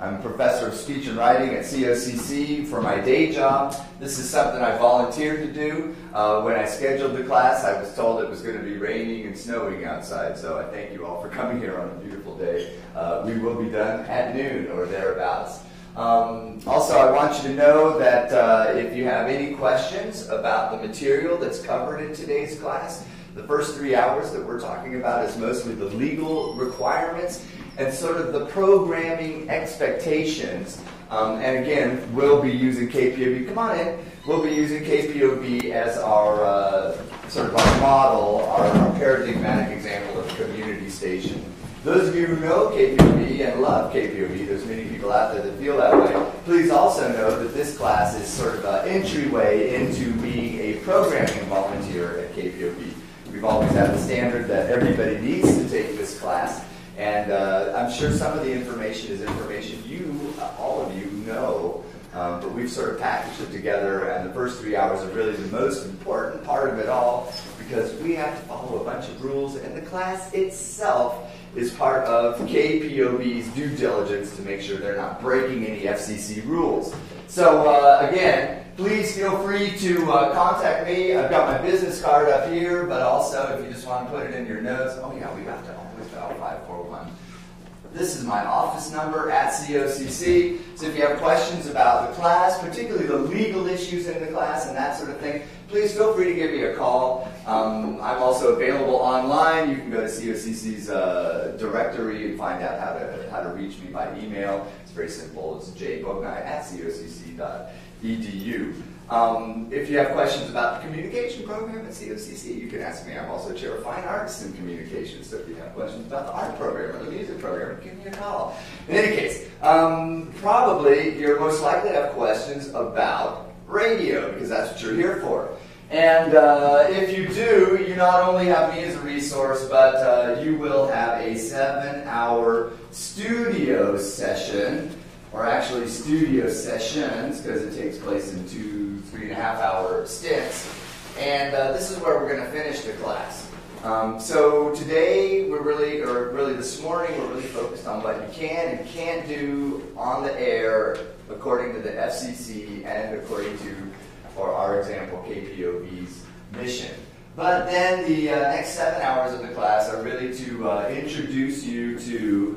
I'm a professor of speech and writing at COCC for my day job. This is something I volunteered to do. When I scheduled the class, I was told it was going to be raining and snowing outside, so I thank you all for coming here on a beautiful day. We will be done at noon or thereabouts. Also, I want you to know that if you have any questions about the material that's covered in today's class, the first 3 hours that we're talking about is mostly the legal requirements and sort of the programming expectations. And again, we'll be using kpov. Come on in. We'll be using kpov as our sort of our model, our paradigmatic example of a community station. Those of you who know kpov and love kpov, there's many people out there that feel that way, please also know that this class is sort of an entryway into being a programming volunteer at kpov. We've always had the standard that everybody needs to take this class, and I'm sure some of the information is information you, all of you, know, but we've sort of packaged it together, and the first 3 hours are really the most important part of it all, because we have to follow a bunch of rules, and the class itself is part of KPOV's due diligence to make sure they're not breaking any FCC rules. So again, please feel free to contact me. I've got my business card up here, but also if you just want to put it in your notes, oh yeah, we got to always dial 541. This is my office number at COCC, so if you have questions about the class, particularly the legal issues in the class and that sort of thing, please feel free to give me a call. I'm also available online. You can go to COCC's directory and find out how to reach me by email. It's very simple. It's jbognai@cocc.edu. If you have questions about the communication program at COCC, you can ask me. I'm also chair of fine arts and communications, so if you have questions about the art program or the music program, give me a call. In any case, probably you're most likely to have questions about radio, because that's what you're here for. And if you do, you not only have me as a resource, but you will have a 7-hour studio session, or actually studio sessions, because it takes place in 3.5-hour stints. And this is where we're going to finish the class. So today, really this morning, we're really focused on what you can and can't do on the air according to the FCC and according to, for our example, KPOV's mission. But then the next 7 hours of the class are really to introduce you to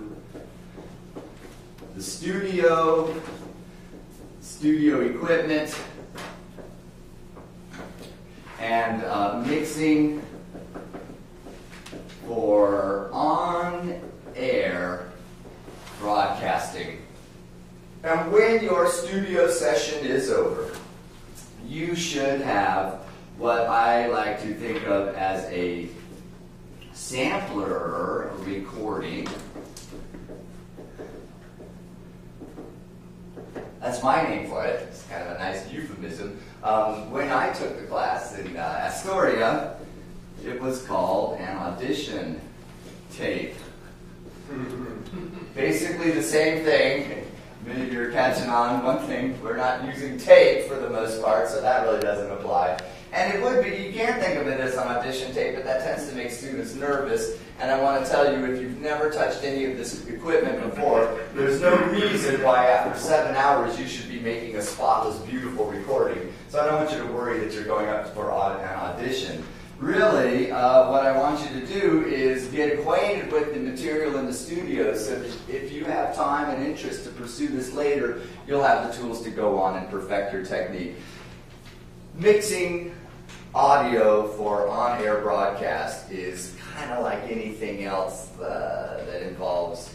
the studio equipment, and mixing for on-air broadcasting. And when your studio session is over, you should have what I like to think of as a sampler recording. That's my name for it. It's kind of a nice euphemism. When I took the class in Astoria, it was called an audition tape. Basically the same thing. Many of you are catching on. One thing, we're not using tape for the most part, so that really doesn't apply. And it would be, you can think of it as an audition tape, but that tends to make students nervous. And I want to tell you, if you've never touched any of this equipment before, there's no reason why after 7 hours you should be making a spotless, beautiful recording. So I don't want you to worry that you're going up for an audition. Really, what I want you to do is get acquainted with the material in the studio so that if you have time and interest to pursue this later, you'll have the tools to go on and perfect your technique. Mixing audio for on-air broadcast is kind of like anything else that involves,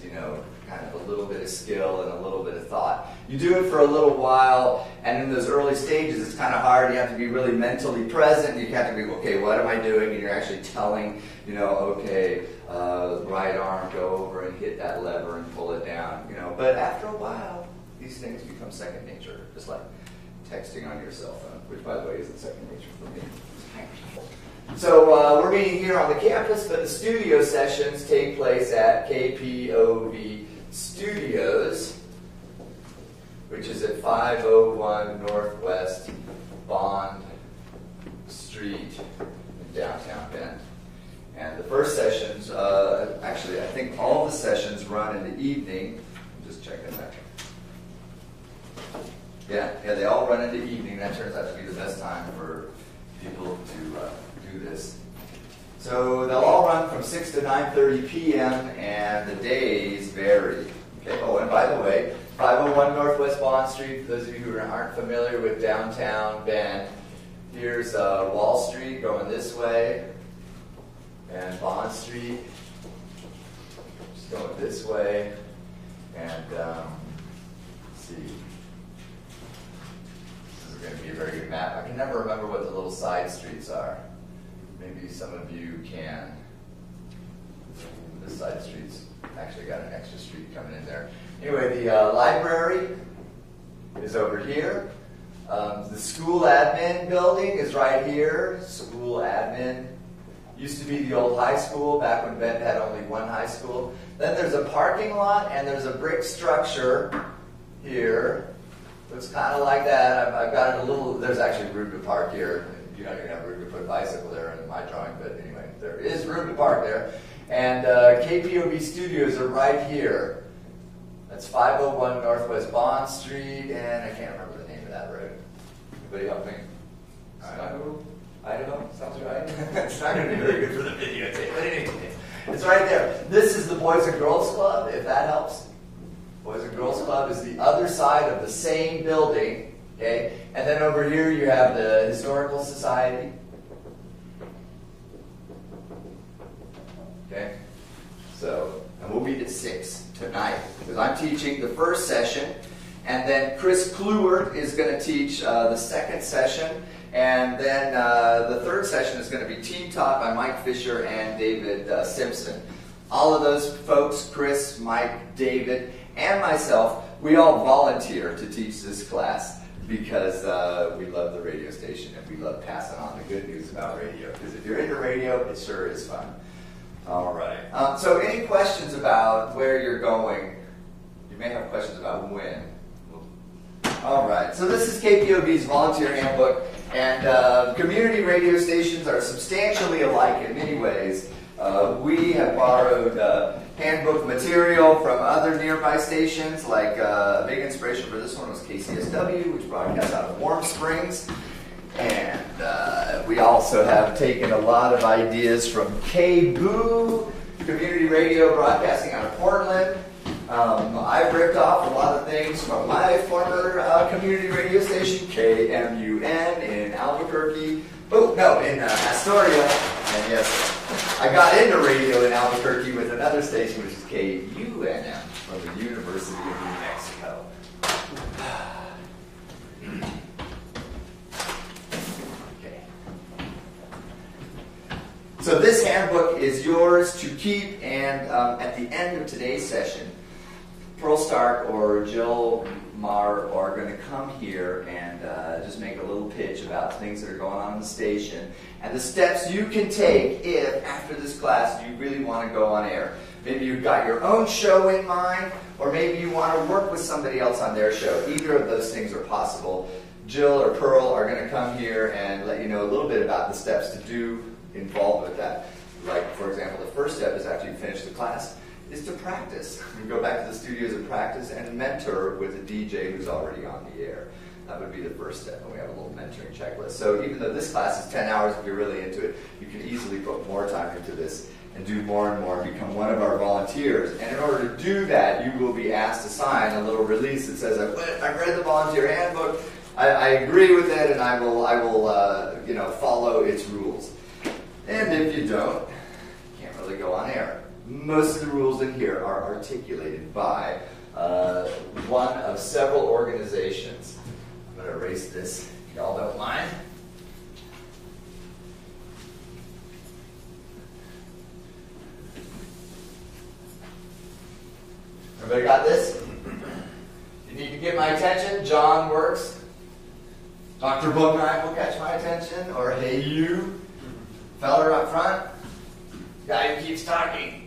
kind of a little bit of skill and a little bit of thought. You do it for a little while, and in those early stages, it's kind of hard. You have to be really mentally present. You have to be, okay, what am I doing? And you're actually telling, okay, right arm, go over and hit that lever and pull it down. But after a while, these things become second nature, just like texting on your cell phone, which, by the way, isn't second nature for me. So we're meeting here on the campus, but the studio sessions take place at KPOV Studios, which is at 501 Northwest Bond Street in downtown Bend. And the first sessions, actually I think all the sessions run in the evening. I'm just checking that. Yeah, they all run into evening. That turns out to be the best time for people to do this. So they'll all run from 6 to 9:30 p.m. and the days vary. Okay. Oh, and by the way, 501 Northwest Bond Street, for those of you who aren't familiar with downtown Bend, here's Wall Street going this way, and Bond Street just going this way, and let's see. This is going to be a very good map. I can never remember what the little side streets are. Maybe some of you can. This side street's actually got an extra street coming in there. Anyway, the library is over here. The school admin building is right here. School admin. Used to be the old high school back when Bend had only one high school. Then there's a parking lot and there's a brick structure here. Looks kind of like that. I've got it a little, there's actually room to park here. You're not going to have room to put a bicycle there in my drawing, but anyway, there is room to park there. And KPOV studios are right here. That's 501 Northwest Bond Street, and I can't remember the name of that road. Anybody help me? Idaho? Sounds right. It's not going to be very good for the videotape, but anyway, it's right there. This is the Boys and Girls Club, if that helps. Boys and Girls Club is the other side of the same building. Okay, and then over here you have the Historical Society. Okay, so, and we'll meet at 6 tonight because I'm teaching the first session, and then Chris Kluwert is going to teach the second session, and then the third session is going to be Team Talk by Mike Fisher and David Simpson. All of those folks, Chris, Mike, David, and myself, we all volunteer to teach this class, because we love the radio station and we love passing on the good news about radio. Because if you're into radio, it sure is fun. All right. So any questions about where you're going? You may have questions about when. All right. So this is KPOV's volunteer handbook. And community radio stations are substantially alike in many ways. We have borrowed handbook material from other nearby stations, like a big inspiration for this one was KCSW, which broadcasts out of Warm Springs. And we also have taken a lot of ideas from kpov, community radio broadcasting out of Portland. I've ripped off a lot of things from my former community radio station, KMUN in Albuquerque. In Astoria. And yes, I got into radio in Albuquerque with another station, which is KUNM from the University of New Mexico. Okay. So this handbook is yours to keep, and at the end of today's session, Pearl Stark or Jill Marr are going to come here and just make a little pitch about things that are going on in the station and the steps you can take if, after this class, you really want to go on air. Maybe you've got your own show in mind, or maybe you want to work with somebody else on their show. Either of those things are possible. Jill or Pearl are going to come here and let you know a little bit about the steps to do involved with that. Like, for example, the first step is after you finish the class, is to practice. You go back to the studios and practice and mentor with a DJ who's already on the air. That would be the first step, and we have a little mentoring checklist. So even though this class is 10 hours, if you're really into it, you can easily put more time into this and do more and more and become one of our volunteers. And in order to do that, you will be asked to sign a little release that says, I've read the volunteer handbook, I agree with it, and I will follow its rules. And if you don't, you can't really go on air. Most of the rules in here are articulated by one of several organizations. I'm going to erase this, if y'all don't mind. Everybody got this? You need to get my attention. John works. Dr. Booknight will catch my attention. Or hey you, feller up front, guy who keeps talking.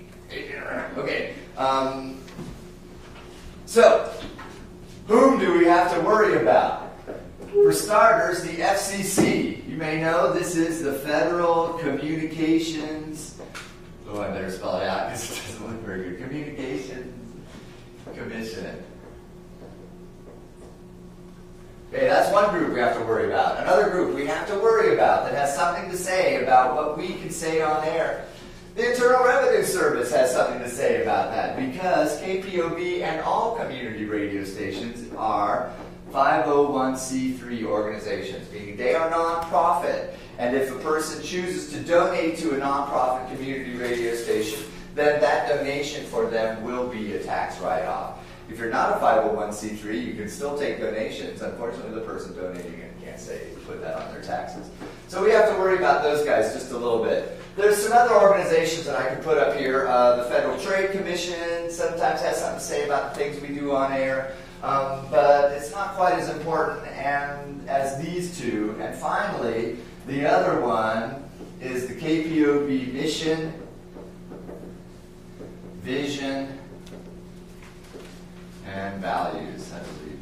Okay, so whom do we have to worry about? For starters, the FCC. You may know this is the Federal Communications. Oh, I better spell it out because it doesn't look very good. Communications Commission. Okay, that's one group we have to worry about. Another group we have to worry about that has something to say about what we can say on air. The Internal Revenue Service has something to say about that because KPOV and all community radio stations are 501c3 organizations, meaning they are nonprofit. And if a person chooses to donate to a nonprofit community radio station, then that donation for them will be a tax write-off. If you're not a 501c3, you can still take donations. Unfortunately, the person donating it can't say put that on their taxes. So we have to worry about those guys just a little bit. There's some other organizations that I can put up here. The Federal Trade Commission sometimes has something to say about the things we do on air, but it's not quite as important as these two. And finally, the other one is the KPOV mission, vision, and values, I believe.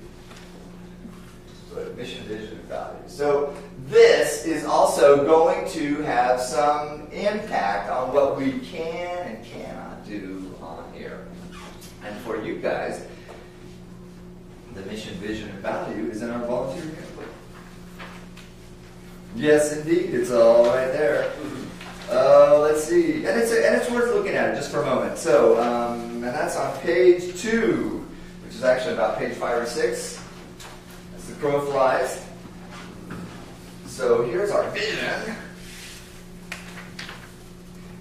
So mission, vision, and values. So this is also going to have some impact on what we can and cannot do on here. And for you guys, the mission, vision, and value is in our volunteer handbook. Yes, indeed, it's all right there. Let's see, and it's worth looking at it just for a moment. So, and that's on page 2. Which is actually about page 5 or 6, as the crow flies. So here's our vision.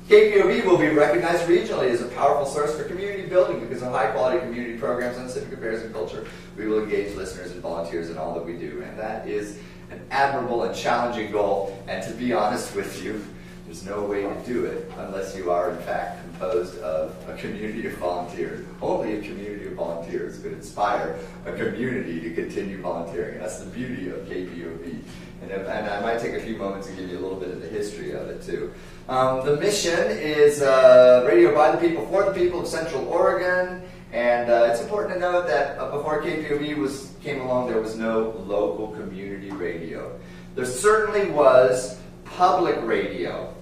KPOV will be recognized regionally as a powerful source for community building because of high-quality community programs on civic affairs and culture. We will engage listeners and volunteers in all that we do, and that is an admirable and challenging goal. And to be honest with you, there's no way to do it unless you are, in fact, composed of a community of volunteers. Only a community of volunteers could inspire a community to continue volunteering. That's the beauty of KPOV. And I might take a few moments to give you a little bit of the history of it, too. The mission is radio by the people, for the people of Central Oregon. And it's important to note that before KPOV came along, there was no local community radio. There certainly was public radio.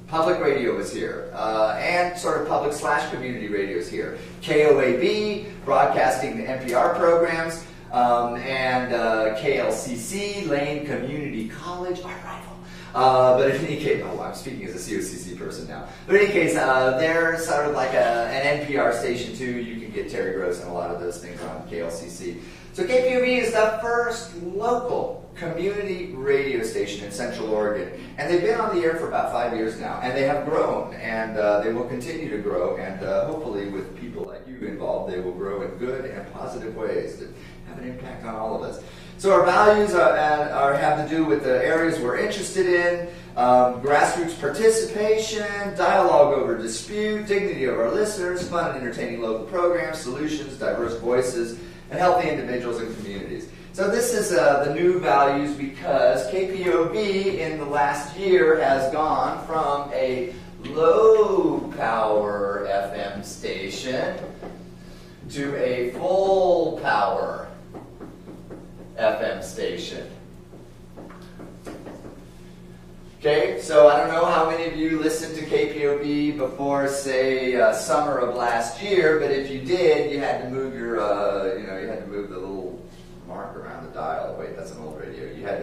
Public radio was here, and sort of public/community radio is here. KOAB, broadcasting the NPR programs, and KLCC, Lane Community College, our rival. But in any case, I'm speaking as a COCC person now. But in any case, they're sort of like an NPR station too. You can get Terry Gross and a lot of those things on KLCC. So KPOV is the first local community radio station in Central Oregon. And they've been on the air for about 5 years now. And they have grown. And they will continue to grow. And hopefully with people like you involved, they will grow in good and positive ways that have an impact on all of us. So our values have to do with the areas we're interested in, grassroots participation, dialogue over dispute, dignity of our listeners, fun and entertaining local programs, solutions, diverse voices, and healthy individuals and communities. So this is the new values because KPOV in the last year has gone from a low power FM station to a full power FM station. Okay, so I don't know how many of you listened to KPOV before, say, summer of last year, but if you did, you had to move your, you had to move the little mark around the dial. Wait, that's an old radio. You had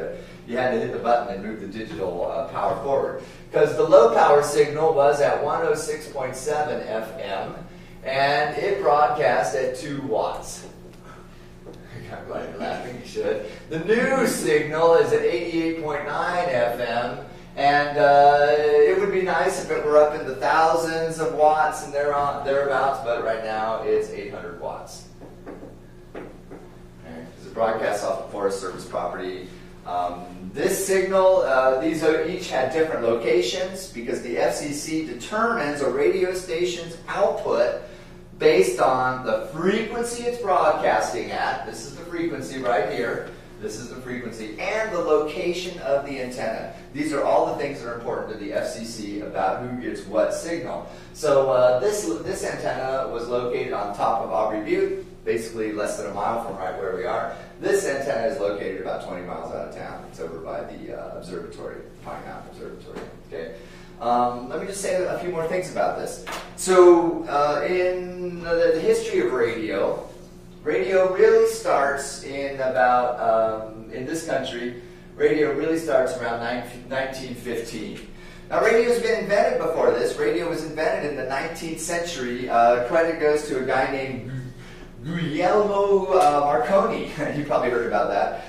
to hit the button and move the digital power forward. Because the low power signal was at 106.7 FM, and it broadcast at 2 watts. I'm glad you're laughing, you should. The new signal is at 88.9 FM, and it would be nice if it were up in the thousands of watts and thereabouts, but right now it's 800 watts. Okay. It's a broadcast off of Forest Service property. This signal, these each had different locations because the FCC determines a radio station's output based on the frequency it's broadcasting at. This is the frequency right here. This is the frequency, and the location of the antenna. These are all the things that are important to the FCC about who gets what signal. So this antenna was located on top of Aubrey Butte, basically less than a mile from right where we are. This antenna is located about 20 miles out of town. It's over by the observatory, Pine Mountain Observatory. Okay. Let me just say a few more things about this. So in the history of radio Radio really starts in about, in this country, radio really starts around 1915. Now, radio's been invented before this. Radio was invented in the 19th century. Credit goes to a guy named Guglielmo Marconi. You probably heard about that.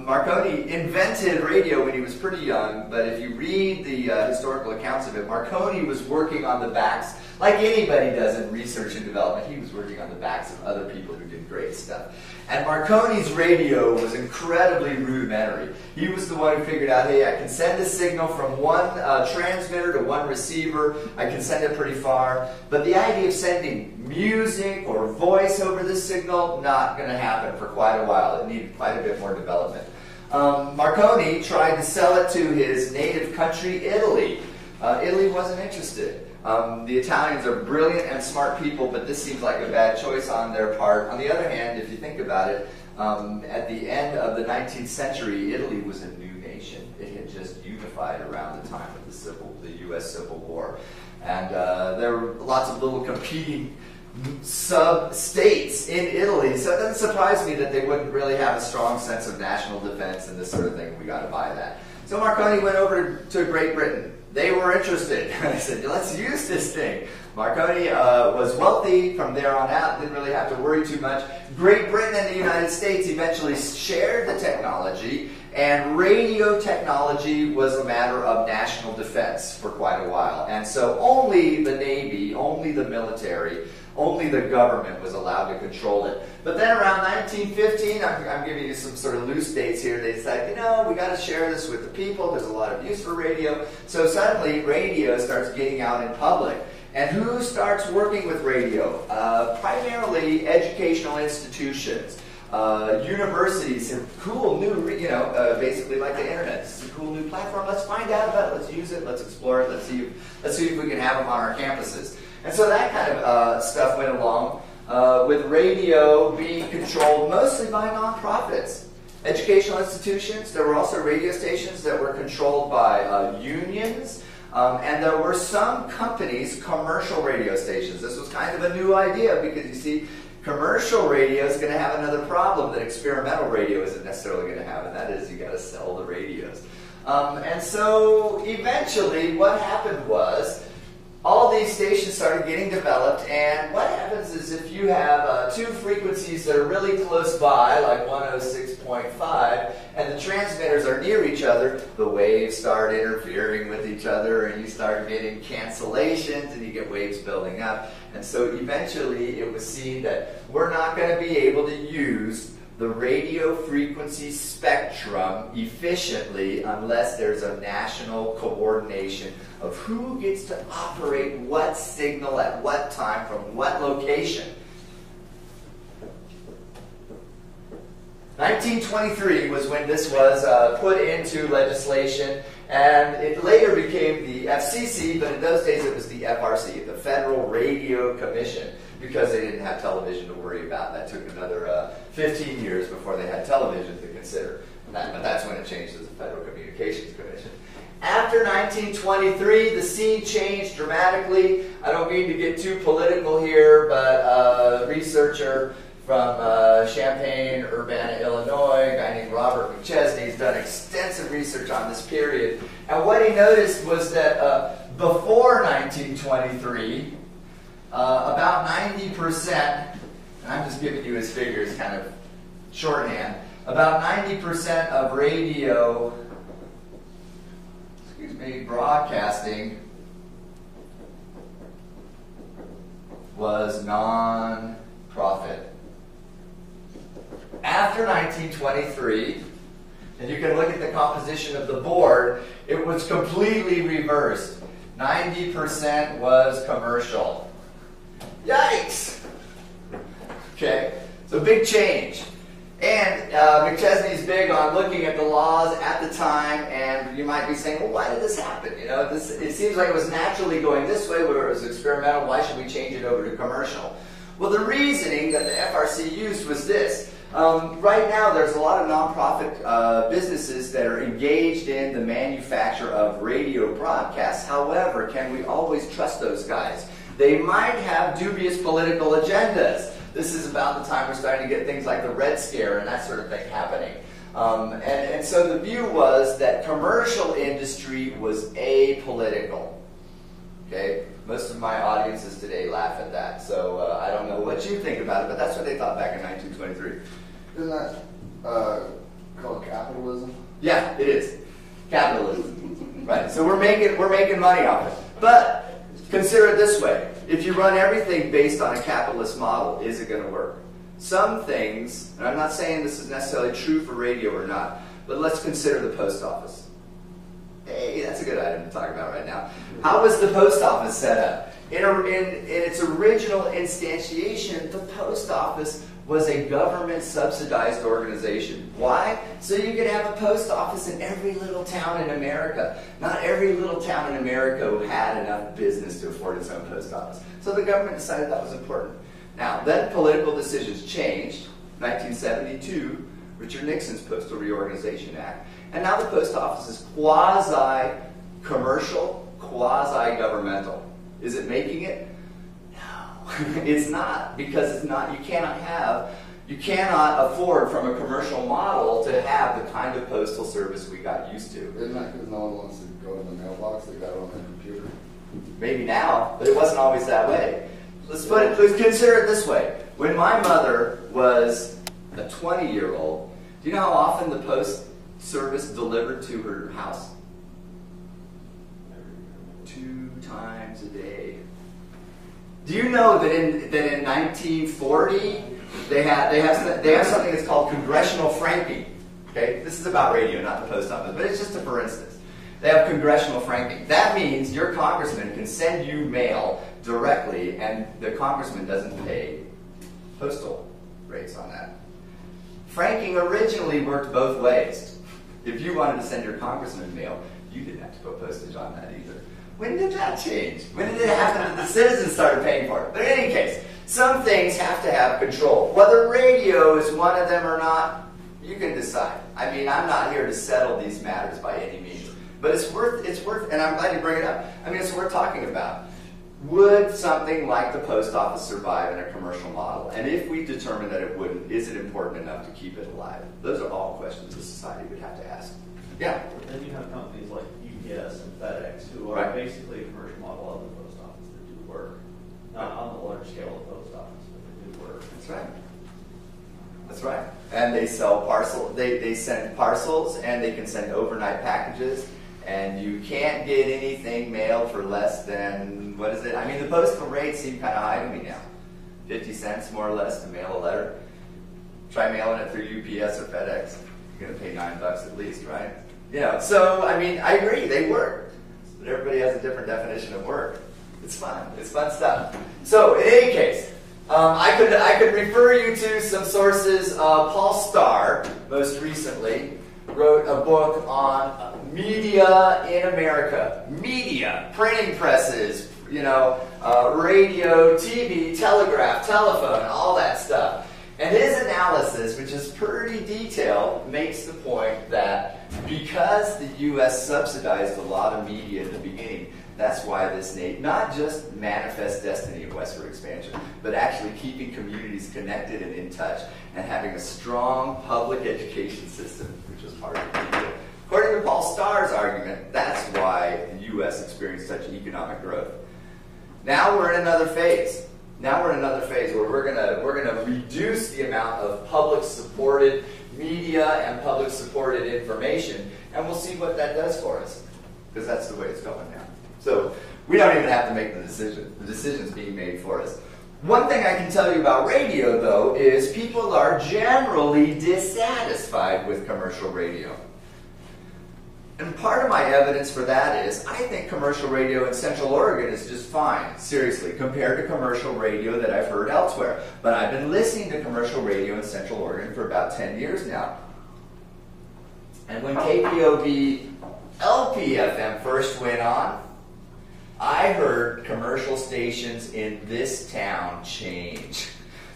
Marconi invented radio when he was pretty young, but if you read the historical accounts of it, Marconi was working on the backs, like anybody does in research and development, he was working on the backs of other people who did great stuff. And Marconi's radio was incredibly rudimentary. He was the one who figured out, hey, I can send a signal from one transmitter to one receiver. I can send it pretty far. But the idea of sending music or voice over this signal, not going to happen for quite a while. It needed quite a bit more development. Marconi tried to sell it to his native country, Italy. Italy wasn't interested. The Italians are brilliant and smart people, but this seems like a bad choice on their part. On the other hand, if you think about it, at the end of the 19th century, Italy was a new nation. It had just unified around the time of the U.S. Civil War. And there were lots of little competing sub-states in Italy, so it doesn't surprise me that they wouldn't really have a strong sense of national defense and this sort of thing. We got to buy that. So Marconi went over to Great Britain. They were interested. They said, let's use this thing. Marconi was wealthy from there on out, didn't really have to worry too much. Great Britain and the United States eventually shared the technology, and radio technology was a matter of national defense for quite a while. And so only the Navy, only the military, only the government was allowed to control it. But then around 1915, I'm giving you some sort of loose dates here, they decided, we got to share this with the people. There's a lot of use for radio. So suddenly, radio starts getting out in public. And who starts working with radio? Primarily educational institutions. Universities have cool new, basically like the internet. It's a cool new platform. Let's find out about it. Let's use it. Let's explore it. Let's see if we can have them on our campuses. And so that kind of stuff went along, with radio being controlled mostly by nonprofits. Educational institutions, there were also radio stations that were controlled by unions, and there were some companies, commercial radio stations. This was kind of a new idea because, you see, commercial radio is going to have another problem that experimental radio isn't necessarily going to have, and that is you got to sell the radios. And so eventually what happened was, all these stations started getting developed, and what happens is if you have two frequencies that are really close by, like 106.5, and the transmitters are near each other, the waves start interfering with each other, and you start getting cancellations, and you get waves building up. And so eventually it was seen that we're not going to be able to use the radio frequency spectrum efficiently unless there's a national coordination of who gets to operate what signal at what time from what location. 1923 was when this was put into legislation, and it later became the FCC, but in those days it was the FRC, the Federal Radio Commission, because they didn't have television to worry about. That took another 15 years before they had television to consider. But that's when it changed as the Federal Communications Commission. After 1923, the scene changed dramatically. I don't mean to get too political here, but a researcher from Champaign, Urbana, Illinois, a guy named Robert McChesney, has done extensive research on this period. And what he noticed was that before 1923, about 90%, and I'm just giving you his figures kind of shorthand, about 90% of radio, broadcasting was non-profit. After 1923, and you can look at the composition of the board, it was completely reversed. 90% was commercial. Yikes! Okay, so big change. And McChesney's big on looking at the laws at the time, and you might be saying, well, why did this happen? It seems like it was naturally going this way where it was experimental. Why should we change it over to commercial? Well, the reasoning that the FRC used was this. Right now, there's a lot of nonprofit businesses that are engaged in the manufacture of radio broadcasts. However, can we always trust those guys? They might have dubious political agendas. This is about the time we're starting to get things like the Red Scare and that sort of thing happening. And so the view was that commercial industry was apolitical. Okay? Most of my audiences today laugh at that. So I don't know what you think about it, but that's what they thought back in 1923. Isn't that called capitalism? Yeah, it is. Capitalism. Right. So we're making money off it. But consider it this way. If you run everything based on a capitalist model, is it going to work? Some things, and I'm not saying this is necessarily true for radio or not, but let's consider the post office. Hey, that's a good item to talk about right now. How was the post office set up? In its original instantiation, the post office was a government-subsidized organization. Why? So you could have a post office in every little town in America. Not every little town in America had enough business to afford its own post office. So the government decided that was important. Now, then political decisions changed. 1972, Richard Nixon's Postal Reorganization Act. And now the post office is quasi-commercial, quasi-governmental. Is it making it? It's not, because it's not. You cannot afford from a commercial model to have the kind of postal service we got used to. Isn't that because no one wants to go to the mailbox? They got it on their computer. Maybe now, but it wasn't always that way. Let's consider it this way. When my mother was a 20-year-old, do you know how often the post service delivered to her house? 2 times a day. Do you know that in 1940 they have something that's called congressional franking? Okay, this is about radio, not the post office, but it's just a for instance. They have congressional franking. That means your congressman can send you mail directly, and the congressman doesn't pay postal rates on that. Franking originally worked both ways. If you wanted to send your congressman mail, you didn't have to put postage on that either. When did that change? When did it happen that the citizens started paying for it? But in any case, some things have to have control. Whether radio is one of them or not, you can decide. I mean, I'm not here to settle these matters by any means. But it's worth, and I'm glad you bring it up. I mean, it's worth talking about. Would something like the post office survive in a commercial model? And if we determine that it wouldn't, is it important enough to keep it alive? Those are all questions the society would have to ask. Yeah? Then you have companies like UPS and FedEx who are basically a commercial model of the post office that do work. Not on the large scale of the post office, but they do work. That's right. That's right. And they sell they send parcels, and they can send overnight packages. And you can't get anything mailed for less than, what is it? I mean, the postal rates seem kind of high to me now. 50 cents, more or less, to mail a letter. Try mailing it through UPS or FedEx. You're going to pay $9 at least, right? You know, so, I mean, I agree, they work. But everybody has a different definition of work. It's fun. It's fun stuff. So, in any case, I could refer you to some sources. Paul Starr, most recently, wrote a book on media in America. Media, printing presses, radio, TV, telegraph, telephone, all that stuff. And his analysis, which is pretty detailed, makes the point that because the U.S. subsidized a lot of media in the beginning, that's why this not just manifest destiny of westward expansion, but actually keeping communities connected and in touch and having a strong public education system, which was part of the media. According to Paul Starr's argument, that's why the U.S. experienced such economic growth. Now we're in another phase. Now we're in another phase where we're gonna reduce the amount of public-supported media and public-supported information, and we'll see what that does for us, because that's the way it's going now. So we don't even have to make the decision. The decision's being made for us. One thing I can tell you about radio, though, is people are generally dissatisfied with commercial radio. And part of my evidence for that is I think commercial radio in Central Oregon is just fine, seriously, compared to commercial radio that I've heard elsewhere. But I've been listening to commercial radio in Central Oregon for about 10 years now. And when KPOV LPFM first went on, I heard commercial stations in this town change.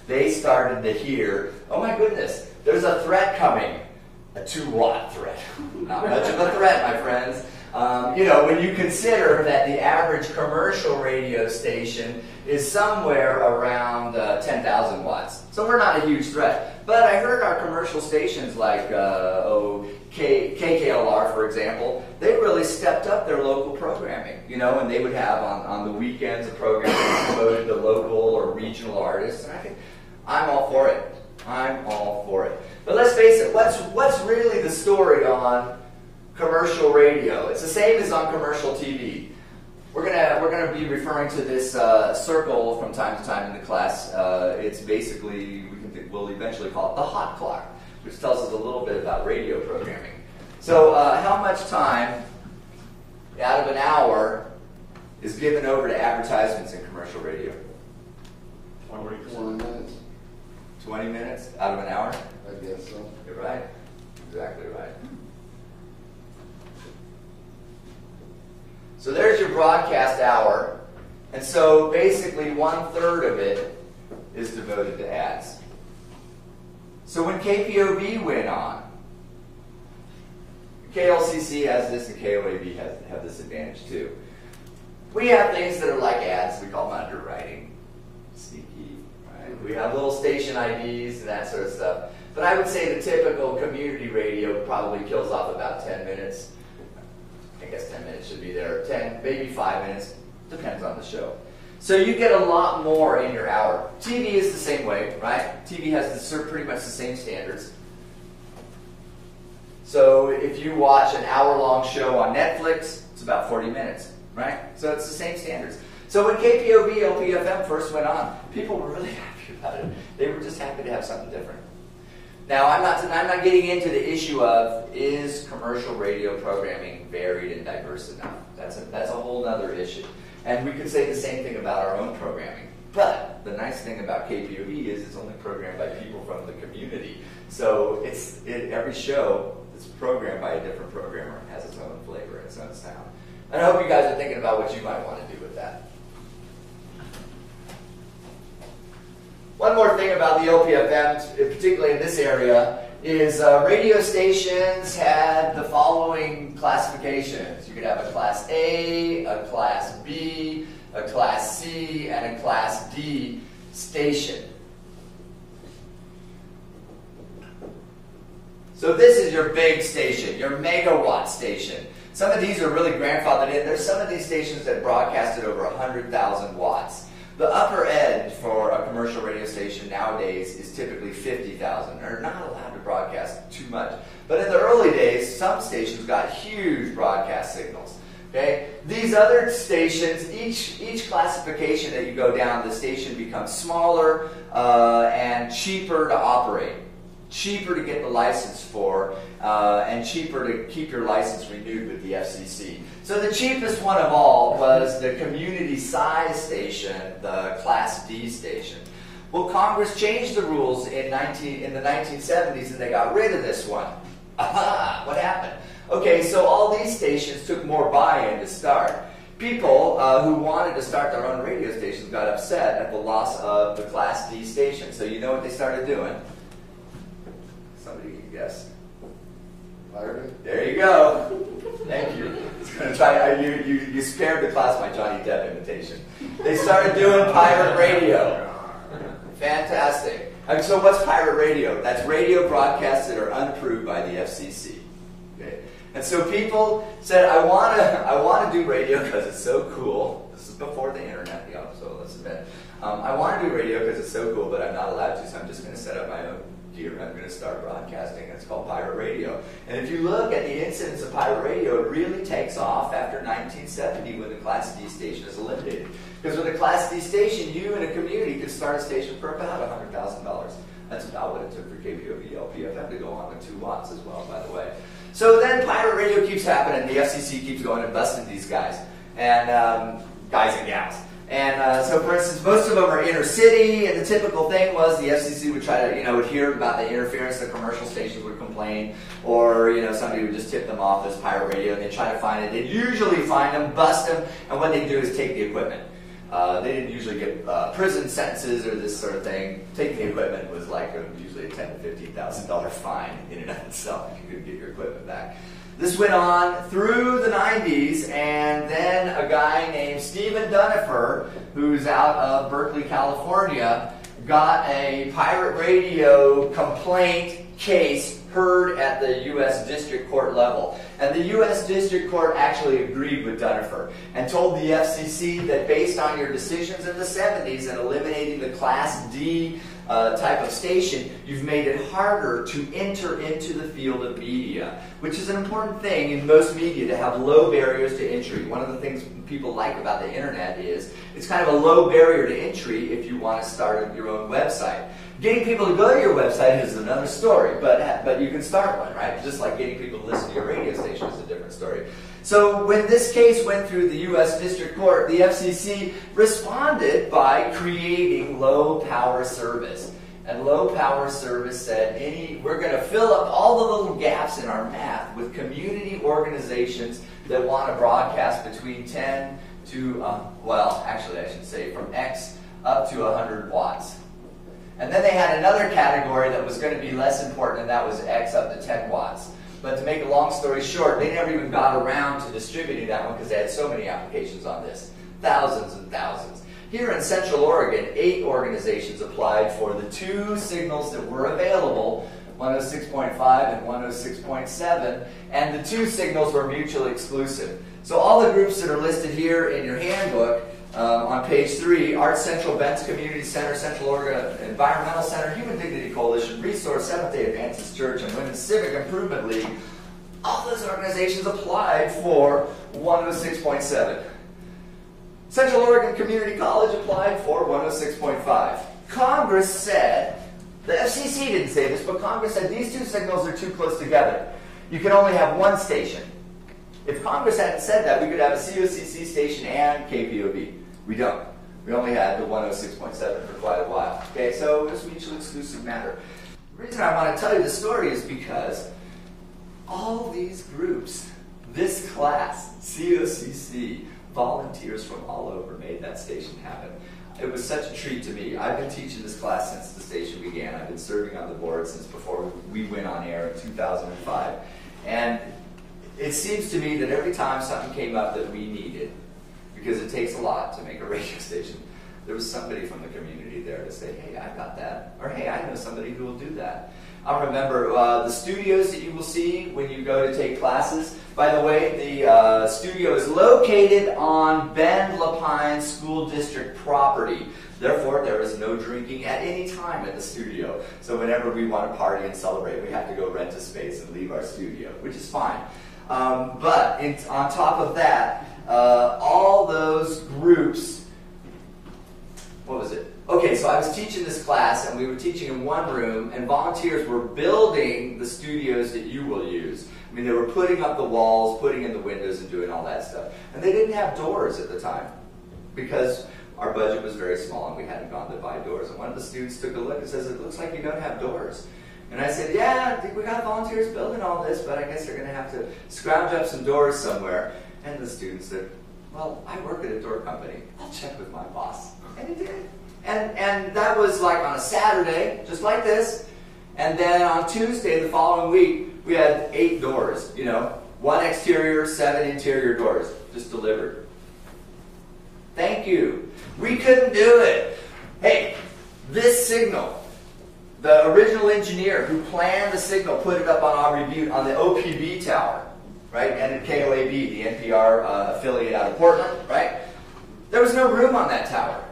They started to hear, oh my goodness, there's a threat coming. A 2-watt threat. Not much of a threat, my friends. When you consider that the average commercial radio station is somewhere around 10,000 watts. So we're not a huge threat. But I heard our commercial stations like KKLR, for example, they really stepped up their local programming, and they would have on the weekends a program devoted to local or regional artists. And I think I'm all for it. I'm all for it. But let's face it, what's really the story on commercial radio? It's the same as on commercial TV. We're gonna be referring to this circle from time to time in the class. It's basically, we'll eventually call it the hot clock, which tells us a little bit about radio programming. So how much time out of an hour is given over to advertisements in commercial radio? 20 minutes. 20 minutes out of an hour? I guess so. You're right. Exactly right. So there's your broadcast hour. And so basically 1/3 of it is devoted to ads. So when KPOV went on, KLCC has this and KOAB have this advantage too. We have things that are like ads. We call them underwriting. Sneaky. Right? We have little station IDs and that sort of stuff. But I would say the typical community radio probably kills off about 10 minutes. I guess 10 minutes should be there. 10, maybe 5 minutes. Depends on the show. So you get a lot more in your hour. TV is the same way, right? TV has pretty much the same standards. So if you watch an hour-long show on Netflix, it's about 40 minutes, right? So it's the same standards. So when KPOV LPFM first went on, people were really happy about it. They were just happy to have something different. Now, I'm not getting into the issue of, is commercial radio programming varied and diverse enough? That's a whole other issue. And we could say the same thing about our own programming. But the nice thing about KPOV is it's only programmed by people from the community. So every show is programmed by a different programmer and has its own flavor, its own sound. And I hope you guys are thinking about what you might want to do with that. One more thing about the LPFM, particularly in this area, is radio stations had the following classifications. You could have a Class A, a Class B, a Class C, and a Class D station. So this is your big station, your megawatt station. Some of these are really grandfathered in. There's some of these stations that broadcasted over 100,000 watts. The upper end for a commercial radio station nowadays is typically 50,000. They're not allowed to broadcast too much. But in the early days, some stations got huge broadcast signals. Okay? These other stations, each classification that you go down, the station becomes smaller and cheaper to operate. Cheaper to get the license for, and cheaper to keep your license renewed with the FCC. So the cheapest one of all was the community size station, the Class D station. Well, Congress changed the rules in the 1970s and they got rid of this one. Aha! What happened? Okay, so all these stations took more buy-in to start. People who wanted to start their own radio stations got upset at the loss of the Class D station. So you know what they started doing? Somebody can guess. Pirating? There you go. Thank you. You spared the class my Johnny Depp imitation. They started doing pirate radio. Fantastic. And so what's pirate radio? That's radio broadcasts that are unapproved by the FCC. Okay. And so people said, I want to do radio because it's so cool. This is before the internet, so let's admit. I want to do radio because it's so cool, but I'm not allowed to, so I'm just going to set up my own gear. I'm going to start broadcasting. It's called pirate radio. And if you look at the incidence of pirate radio, it really takes off after 1970 when the Class D station is eliminated. Because with a Class D station, you in a community could start a station for about $100,000. That's about what it took for KPOV LPFM to go on with 2 watts as well, by the way. So then pirate radio keeps happening. The FCC keeps going and busting these guys. And guys and gals. And so, for instance, most of them are inner city, and the typical thing was the FCC would try to, would hear about the interference, the commercial stations would complain, or, somebody would just tip them off as pirate radio, and they'd try to find it. They'd usually find them, bust them, and what they'd do is take the equipment. They didn't usually get prison sentences or this sort of thing. Taking the equipment was like usually a $10,000 to $15,000 fine in and of itself if you couldn't get your equipment back. This went on through the 90s, and then a guy named Stephen Dunifer, who's out of Berkeley, California, got a pirate radio complaint case heard at the U.S. District Court level. And the U.S. District Court actually agreed with Dunifer and told the FCC that based on your decisions in the 70s and eliminating the Class D type of station, you've made it harder to enter into the field of media, which is an important thing in most media, to have low barriers to entry. One of the things people like about the internet is it's kind of a low barrier to entry if you want to start your own website. Getting people to go to your website is another story, but you can start one, right? Just like getting people to listen to your radio station is a different story. So when this case went through the U.S. District Court, the FCC responded by creating low power service. And low power service said, we're going to fill up all the little gaps in our map with community organizations that want to broadcast between 10 to, well, actually I should say from X up to 100 watts. And then they had another category that was going to be less important, and that was X up to 10 watts. But to make a long story short, they never even got around to distributing that one because they had so many applications on this. Thousands and thousands. Here in Central Oregon, 8 organizations applied for the 2 signals that were available, 106.5 and 106.7, and the 2 signals were mutually exclusive. So all the groups that are listed here in your handbook, on page 3, Art Central, Bent's Community Center, Central Oregon Environmental Center, Human Dignity Coalition, Resource, Seventh-day Adventist Church, and Women's Civic Improvement League, all those organizations applied for 106.7. Central Oregon Community College applied for 106.5. Congress said, the FCC didn't say this, but Congress said these 2 signals are too close together. You can only have one station. If Congress hadn't said that, we could have a COCC station and KPOV. We don't. We only had the 106.7 for quite a while. Okay, so it's a mutually exclusive matter. The reason I want to tell you this story is because all these groups, this class, COCC, volunteers from all over made that station happen. It was such a treat to me. I've been teaching this class since the station began. I've been serving on the board since before we went on air in 2005. And it seems to me that every time something came up that we needed, because it takes a lot to make a radio station, there was somebody from the community there to say, hey, I got that, or hey, I know somebody who will do that. I remember the studios that you will see when you go to take classes. By the way, the studio is located on Bend Lapine School District property. Therefore, there is no drinking at any time at the studio. So whenever we want to party and celebrate, we have to go rent a space and leave our studio, which is fine. But on top of that, all those groups, what was it? Okay, so I was teaching this class, and we were teaching in one room, and volunteers were building the studios that you will use. I mean, they were putting up the walls, putting in the windows, and doing all that stuff. And they didn't have doors at the time, because our budget was very small, and we hadn't gone to buy doors. And one of the students took a look and says, it looks like you don't have doors. And I said, yeah, I think we got volunteers building all this, but I guess they're going to have to scrounge up some doors somewhere. And the student said, well, I work at a door company. I'll check with my boss. And he did. And that was like on a Saturday, just like this. And then on Tuesday, the following week, we had 8 doors, 1 exterior, 7 interior doors, just delivered. Thank you. We couldn't do it. Hey, this signal, the original engineer who planned the signal put it up on Aubrey Butte on the OPB tower, right? And at KOAB, the NPR affiliate out of Portland, right? There was no room on that tower.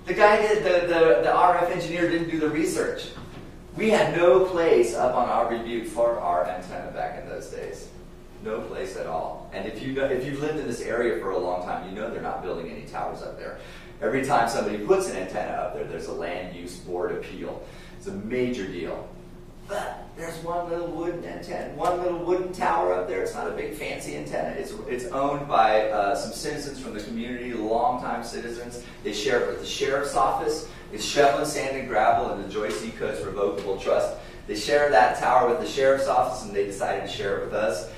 The guy did, the RF engineer didn't do the research. We had no place up on Aubrey Butte for our antenna back in those days. No place at all. And if you've lived in this area for a long time, you know they're not building any towers up there. Every time somebody puts an antenna up there, there's a land use board appeal. It's a major deal. But there's one little wooden antenna, one little wooden tower up there. It's not a big fancy antenna. It's owned by some citizens from the community, longtime citizens. They share it with the sheriff's office. It's shoveling sand and gravel in the Joyce E. Coates Revocable Trust. They share that tower with the sheriff's office, and they decided to share it with us.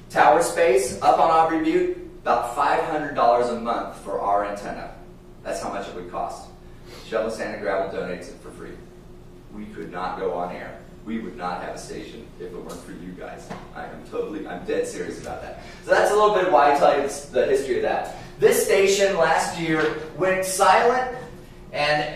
Tower space up on Aubrey Butte, about $500 a month for our antenna. That's how much it would cost. Shovel Sand and Gravel donates it for free. We could not go on air. We would not have a station if it weren't for you guys. I'm dead serious about that. So that's a little bit why I tell you the history of that. This station last year went silent, and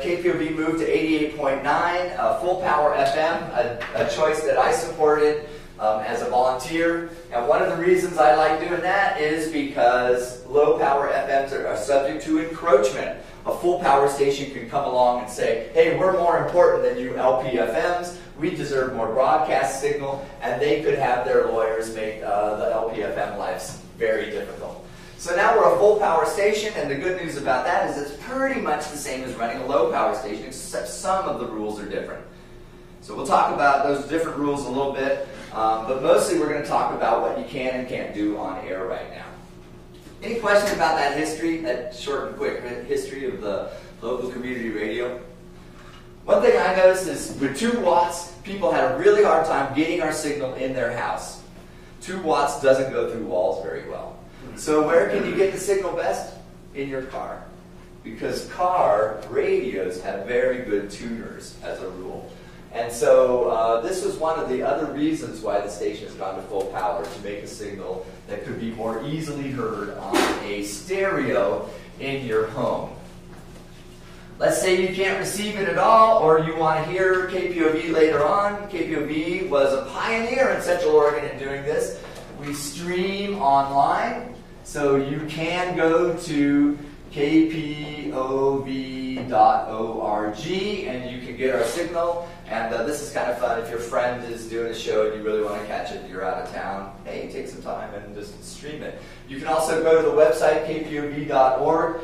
KPOV moved to 88.9, full power FM, a choice that I supported as a volunteer. And one of the reasons I like doing that is because low power FMs are subject to encroachment. A full power station can come along and say, hey, we're more important than you LPFMs. We deserve more broadcast signal, and they could have their lawyers make the LPFM lives very difficult. So now we're a full power station, and the good news about that is it's pretty much the same as running a low power station, except some of the rules are different. So we'll talk about those different rules a little bit, but mostly we're going to talk about what you can and can't do on air right now. Any questions about that history, that short and quick history of the local community radio? One thing I noticed is with 2 watts, people had a really hard time getting our signal in their house. 2 watts doesn't go through walls very well. So where can you get the signal best? In your car. Because car radios have very good tuners as a rule. And so this was one of the other reasons why the station has gone to full power, to make a signal that could be more easily heard on a stereo in your home. Let's say you can't receive it at all, or you want to hear KPOV later on. KPOV was a pioneer in Central Oregon in doing this. We stream online, so you can go to kpov.org and you can get our signal. And this is kind of fun if your friend is doing a show and you really want to catch it and you're out of town. Hey, take some time and just stream it. You can also go to the website kpov.org,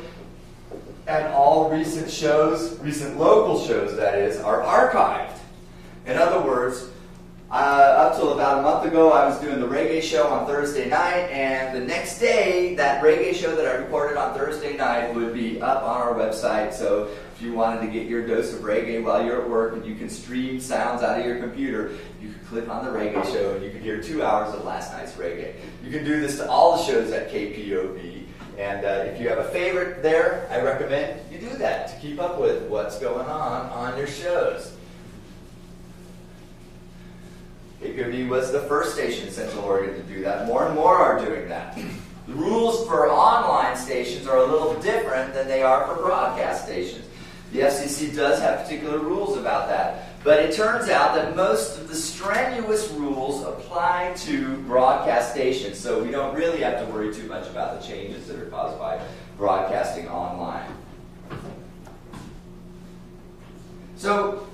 and all recent shows, recent local shows that is, are archived. In other words, up till about a month ago, I was doing the reggae show on Thursday night, and the next day, that reggae show that I recorded on Thursday night would be up on our website. So if you wanted to get your dose of reggae while you're at work and you can stream sounds out of your computer, you can click on the reggae show and you can hear 2 hours of last night's reggae. You can do this to all the shows at KPOV. And if you have a favorite there, I recommend you do that to keep up with what's going on your shows. KPOV was the first station in Central Oregon to do that. More and more are doing that. The rules for online stations are a little different than they are for broadcast stations. The FCC does have particular rules about that. But it turns out that most of the strenuous rules apply to broadcast stations, so we don't really have to worry too much about the changes that are caused by broadcasting online. So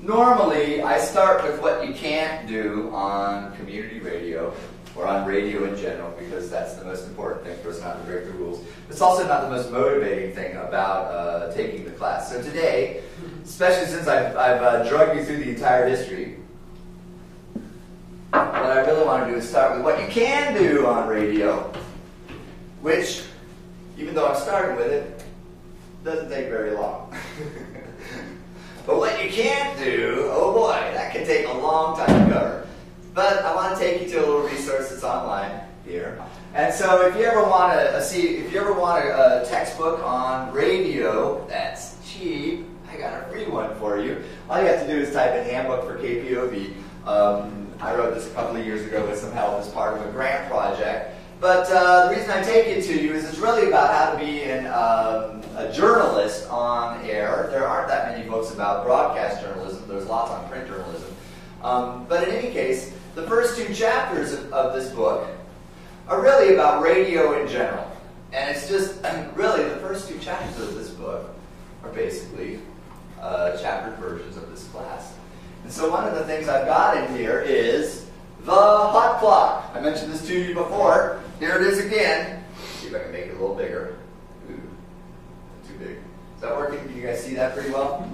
normally, I start with what you can't do on community radio, or on radio in general, because that's the most important thing for us not to break the rules. It's also not the most motivating thing about taking the class. So today, especially since I've drugged you through the entire history, what I really want to do is start with what you can do on radio, which, even though I'm starting with it, doesn't take very long. But what you can't do, oh boy, that can take a long time to cover. But I want to take you to a little resource that's online here. And so if you ever want a textbook on radio that's cheap, I got a free one for you. All you have to do is type in Handbook for KPOV. I wrote this a couple of years ago with some help as part of a grant project. But the reason I take it to you is it's really about how to be a journalist on air. There aren't that many books about broadcast journalism. There's lots on print journalism. But in any case, the first 2 chapters of this book are really about radio in general. And it's just, really, the first 2 chapters of this book are basically chaptered versions of this class. And so one of the things I've got in here is the hot clock. I mentioned this to you before. Here it is again. See if I can make it a little bigger. Ooh, too big. Is that working? Can you guys see that pretty well?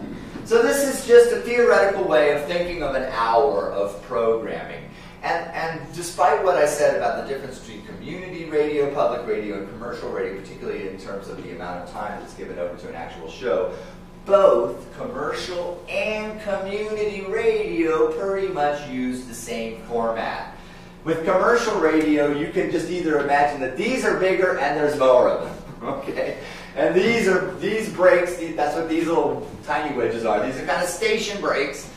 So this is just a theoretical way of thinking of an hour of programming. And despite what I said about the difference between community radio, public radio, and commercial radio, particularly in terms of the amount of time that's given over to an actual show, both commercial and community radio pretty much use the same format. With commercial radio, you can just either imagine that these are bigger and there's more of them, okay? And these breaks, that's what these little tiny wedges are. These are kind of station breaks.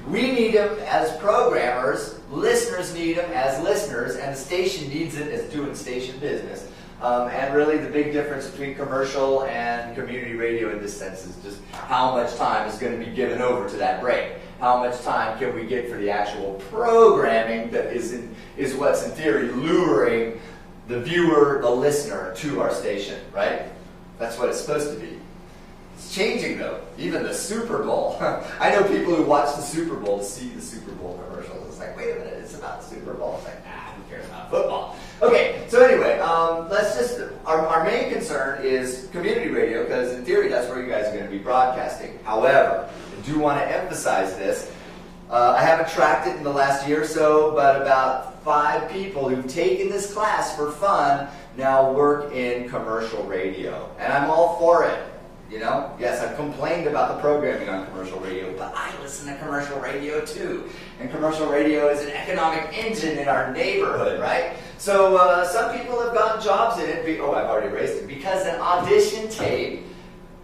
We need them as programmers, listeners need them as listeners, and the station needs it as doing station business. And really the big difference between commercial and community radio in this sense is just how much time is going to be given over to that break. How much time can we get for the actual programming that is what's in theory luring the viewer, the listener, to our station, right? That's what it's supposed to be. It's changing though. Even the Super Bowl. I know people who watch the Super Bowl to see the Super Bowl commercials. It's like, wait a minute, it's about the Super Bowl. It's like, who cares about football? Okay, so anyway, our main concern is community radio, because in theory that's where you guys are going to be broadcasting. However, I do want to emphasize this. I haven't tracked it in the last year or so, but about 5 people who've taken this class for fun now work in commercial radio. And I'm all for it. You know, yes, I've complained about the programming on commercial radio, but I listen to commercial radio too. And commercial radio is an economic engine in our neighborhood, right? So some people have gotten jobs in it. I've already erased it. Because an audition tape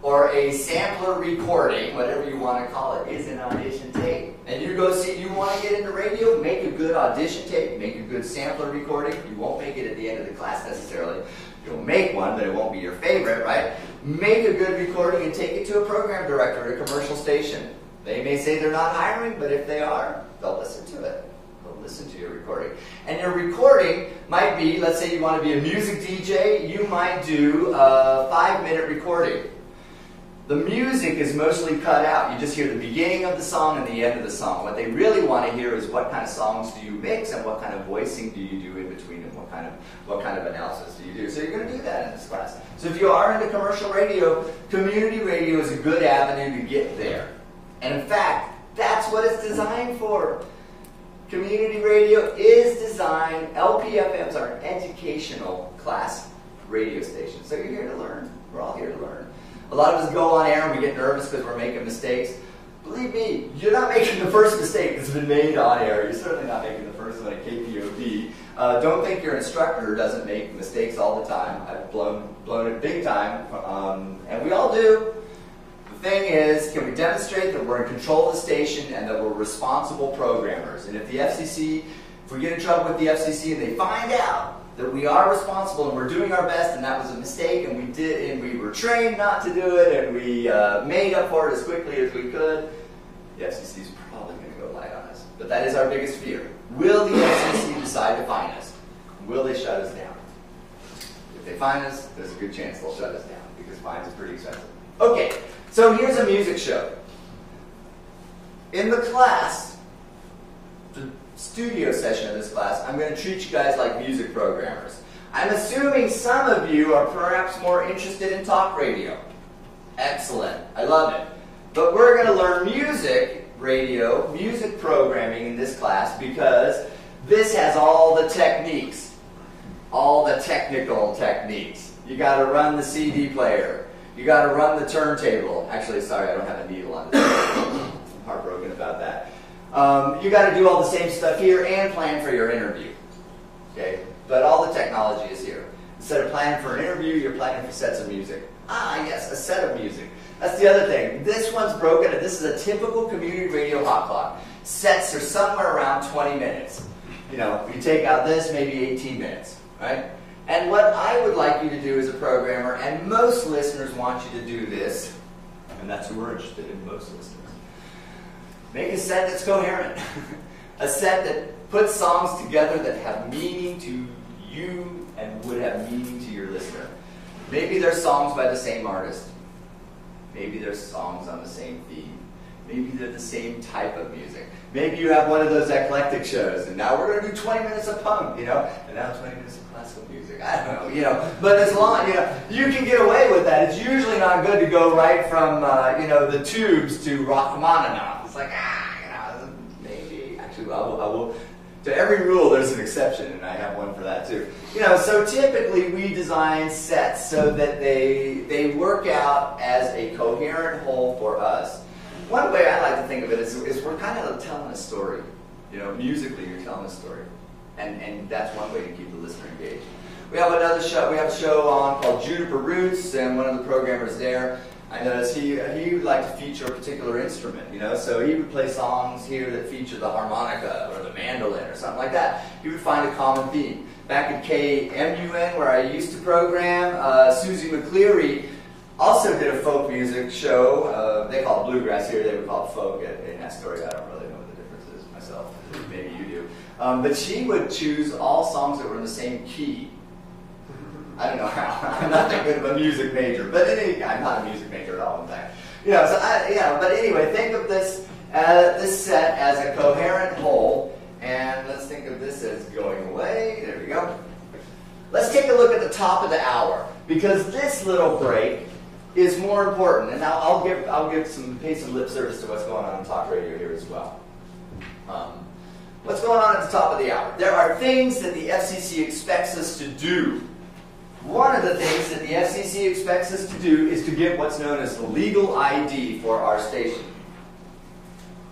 or a sampler recording, whatever you want to call it, is an audition tape. And you go see, you want to get into radio, make a good audition tape, make a good sampler recording. You won't make it at the end of the class necessarily. You'll make one, but it won't be your favorite, right? Make a good recording and take it to a program director at a commercial station. They may say they're not hiring, but if they are, they'll listen to it. They'll listen to your recording. And your recording might be, let's say you want to be a music DJ, you might do a 5-minute recording. The music is mostly cut out. You just hear the beginning of the song and the end of the song. What they really want to hear is what kind of songs do you mix and what kind of voicing do you do in between them, what kind of analysis do you do. So you're going to do that in this class. So if you are into commercial radio, community radio is a good avenue to get there. And in fact, that's what it's designed for. Community radio is designed, LPFMs are an educational class radio station. So you're here to learn. We're all here to learn. A lot of us go on air and we get nervous because we're making mistakes. Believe me, you're not making the first mistake that's been made on air. You're certainly not making the first one at kpov. Don't think your instructor doesn't make mistakes all the time. I've blown it big time, and we all do. The thing is, can we demonstrate that we're in control of the station and that we're responsible programmers? And if we get in trouble with the FCC and they find out that we are responsible and we're doing our best and that was a mistake and we were trained not to do it and we made up for it as quickly as we could, the FCC is probably going to go light on us. But that is our biggest fear. Will the FCC decide to fine us? Will they shut us down? If they fine us, there's a good chance they'll shut us down because fines are pretty expensive. Okay, so here's a music show. In the class, the studio session of this class, I'm going to treat you guys like music programmers. I'm assuming some of you are perhaps more interested in talk radio. Excellent. I love it. But we're going to learn music radio, music programming in this class because this has all the techniques, all the technical techniques. You got to run the CD player. You got to run the turntable. Actually, sorry, I don't have a needle on this. I'm heartbroken about that. You got to do all the same stuff here and plan for your interview. Okay? But all the technology is here. Instead of planning for an interview, you're planning for sets of music. Ah, yes, a set of music. That's the other thing. This one's broken. This is a typical community radio hot clock. Sets are somewhere around 20 minutes. You know, you take out this, maybe 18 minutes, right? And what I would like you to do as a programmer, and most listeners want you to do this, and that's who we're interested in, most listeners. Make a set that's coherent. A set that puts songs together that have meaning to you and would have meaning to your listener. Maybe they're songs by the same artist. Maybe they're songs on the same theme. Maybe they're the same type of music. Maybe you have one of those eclectic shows, and now we're going to do 20 minutes of punk, you know, and now 20 minutes of classical music. I don't know, you know. But as long, you know, you can get away with that. It's usually not good to go right from, you know, the Tubes to Rachmaninoff. It's like, you know, maybe. Actually, I will. To every rule, there's an exception, and I have one for that too. You know, so typically we design sets so that they work out as a coherent whole for us. One way I like to think of it is we're kind of telling a story. You know, musically you're telling a story. And that's one way to keep the listener engaged. We have another show. We have a show on called Juniper Roots, and one of the programmers there I noticed he would like to feature a particular instrument, you know, so he would play songs here that feature the harmonica or the mandolin or something like that. He would find a common theme. Back at KMUN, where I used to program, Susie McCleary also did a folk music show. They call it bluegrass here, they would call it folk in Astoria. I don't really know what the difference is myself. Maybe you do. But she would choose all songs that were in the same key. I don't know how. I'm not that good of a music major, but I'm not a music major at all, in fact. You know, so but anyway, think of this set as a coherent whole, and let's think of this as going away. There we go. Let's take a look at the top of the hour, because this little break is more important, and now I'll pay some lip service to what's going on in talk radio here as well. What's going on at the top of the hour? There are things that the FCC expects us to do. One of the things that the FCC expects us to do is to get what's known as the legal ID for our station.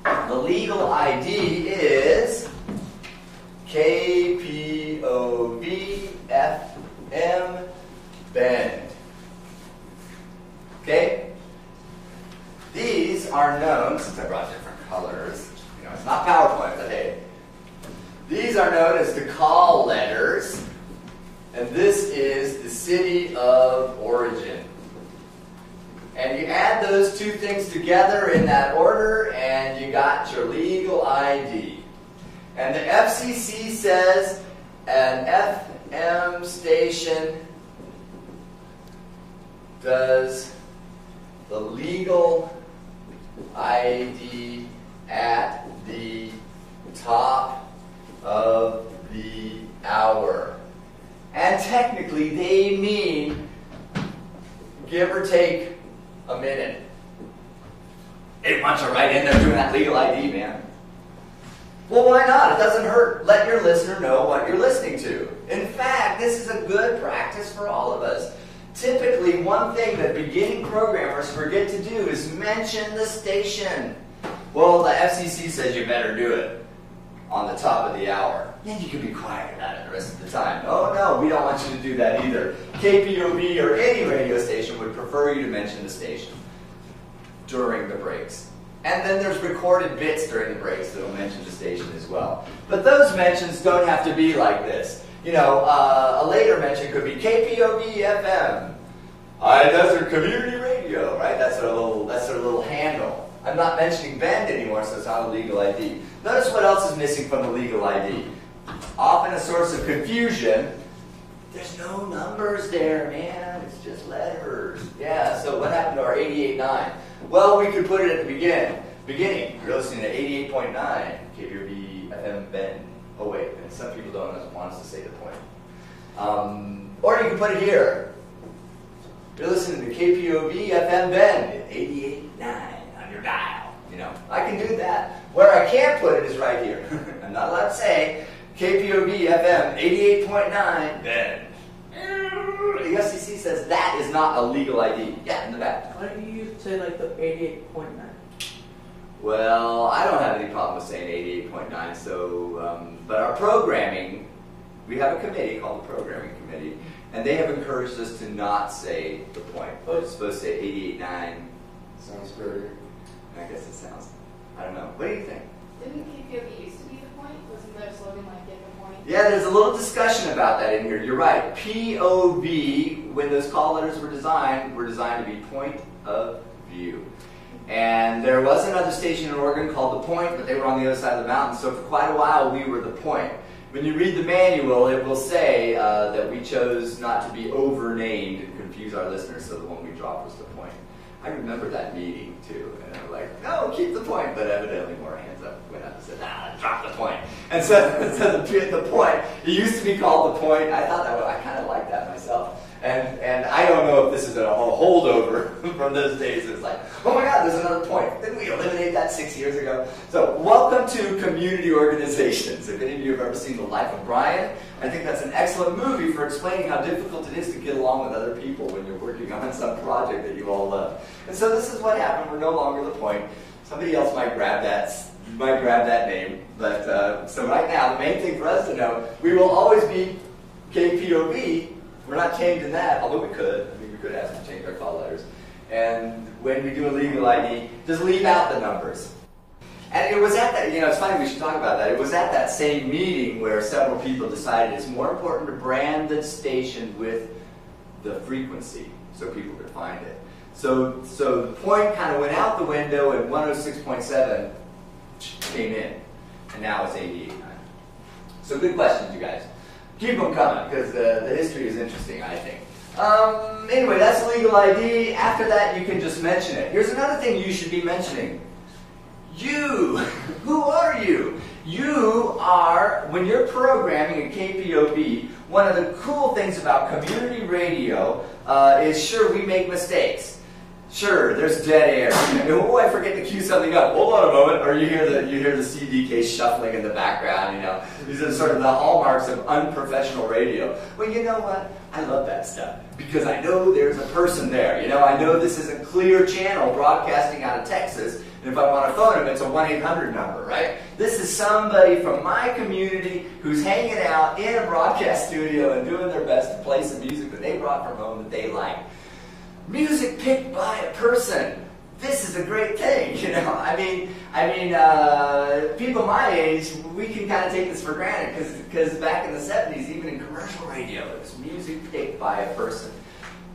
The legal ID is kpov FM Bend. Okay? These are known, since I brought different colors, you know, it's not PowerPoint, but hey. These are known as the call letters. And this is the city of origin. And you add those two things together in that order, and you got your legal ID. And the FCC says an FM station does the legal ID at the top of the hour. And technically, they mean, give or take, a minute. They want you right in there doing that legal ID, man. Well, why not? It doesn't hurt. Let your listener know what you're listening to. In fact, this is a good practice for all of us. Typically, one thing that beginning programmers forget to do is mention the station. Well, the FCC says you better do it on the top of the hour. Then you can be quiet about it the rest of the time. Oh no, we don't want you to do that either. KPOV or any radio station would prefer you to mention the station during the breaks. And then there's recorded bits during the breaks that will mention the station as well. But those mentions don't have to be like this. You know, a later mention could be KPOV FM, High Desert Community Radio, right? That's their little handle. I'm not mentioning Bend anymore, so it's not a legal ID. Notice what else is missing from the legal ID. Often a source of confusion. There's no numbers there, man. It's just letters. Yeah, so what happened to our 88.9? Well, we could put it at the beginning. You're listening to 88.9 KPOV FM Bend. Oh, wait, and some people don't want us to say the point. Or you can put it here. You're listening to KPOV FM Bend, 88.9 on your dial. You know, I can do that. Where I can't put it is right here. I'm not allowed to say KPOV FM 88.9 Bend. The FCC says that is not a legal ID. Yeah, in the back. Why don't you say like the 88.9? Well, I don't have any problem with saying 88.9. So, but our programming, we have a committee called the Programming Committee, and they have encouraged us to not say the point. But it's supposed to say 88.9. Sounds great. I guess it sounds. I don't know. What do you think? Didn't KPOV used to be the point? Wasn't their slogan like get the point? Yeah, there's a little discussion about that in here. You're right. POV, when those call letters were designed to be point of view. And there was another station in Oregon called The Point, but they were on the other side of the mountain. So for quite a while, we were The Point. When you read the manual, it will say that we chose not to be overnamed and confuse our listeners, so the one we dropped was The Point. I remember that meeting, too. And I'm like, no, keep The Point. But evidently more hands up went up and said, drop The Point. And so the Point, it used to be called The Point. I thought I kind of liked that myself. And I don't know if this is a holdover from those days. It's like, oh my God, there's another point. Didn't we eliminate that 6 years ago? So welcome to community organizations. If any of you have ever seen The Life of Brian, I think that's an excellent movie for explaining how difficult it is to get along with other people when you're working on some project that you all love. And so this is what happened. We're no longer The Point. Somebody else might grab that name. But so right now, the main thing for us to know, we will always be KPOV. We're not changing that, although we could. I mean, we could ask them to change our call letters. And when we do a legal ID, just leave out the numbers. And it was at that, it's funny we should talk about that. It was at that same meeting where several people decided it's more important to brand the station with the frequency so people could find it. So the point kind of went out the window and 106.7 came in. And now it's 88.9. So good questions, you guys. Keep them coming because the history is interesting, I think. Anyway, that's legal ID. After that, you can just mention it. Here's another thing you should be mentioning. You. Who are you? You are, when you're programming at KPOV, one of the cool things about community radio is, sure, we make mistakes. Sure, there's dead air. Oh, I forget to cue something up. Hold on a moment. Or you hear the CD case shuffling in the background. These are sort of the hallmarks of unprofessional radio. Well, you know what? I love that stuff because I know there's a person there. I know this is a clear channel broadcasting out of Texas. And if I want to phone him, it's a 1-800 number, right? This is somebody from my community who's hanging out in a broadcast studio and doing their best to play some music that they brought from home that they like. Music picked by a person. This is a great thing, people my age, we can kind of take this for granted because back in the 70s, even in commercial radio, it was music picked by a person.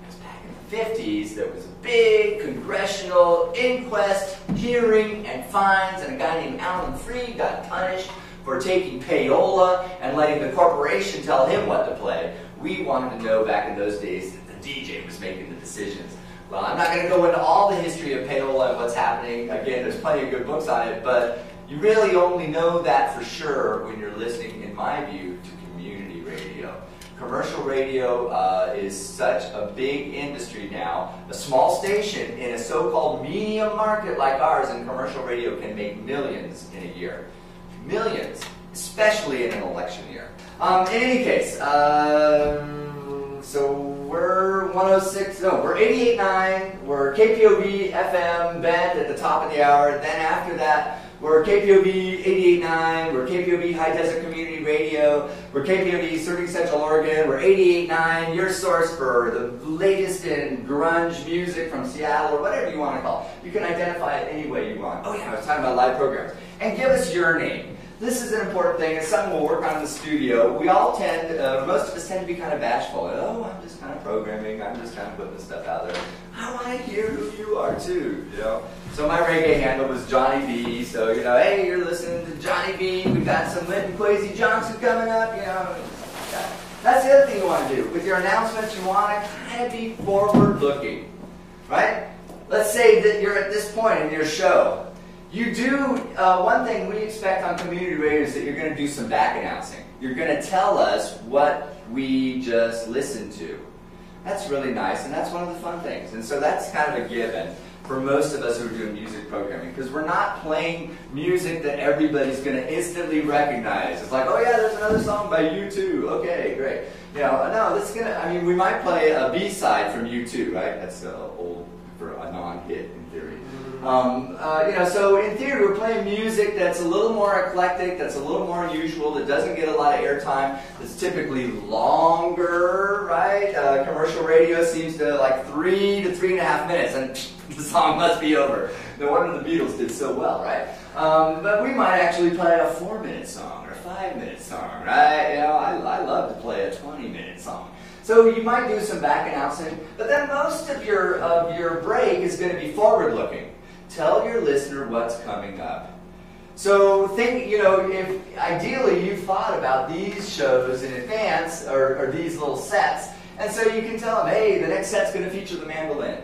Because back in the 50s, there was a big congressional inquest, hearing, and fines, and a guy named Alan Freed got punished for taking payola and letting the corporation tell him what to play. We wanted to know back in those days that the DJ was making the decisions. Well, I'm not going to go into all the history of payola and what's happening. Again, there's plenty of good books on it, but you really only know that for sure when you're listening, in my view, to community radio. Commercial radio is such a big industry now. A small station in a so-called medium market like ours in commercial radio can make millions in a year. Millions, especially in an election year. In any case, so we're 88.9, we're KPOV FM band at the top of the hour, then after that we're KPOV 88.9, we're KPOV High Desert Community Radio, we're KPOV Serving Central Oregon, we're 88.9, your source for the latest in grunge music from Seattle, or whatever you want to call it. You can identify it any way you want. Oh yeah, I was talking about live programs. And give us your name. This is an important thing. It's something we'll work on in the studio. We all tend, most of us tend to be kind of bashful. Oh, I'm just kind of programming. I'm just kind of putting this stuff out there. I want to hear who you are too, So my reggae handle was Johnny B. So, hey, you're listening to Johnny B. We've got some Linton Kwesi Johnson coming up, That's the other thing you want to do. With your announcements, you want to kind of be forward-looking, right? Let's say that you're at this point in your show. You do, one thing we expect on community radio is that you're going to do some back announcing. You're going to tell us what we just listened to. That's really nice, and that's one of the fun things. And so that's kind of a given for most of us who are doing music programming, because we're not playing music that everybody's going to instantly recognize. It's like, oh yeah, there's another song by U2. Okay, great. No, this is going to, we might play a B-side from U2, right? That's old for a non-hit in theory. So in theory, we're playing music that's a little more eclectic, that's a little more unusual, that doesn't get a lot of airtime, that's typically longer, right? Commercial radio seems to like 3 to 3.5 minutes, and the song must be over. No wonder the Beatles did so well, right? But we might actually play a 4-minute song or a 5-minute song, right? I love to play a 20-minute song. So you might do some back announcing, but then most of your break is going to be forward-looking. Tell your listener what's coming up. So think, if ideally you've thought about these shows in advance, or these little sets, and so you can tell them, hey, the next set's going to feature the mandolin,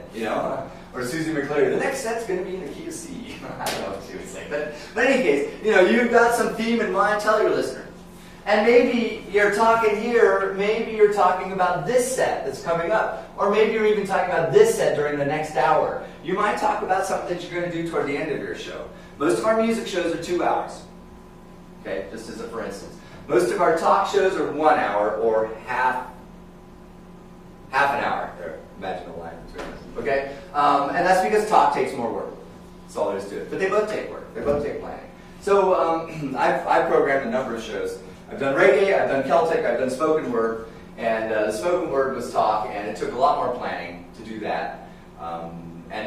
or Susie McCleary, the next set's going to be in the key of C. I don't know what she would say, but in any case, you've got some theme in mind, tell your listener. And maybe you're talking here, maybe you're talking about this set that's coming up. Or maybe you're even talking about this set during the next hour. You might talk about something that you're going to do toward the end of your show. Most of our music shows are 2 hours. Okay, just as a for instance. Most of our talk shows are 1 hour or half an hour. There, imagine the line between us. Okay? And that's because talk takes more work. That's all there is to it. But they both take work. They both take planning. So I've programmed a number of shows. I've done reggae, I've done Celtic, I've done spoken word, and the spoken word was talk, and it took a lot more planning to do that.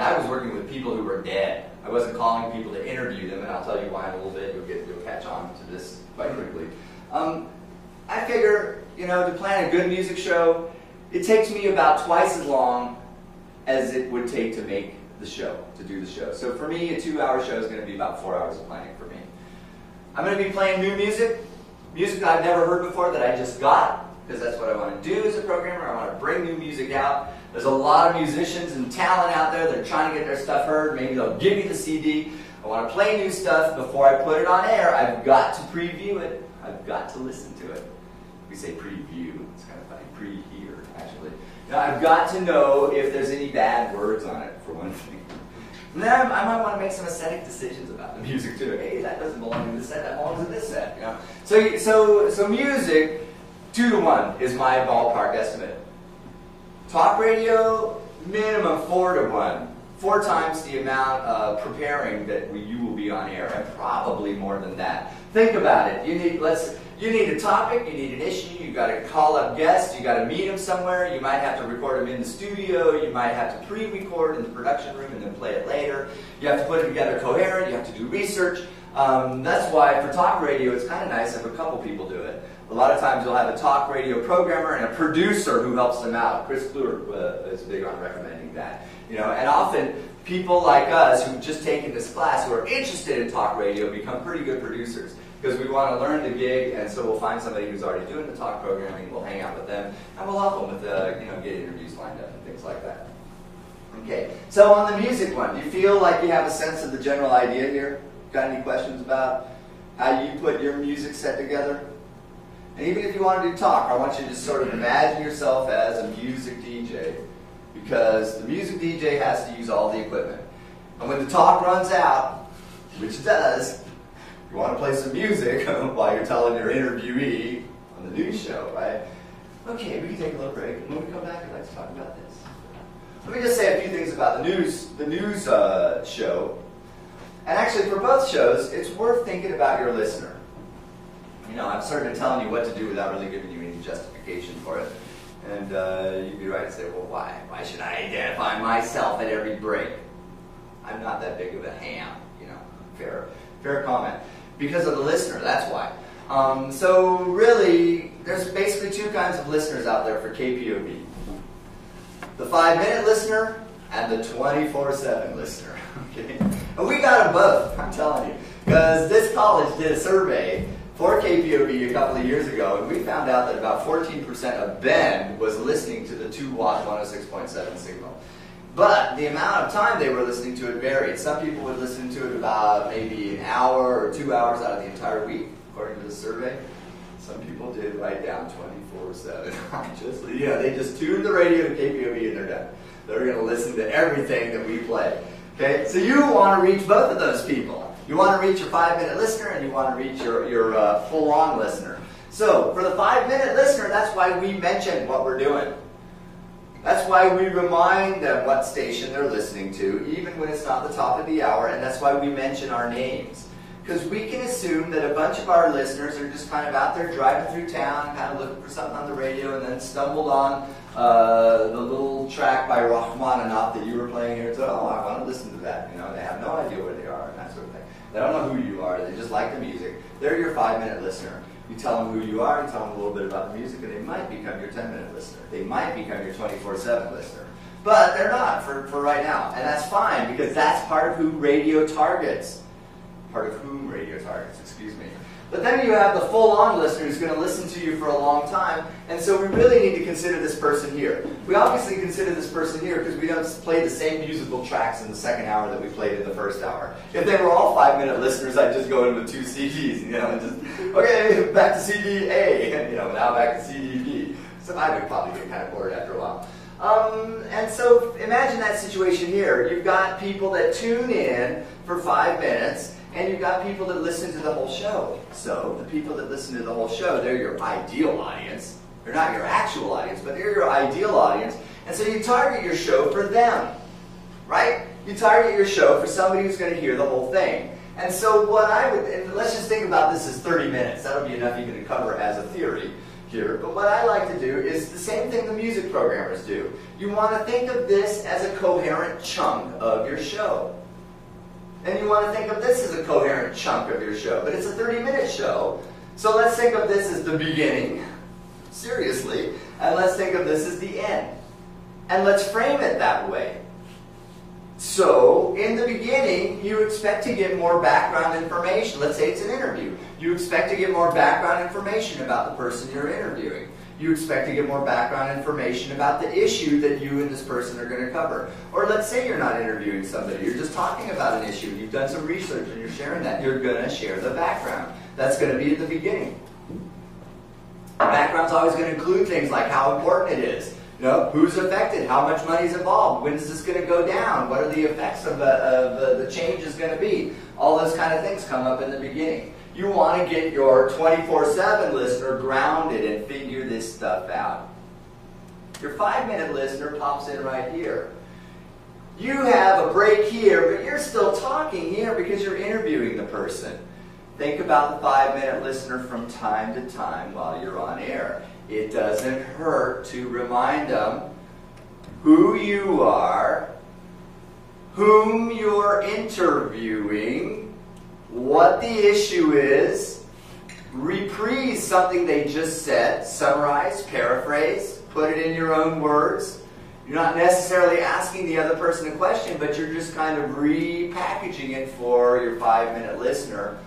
And I was working with people who were dead. I wasn't calling people to interview them, and I'll tell you why in a little bit. You'll catch on to this quite quickly. I figure, to plan a good music show, it takes me about twice as long as it would take to make the show, to do the show. So for me, a 2-hour show is going to be about 4 hours of planning for me. I'm going to be playing new music that I've never heard before that I just got, because that's what I want to do as a programmer. I want to bring new music out. There's a lot of musicians and talent out there that are trying to get their stuff heard. Maybe they'll give me the CD. I want to play new stuff before I put it on air. I've got to preview it. I've got to listen to it. We say preview. It's kind of funny. Pre-hear, actually. Now, I've got to know if there's any bad words on it, for one thing. And then I might want to make some aesthetic decisions about the music, too. Hey, that doesn't belong in this set. That belongs in this set. So music, 2 to 1 is my ballpark estimate. Talk radio, minimum 4 to 1. 4 times the amount of preparing that you will be on air, and probably more than that. Think about it. You need a topic, you need an issue, you've got to call up guests, you've got to meet them somewhere, you might have to record them in the studio, you might have to pre-record in the production room and then play it later. You have to put it together coherent, you have to do research. That's why for talk radio it's kind of nice if a couple people do it. A lot of times you'll have a talk radio programmer and a producer who helps them out. Chris Kluwer is big on recommending that. And often people like us who've just taken this class who are interested in talk radio become pretty good producers because we want to learn the gig, and so we'll find somebody who's already doing the talk programming, we'll hang out with them, and we'll help them with get interviews lined up and things like that. Okay, so on the music one, do you feel like you have a sense of the general idea here? Got any questions about how you put your music set together? And even if you want to do talk, I want you to just sort of imagine yourself as a music DJ, because the music DJ has to use all the equipment. And when the talk runs out, which it does, you want to play some music while you're telling your interviewee on the news show, right? Okay, we can take a little break. When we come back, I'd like to talk about this. Let me just say a few things about the news show. And actually, for both shows, it's worth thinking about your listener. I'm sort of telling you what to do without really giving you any justification for it. And you'd be right to say, well, why? Why should I identify myself at every break? I'm not that big of a ham, fair comment. Because of the listener, that's why. So really, there's basically 2 kinds of listeners out there for KPOV. The 5-minute listener and the 24/7 listener. Okay? And we got them both, I'm telling you. Because this college did a survey for KPOV a couple of years ago, and we found out that about 14% of Bend was listening to the 2-watt 106.7 signal. But the amount of time they were listening to it varied. Some people would listen to it about maybe an hour or 2 hours out of the entire week, according to the survey. Some people did write down 24/7. They just tuned the radio to KPOV and they're done. They're going to listen to everything that we play. Okay, so you want to reach both of those people. You want to reach your 5-minute listener and you want to reach your full-on listener. So for the 5-minute listener, that's why we mention what we're doing. That's why we remind them what station they're listening to, even when it's not the top of the hour, and that's why we mention our names. Because we can assume that a bunch of our listeners are just kind of out there driving through town, kind of looking for something on the radio, and then stumbled on the little track by Rachmaninoff that you were playing here and said, oh, I want to listen to that. They have no idea where they are and that sort of thing. They don't know who you are. They just like the music. They're your 5-minute listener. You tell them who you are, you tell them a little bit about the music, and they might become your 10-minute listener. They might become your 24/7 listener. But they're not for right now. And that's fine, because that's part of who radio targets. Part of whom radio targets, excuse me. But then you have the full-on listener who's going to listen to you for a long time, and so we really need to consider this person here. We obviously consider this person here because we don't play the same musical tracks in the second hour that we played in the first hour. If they were all 5-minute listeners, I'd just go in with 2 CDs, and just, okay, back to CD A, and now back to CD B. So I would probably get kind of bored after a while. And so imagine that situation here. You've got people that tune in for 5 minutes, and you've got people that listen to the whole show. So the people that listen to the whole show, they're your ideal audience. They're not your actual audience, but they're your ideal audience. And so you target your show for them, right? You target your show for somebody who's going to hear the whole thing. And so what I would, and let's just think about this as 30 minutes. That'll be enough even to cover as a theory. computer, but what I like to do is the same thing the music programmers do. You want to think of this as a coherent chunk of your show. And you want to think of this as a coherent chunk of your show, but it's a 30-minute show. So let's think of this as the beginning, seriously, and let's think of this as the end. And let's frame it that way. So, in the beginning, you expect to get more background information. Let's say it's an interview. You expect to get more background information about the person you're interviewing. You expect to get more background information about the issue that you and this person are going to cover. Or let's say you're not interviewing somebody, you're just talking about an issue, you've done some research and you're sharing that. You're going to share the background. That's going to be at the beginning. The background's always going to include things like how important it is. You know, who's affected? How much money is involved? When is this going to go down? What are the effects of the change is going to be? All those kind of things come up in the beginning. You want to get your 24/7 listener grounded and figure this stuff out. Your 5-minute listener pops in right here. You have a break here, but you're still talking here because you're interviewing the person. Think about the 5-minute listener from time to time while you're on air. It doesn't hurt to remind them who you are, whom you're interviewing, what the issue is, reprise something they just said, summarize, paraphrase, put it in your own words. You're not necessarily asking the other person a question, but you're just kind of repackaging it for your 5-minute listener.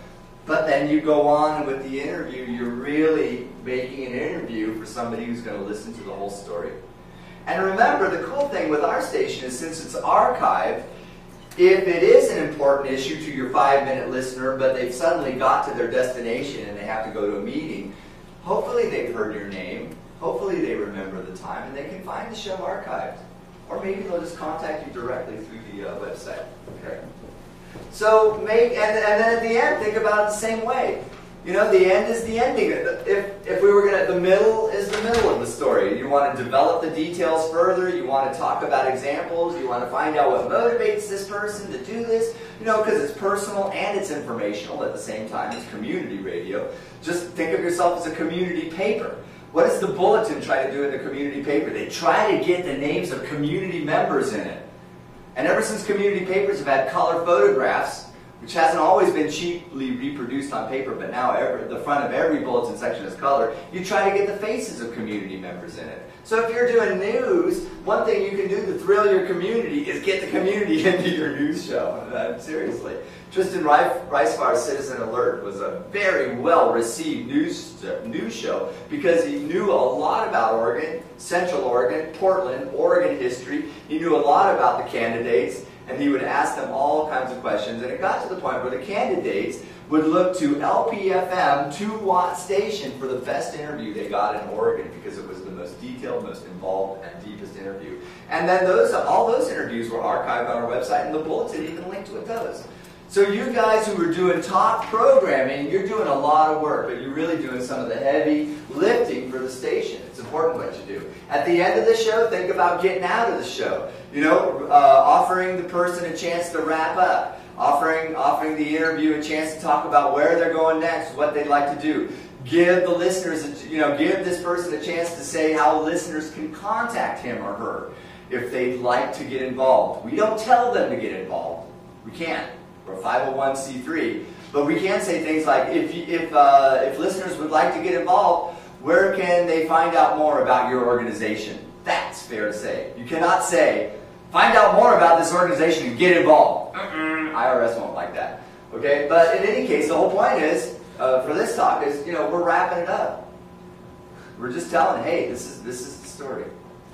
But then you go on with the interview, you're really making an interview for somebody who's going to listen to the whole story. And remember, the cool thing with our station is since it's archived, if it is an important issue to your 5-minute listener, but they've suddenly got to their destination and they have to go to a meeting, hopefully they've heard your name, hopefully they remember the time, and they can find the show archived. Or maybe they'll just contact you directly through the website. Okay. So and then at the end, think about it the same way. You know, the end is the ending. If we were the middle is the middle of the story. You want to develop the details further. You want to talk about examples. You want to find out what motivates this person to do this. You know, because it's personal and it's informational at the same time. It's community radio. Just think of yourself as a community paper. What does the bulletin try to do in the community paper? They try to get the names of community members in it. And ever since community papers have had color photographs, which hasn't always been cheaply reproduced on paper, but now the front of every bulletin section is color, you try to get the faces of community members in it. So if you're doing news, one thing you can do to thrill your community is get the community into your news show. Seriously. Tristan Ricefar's Citizen Alert was a very well-received news show because he knew a lot about Oregon, Central Oregon, Portland, Oregon history. He knew a lot about the candidates, and he would ask them all kinds of questions. And it got to the point where the candidates would look to LPFM 2-watt station for the best interview they got in Oregon because it was the most detailed, most involved, and deepest interview. And then all those interviews were archived on our website, and the bulletin even linked with those. So you guys who are doing talk programming, you're doing a lot of work, but you're really doing some of the heavy lifting for the station. It's important what you do. At the end of the show, think about getting out of the show. You know, offering the person a chance to wrap up. Offering the interview a chance to talk about where they're going next, what they'd like to do. Give the listeners, give this person a chance to say how listeners can contact him or her if they'd like to get involved. We don't tell them to get involved. We can't. We're a 501c3. But we can say things like, if listeners would like to get involved, where can they find out more about your organization? That's fair to say. You cannot say, find out more about this organization and get involved. IRS won't like that. Okay? But in any case, the whole point is, for this talk, is we're wrapping it up. We're just telling, hey, this is the story.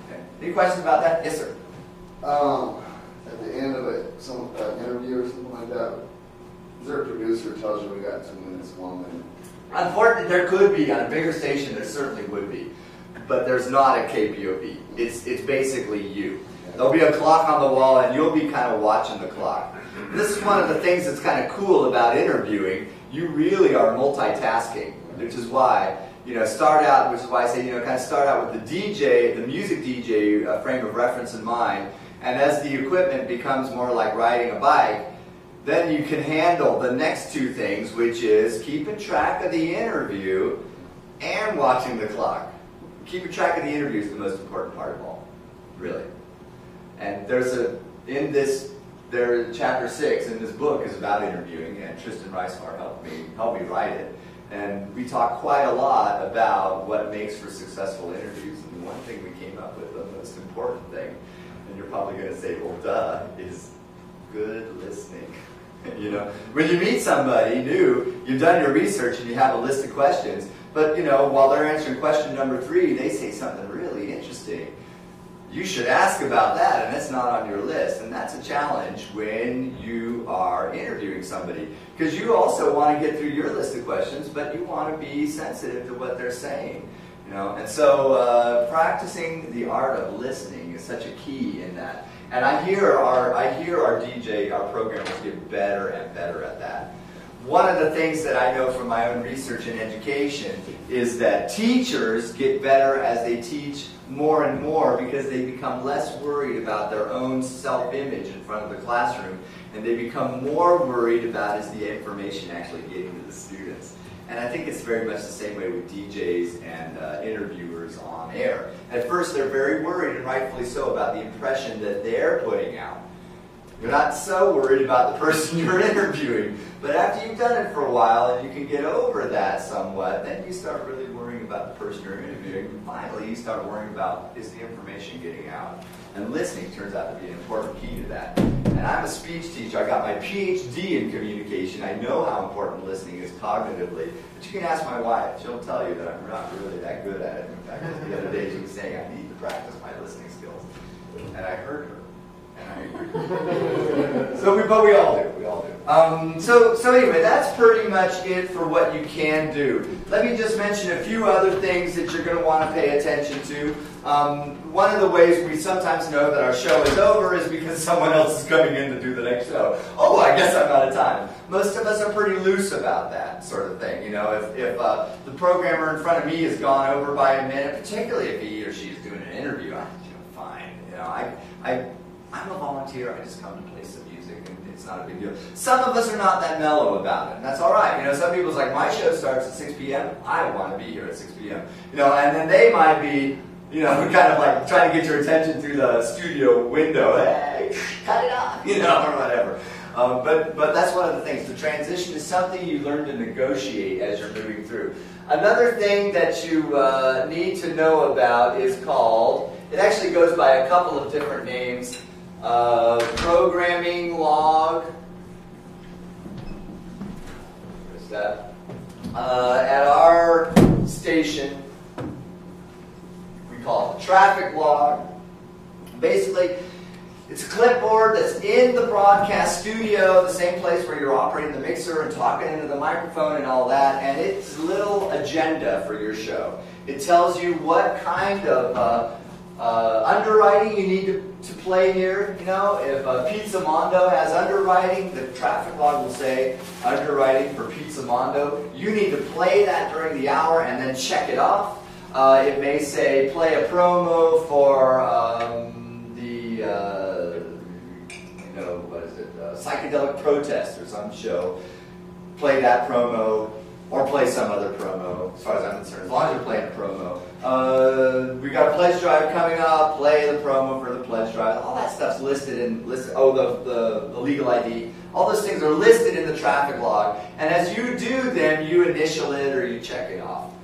Okay? Any questions about that? Yes, sir. At the end of some interview or something like that, is there a producer who tells you we got 2 minutes, 1 minute? Unfortunately, there could be. On a bigger station, there certainly would be. But there's not a kpov. It's basically you. There'll be a clock on the wall, and you'll be kind of watching the clock. This is one of the things that's kind of cool about interviewing. You really are multitasking, which is why, start out, which is why I say, kind of start out with the DJ, the music DJ frame of reference in mind, and as the equipment becomes more like riding a bike, then you can handle the next two things, which is keeping track of the interview and watching the clock. Keeping track of the interview is the most important part of all, really. And chapter 6 in this book is about interviewing, and Tristan Reismar helped me write it. And we talked quite a lot about what makes for successful interviews. And one thing we came up with, the most important thing, and you're probably going to say, well, duh, is good listening. You know, when you meet somebody new, you've done your research and you have a list of questions, but you know, while they're answering question number 3, they say something really interesting. You should ask about that, and it's not on your list. And that's a challenge when you are interviewing somebody, because you also want to get through your list of questions, but you want to be sensitive to what they're saying. You know, and so practicing the art of listening is such a key in that. And I hear our programmers get better and better at that. One of the things that I know from my own research in education is that teachers get better as they teach more and more, because they become less worried about their own self-image in front of the classroom, and they become more worried about is the information actually getting to the students. And I think it's very much the same way with DJs and interviewers on air. At first they're very worried, and rightfully so, about the impression that they're putting out. You're not so worried about the person you're interviewing, but after you've done it for a while and you can get over that somewhat, then you start really worrying about the person you're interviewing, and finally you start worrying about, is the information getting out? And listening turns out to be an important key to that. And I'm a speech teacher. I got my PhD in communication. I know how important listening is cognitively, but you can ask my wife. She'll tell you that I'm not really that good at it. In fact, the other day she was saying I need to practice my listening skills. And I heard her. But we all do. So anyway, that's pretty much it for what you can do. Let me just mention a few other things that you're going to want to pay attention to. One of the ways we sometimes know that our show is over is because someone else is coming in to do the next show. Oh, I guess I'm out of time. Most of us are pretty loose about that sort of thing. You know, if the programmer in front of me has gone over by a minute, particularly if he or she is doing an interview, fine. You know, I'm a volunteer. I just come to play some music, and it's not a big deal. Some of us are not that mellow about it, and that's all right. You know, some people's like, my show starts at 6 p.m. I want to be here at 6 p.m. You know, and then they might be, you know, kind of like trying to get your attention through the studio window. Hey, cut it off, you know, or whatever. But that's one of the things. The transition is something you learn to negotiate as you're moving through. Another thing that you need to know about is called, it actually goes by a couple of different names. Programming log. Where's that? At our station, we call it the traffic log. Basically, it's a clipboard that's in the broadcast studio, the same place where you're operating the mixer and talking into the microphone and all that, and it's a little agenda for your show. It tells you what kind of underwriting you need to play here. You know, if Pizza Mondo has underwriting, the traffic log will say underwriting for Pizza Mondo. You need to play that during the hour and then check it off. It may say play a promo for Psychedelic Protest or some show. Play that promo, or play some other promo, as far as I'm concerned, as long as you're playing a promo. We got a pledge drive coming up, play the promo for the pledge drive. All that stuff's listed. Oh, the legal ID. All those things are listed in the traffic log. And as you do them, you initial it or you check it off.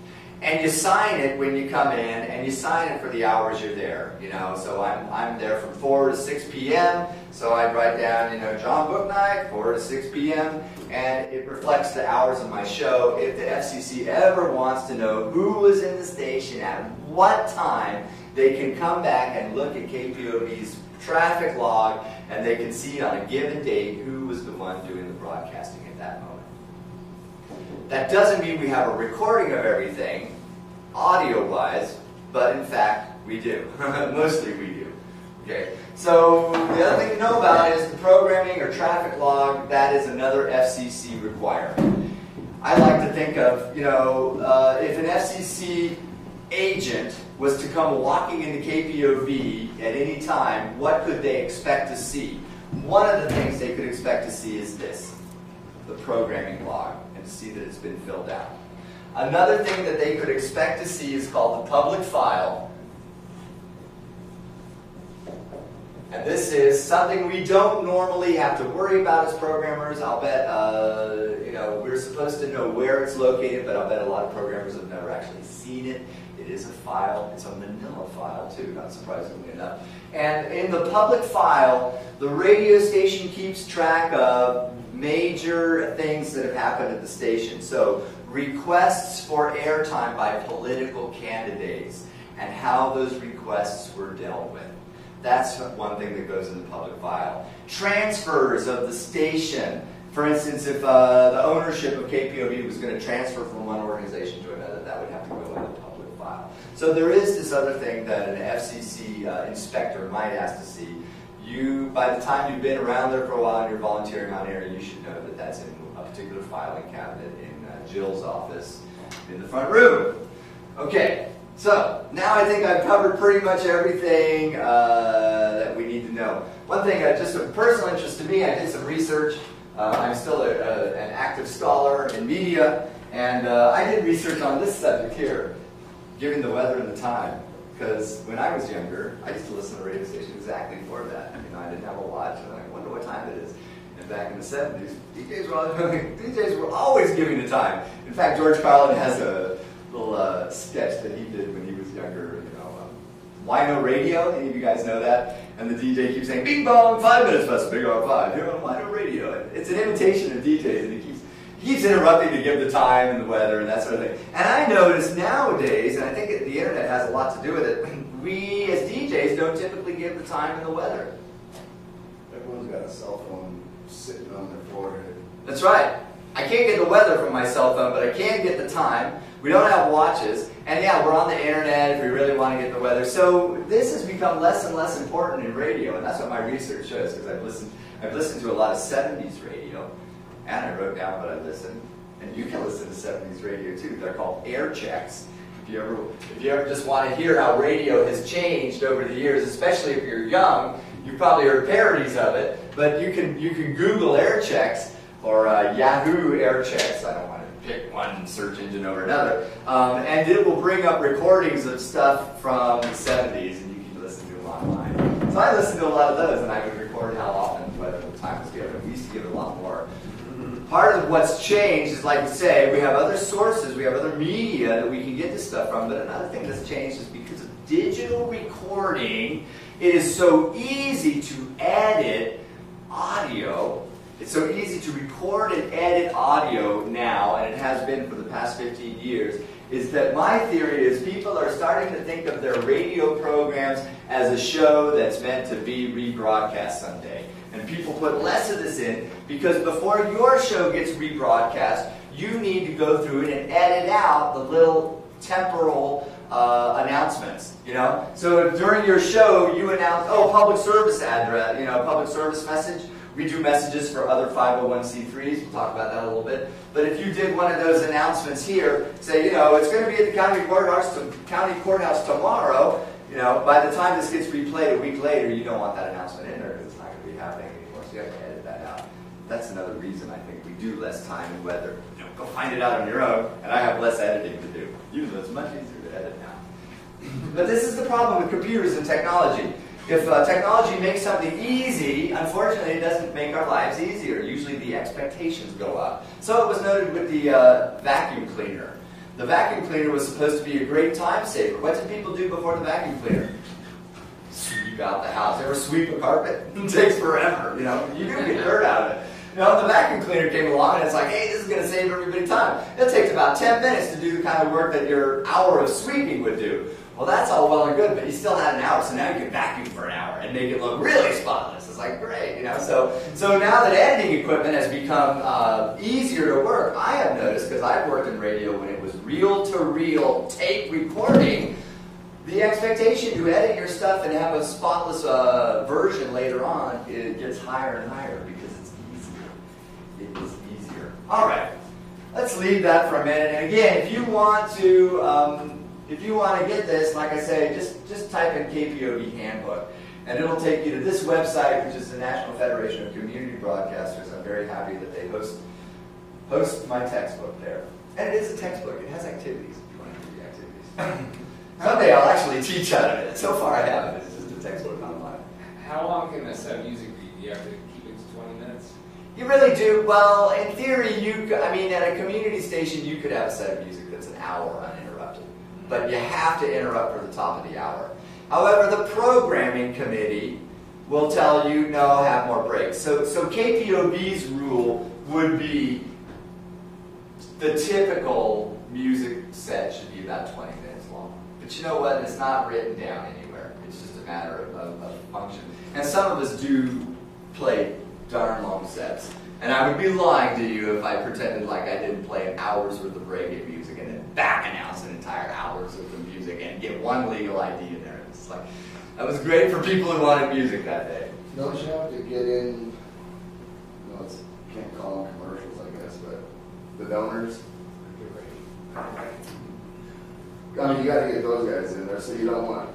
And you sign it when you come in, and you sign it for the hours you're there. You know, so I'm there from 4 to 6 p.m., so I'd write down, you know, John Booknight, 4 to 6 p.m., and it reflects the hours of my show. If the FCC ever wants to know who was in the station at what time, they can come back and look at KPOV's traffic log, and they can see on a given date who was the one doing the broadcasting at that moment. That doesn't mean we have a recording of everything, audio-wise, but in fact, we do. Mostly we do. Okay. So the other thing to know about is the programming or traffic log. That is another FCC requirement. I like to think of, you know, if an FCC agent was to come walking into KPOV at any time, what could they expect to see? One of the things they could expect to see is this, the programming log, and to see that it's been filled out. Another thing that they could expect to see is called the public file. And this is something we don't normally have to worry about as programmers. I'll bet, we're supposed to know where it's located, but I'll bet a lot of programmers have never actually seen it. It is a file. It's a manila file, too, not surprisingly enough. And in the public file, the radio station keeps track of major things that have happened at the station. So requests for airtime by political candidates and how those requests were dealt with. That's one thing that goes in the public file. Transfers of the station. For instance, if the ownership of KPOV was going to transfer from one organization to another, that would have to go in the public file. So there is this other thing that an FCC inspector might ask to see. By the time you've been around there for a while and you're volunteering on air, you should know that that's in a particular filing cabinet in Jill's office in the front room. Okay. So, now I think I've covered pretty much everything that we need to know. One thing, just of personal interest to me, I did some research. I'm still an active scholar in media, and I did research on this subject here, giving the weather and the time. Because when I was younger, I used to listen to the radio station exactly for that. I didn't have a watch, and I wonder what time it is. And back in the 70s, DJs were always giving the time. In fact, George Carlin has a little sketch that he did when he was younger, why no radio? Any of you guys know that? And the DJ keeps saying, bing bong, 5 minutes past bing bong 5, here on why no radio? And it's an imitation of DJs, and he keeps interrupting to give the time and the weather and that sort of thing. And I notice nowadays, and I think the internet has a lot to do with it, we as DJs don't typically give the time and the weather. Everyone's got a cell phone sitting on their forehead. That's right. I can't get the weather from my cell phone, but I can get the time. We don't have watches. And yeah, we're on the internet if we really want to get the weather. So this has become less and less important in radio, and that's what my research shows, because I've listened to a lot of 70s radio, and I wrote down what I listened. And you can listen to 70s radio too. They're called air checks. If you ever just want to hear how radio has changed over the years, especially if you're young, you've probably heard parodies of it, but you can Google air checks or Yahoo air checks. I don't want to pick one search engine over another. And it will bring up recordings of stuff from the 70s, and you can listen to them online. So I listened to a lot of those, and I would record how often, whether the time was given. We used to give it a lot more. Part of what's changed is, like you say, we have other sources, we have other media that we can get this stuff from, but another thing that's changed is because of digital recording, it is so easy to edit audio. It's so easy to record and edit audio now, and it has been for the past 15 years, is that my theory is people are starting to think of their radio programs as a show that's meant to be rebroadcast someday. And people put less of this in because before your show gets rebroadcast, you need to go through it and edit out the little temporal announcements, So if during your show you announce, public service address, public service message. We do messages for other 501c3s. We'll talk about that a little bit. But if you did one of those announcements here, say, it's going to be at the county courthouse tomorrow. By the time this gets replayed a week later, you don't want that announcement in there because it's not going to be happening anymore. So you have to edit that out. That's another reason I think we do less time and weather. Go find it out on your own, and I have less editing to do. Usually it's much easier to edit now. But this is the problem with computers and technology. If technology makes something easy, unfortunately it doesn't make our lives easier. Usually the expectations go up. So it was noted with the vacuum cleaner. The vacuum cleaner was supposed to be a great time saver. What did people do before the vacuum cleaner? Sweep out the house. Ever sweep a carpet? It takes forever. You can get dirt out of it. The vacuum cleaner came along and it's like, hey, this is going to save everybody time. It takes about 10 minutes to do the kind of work that your hour of sweeping would do. Well, that's all well and good, but you still had an hour, so now you can vacuum for an hour and make it look really spotless. It's like, great, So now that editing equipment has become easier to work, I have noticed, because I've worked in radio when it was reel-to-reel tape recording, the expectation to edit your stuff and have a spotless version later on, it gets higher and higher because it's easier. It is easier. All right, let's leave that for a minute. And again, if you want to get this, like I say, just type in KPOV Handbook, and it'll take you to this website, which is the National Federation of Community Broadcasters. I'm very happy that they host my textbook there. And it is a textbook. It has activities if you want to do the activities. Someday I'll actually teach out of it. So far I haven't. It's just a textbook online. How long can a set of music be? Do you have to keep it to 20 minutes? You really do. Well, in theory, I mean, at a community station, you could have a set of music that's an hour uninterrupted. But you have to interrupt for the top of the hour. However, the programming committee will tell you, no, have more breaks. So KPOV's rule would be the typical music set should be about 20 minutes long. But you know what? It's not written down anywhere. It's just a matter of function. And some of us do play darn long sets. And I would be lying to you if I pretended like I didn't play an hour's worth of reggae music and then back announce an entire hour's worth of music and get one legal ID in there. It's like, that was great for people who wanted music that day. Don't you have to get in, you can't call them commercials, I guess, but the donors? I mean, you got to get those guys in there, so you don't want to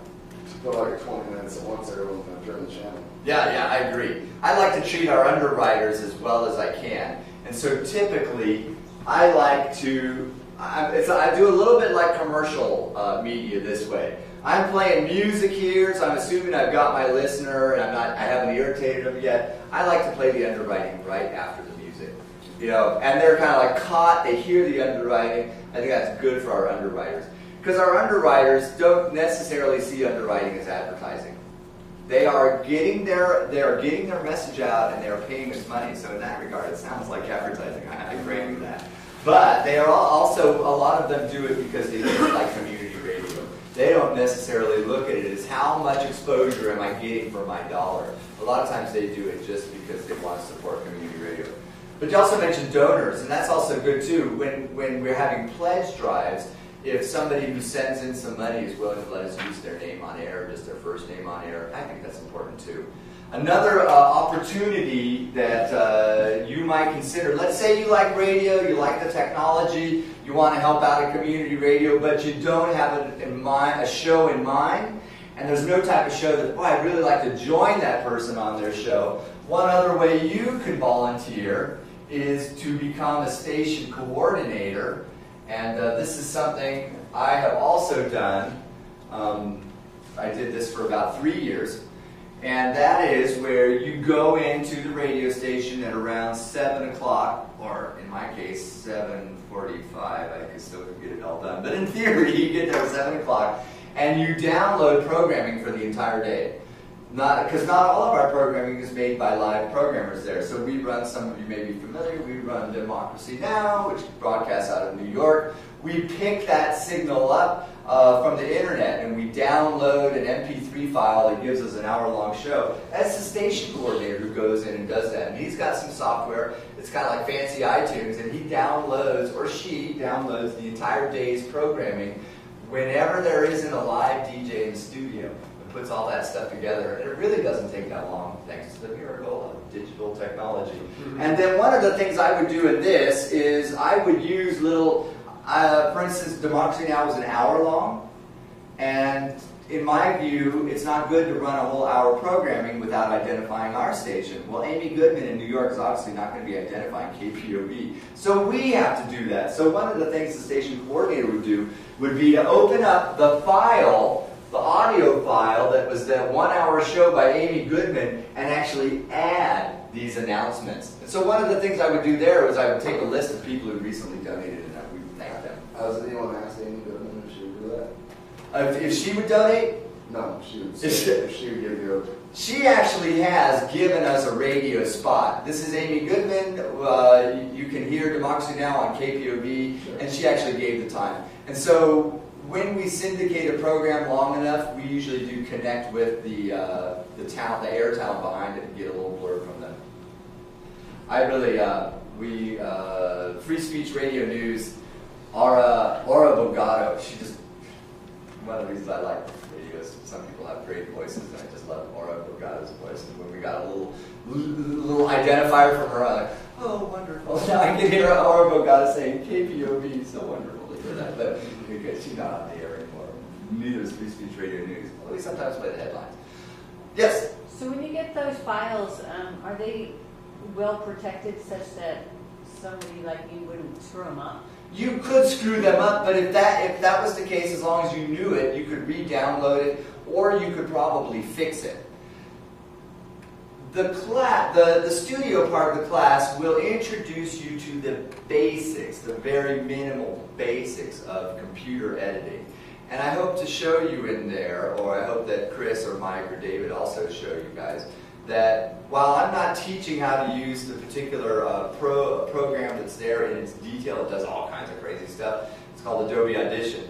put like 20 minutes at once, everyone's going to turn the channel. Yeah, I agree. I like to treat our underwriters as well as I can. And so typically, I like to, I do a little bit like commercial media this way. I'm playing music here, so I'm assuming I've got my listener and I haven't irritated them yet. I like to play the underwriting right after the music. And they're kind of like caught, they hear the underwriting. I think that's good for our underwriters. Because our underwriters don't necessarily see underwriting as advertising. They are getting their message out and they are paying us money. So in that regard, it sounds like advertising. I grant you that. But they are also, a lot of them do it because they do it like community radio. They don't necessarily look at it as how much exposure am I getting for my dollar. A lot of times they do it just because they want to support community radio. But you also mentioned donors, and that's also good too. When we're having pledge drives, if somebody who sends in some money is willing to let us use their name on air, just their first name on air, I think that's important too. Another opportunity that you might consider, let's say you like radio, you like the technology, you want to help out a community radio, but you don't have a show in mind, and there's no type of show that, boy, I'd really like to join that person on their show. One other way you can volunteer is to become a station coordinator. And this is something I have also done. I did this for about 3 years. And that is where you go into the radio station at around 7 o'clock, or in my case, 7:45. I could still get it all done. But in theory, you get there at 7 o'clock, and you download programming for the entire day. Because not all of our programming is made by live programmers there. So we run, some of you may be familiar, we run Democracy Now!, which broadcasts out of New York. We pick that signal up from the internet and we download an MP3 file that gives us an hour-long show. That's the station coordinator who goes in and does that. And he's got some software, it's kind of like fancy iTunes, and he downloads, or she downloads, the entire day's programming whenever there isn't a live DJ in the studio. Puts all that stuff together, and it really doesn't take that long, thanks to the miracle of digital technology. And then one of the things I would do in this is I would use little, for instance, Democracy Now! Was an hour long, and in my view, it's not good to run a whole hour programming without identifying our station. Well, Amy Goodman in New York is obviously not going to be identifying KPOV, so we have to do that. So one of the things the station coordinator would do would be to open up the file, the audio file that was that 1 hour show by Amy Goodman, and actually add these announcements. And so one of the things I would do there was I would take a list of people who recently donated and I would thank them. Has anyone asked Amy Goodman if she would do that? If she would donate? No, she would. If she would give you a... She actually has given us a radio spot. This is Amy Goodman. You can hear Democracy Now! On KPOV, sure. And she actually gave the time. And so when we syndicate a program long enough, we usually do connect with the town, the air town behind it, and get a little blurb from them. I really, Free Speech Radio News, Aura Bogato, she just, one of the reasons I like radio is some people have great voices, and I just love Aura Bogato's voice. And when we got a little identifier from her, I'm like, oh, wonderful. Now I can hear Aura Bogato saying KPOV, so wonderful. That, but because she's not on the air anymore. Neither is Free Speech Radio News. Well, we sometimes play the headlines. Yes? So when you get those files, are they well protected such that somebody like you wouldn't screw them up? You could screw them up, but if that was the case, as long as you knew it, you could re-download it, or you could probably fix it. The studio part of the class will introduce you to the basics, the very minimal basics of computer editing. And I hope to show you in there, or I hope that Chris or Mike or David also show you guys, that while I'm not teaching how to use the particular program that's there in its detail, it does all kinds of crazy stuff. It's called Adobe Audition.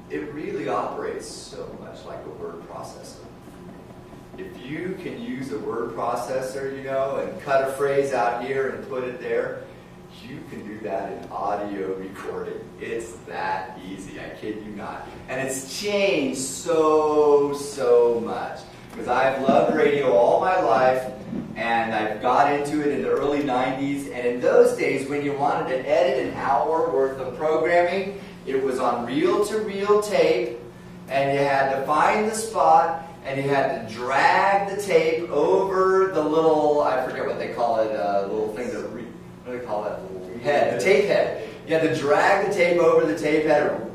It really operates so much like a word processor. If you can use a word processor, you know, and cut a phrase out here and put it there, you can do that in audio recording. It's that easy, I kid you not. And it's changed so much. Because I've loved radio all my life, and I've got into it in the early 90s, and in those days when you wanted to edit an hour worth of programming, it was on reel-to-reel tape, and you had to find the spot, and you had to drag the tape over the little, I forget what they call it, little thing that, what do they call that? Head, the tape head. You had to drag the tape over the tape head,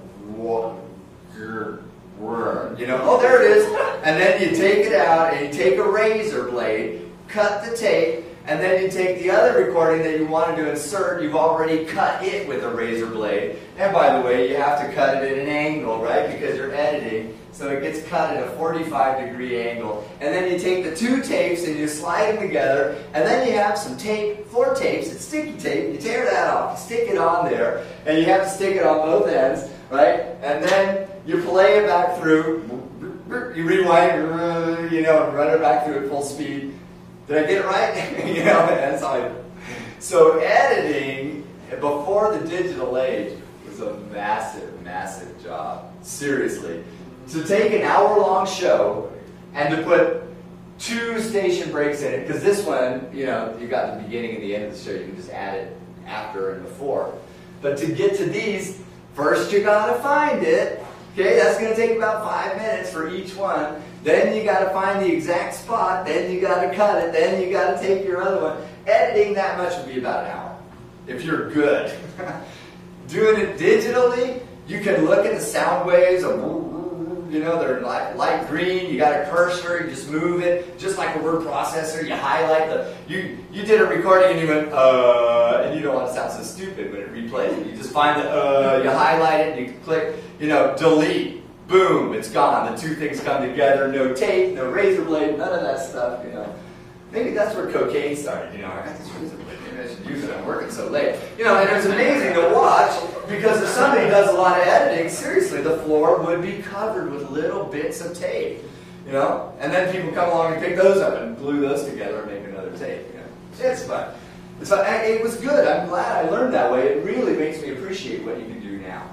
you know, oh, there it is. And then you take it out and you take a razor blade, cut the tape, and then you take the other recording that you wanted to insert. You've already cut it with a razor blade. And by the way, you have to cut it at an angle, right? Because you're editing. So it gets cut at a 45-degree angle. And then you take the two tapes and you slide them together. And then you have some tape, 4 tapes. It's sticky tape. You tear that off, you stick it on there. And you have to stick it on both ends, right? And then you play it back through. You rewind, you know, and run it back through at full speed. Did I get it right? You know, that's how I do. So editing before the digital age was a massive job. Seriously. To take an hour-long show and to put 2 station breaks in it, because this one, you know, you got the beginning and the end of the show, you can just add it after and before. But to get to these, first you gotta find it. Okay, that's going to take about 5 minutes for each one. Then you got to find the exact spot. Then you got to cut it. Then you got to take your other one. Editing that much would be about an hour, if you're good. Doing it digitally, you can look at the sound waves. You know, they're light green. You got a cursor. You just move it, just like a word processor. You highlight the. You did a recording and you went and you don't want to sound so stupid when it replays it. You just find the you highlight it and you click. You know, delete. Boom, it's gone. The 2 things come together. No tape, no razor blade, none of that stuff. You know, maybe that's where cocaine started. You know, I got this razor blade. Maybe I should use it. I'm working so late. You know, and it was amazing to watch because if somebody does a lot of editing, seriously, the floor would be covered with little bits of tape. You know, and then people come along and pick those up and glue those together and make another tape. You know, it's fun. It's fun. It was good. I'm glad I learned that way. It really makes me appreciate what you can do now.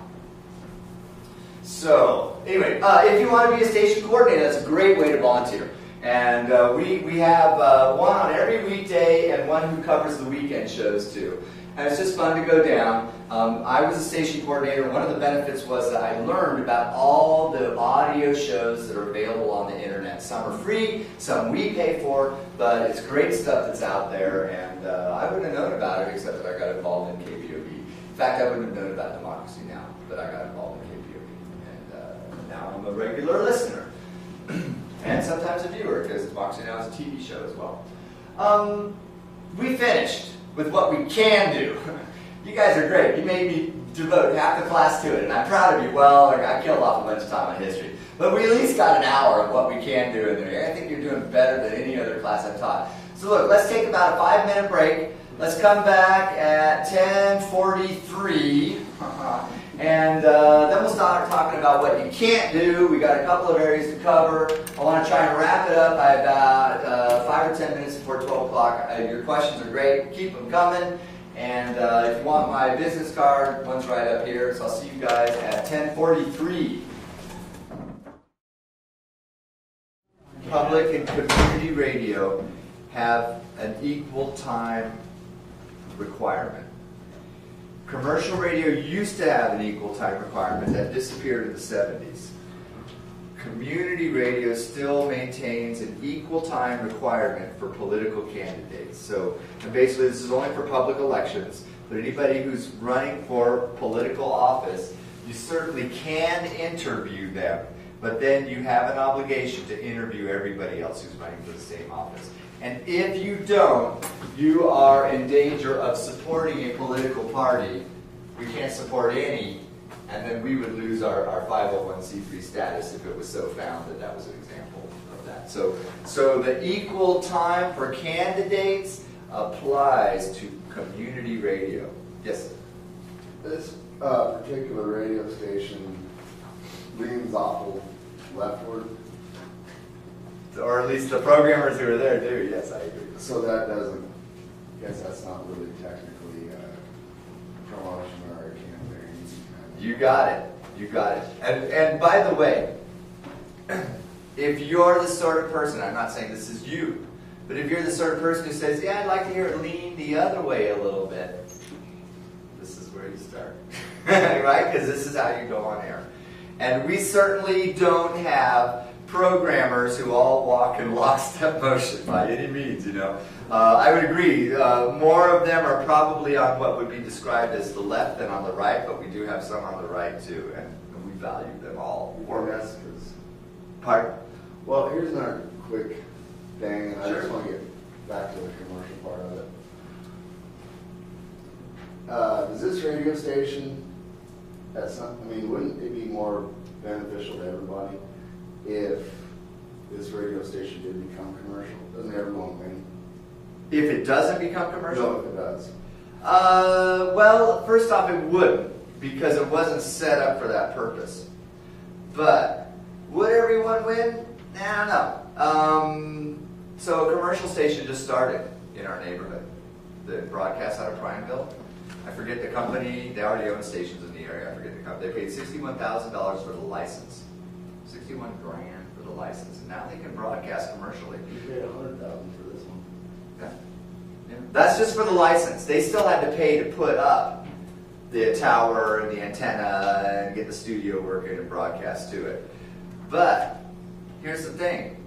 So, anyway, if you want to be a station coordinator, that's a great way to volunteer. And we have one on every weekday and one who covers the weekend shows too. And it's just fun to go down. I was a station coordinator. One of the benefits was that I learned about all the audio shows that are available on the internet. Some are free, some we pay for, but it's great stuff that's out there. And I wouldn't have known about it except that I got involved in KPOV. In fact, I wouldn't have known about Democracy Now!, but I got involved in KPOV. Now I'm a regular listener, and sometimes a viewer, because Democracy Now! Is a TV show as well. We finished with what we can do. You guys are great. You made me devote half the class to it, and I'm proud of you. Well, I killed off a bunch of time on history, but we at least got an hour of what we can do in there. I think you're doing better than any other class I've taught. So look, let's take about a 5-minute break. Let's come back at 10:43. And then we'll start talking about what you can't do. We got a couple of areas to cover. I want to try and wrap it up by about 5 or 10 minutes before 12 o'clock. Your questions are great. Keep them coming. And if you want my business card, one's right up here. So I'll see you guys at 10:43. Public and community radio have an equal time requirement. Commercial radio used to have an equal time requirement that disappeared in the 70s. Community radio still maintains an equal time requirement for political candidates. So, and basically this is only for public elections. but anybody who's running for political office, you certainly can interview them, but then you have an obligation to interview everybody else who's running for the same office. And if you don't, you are in danger of supporting a political party. We can't support any, and then we would lose our 501c3 status if it was so found that that was an example of that. So the equal time for candidates applies to community radio. Yes? This particular radio station leans awful leftward. Or at least the programmers who are there do. Yes, I agree. So that doesn't, I guess that's not really technically promotion or a campaign. You got it. You got it. And by the way, if you're the sort of person, I'm not saying this is you, but if you're the sort of person who says, yeah, I'd like to hear it lean the other way a little bit, this is where you start. Right? Because this is how you go on air. And we certainly don't have programmers who all walk in lockstep motion by any means, you know. I would agree. More of them are probably on what would be described as the left than on the right, but we do have some on the right too, and we value them all. Pardon? Well, here's another quick thing, and I Sure. just want to get back to the commercial part of it. Does this radio station, wouldn't it be more beneficial to everybody if this radio station did become commercial? Doesn't everyone win? If it doesn't become commercial? No, if it does. Well, first off, it wouldn't, because it wasn't set up for that purpose. But would everyone win? I don't know. So a commercial station just started in our neighborhood. The broadcast out of Prineville. I forget the company. They already own stations in the area. I forget the company. They paid $61,000 for the license. $61,000 for the license, and now they can broadcast commercially. You paid $100,000 for this one. Yeah. Yeah. That's just for the license. They still had to pay to put up the tower and the antenna and get the studio working and broadcast to it. But here's the thing.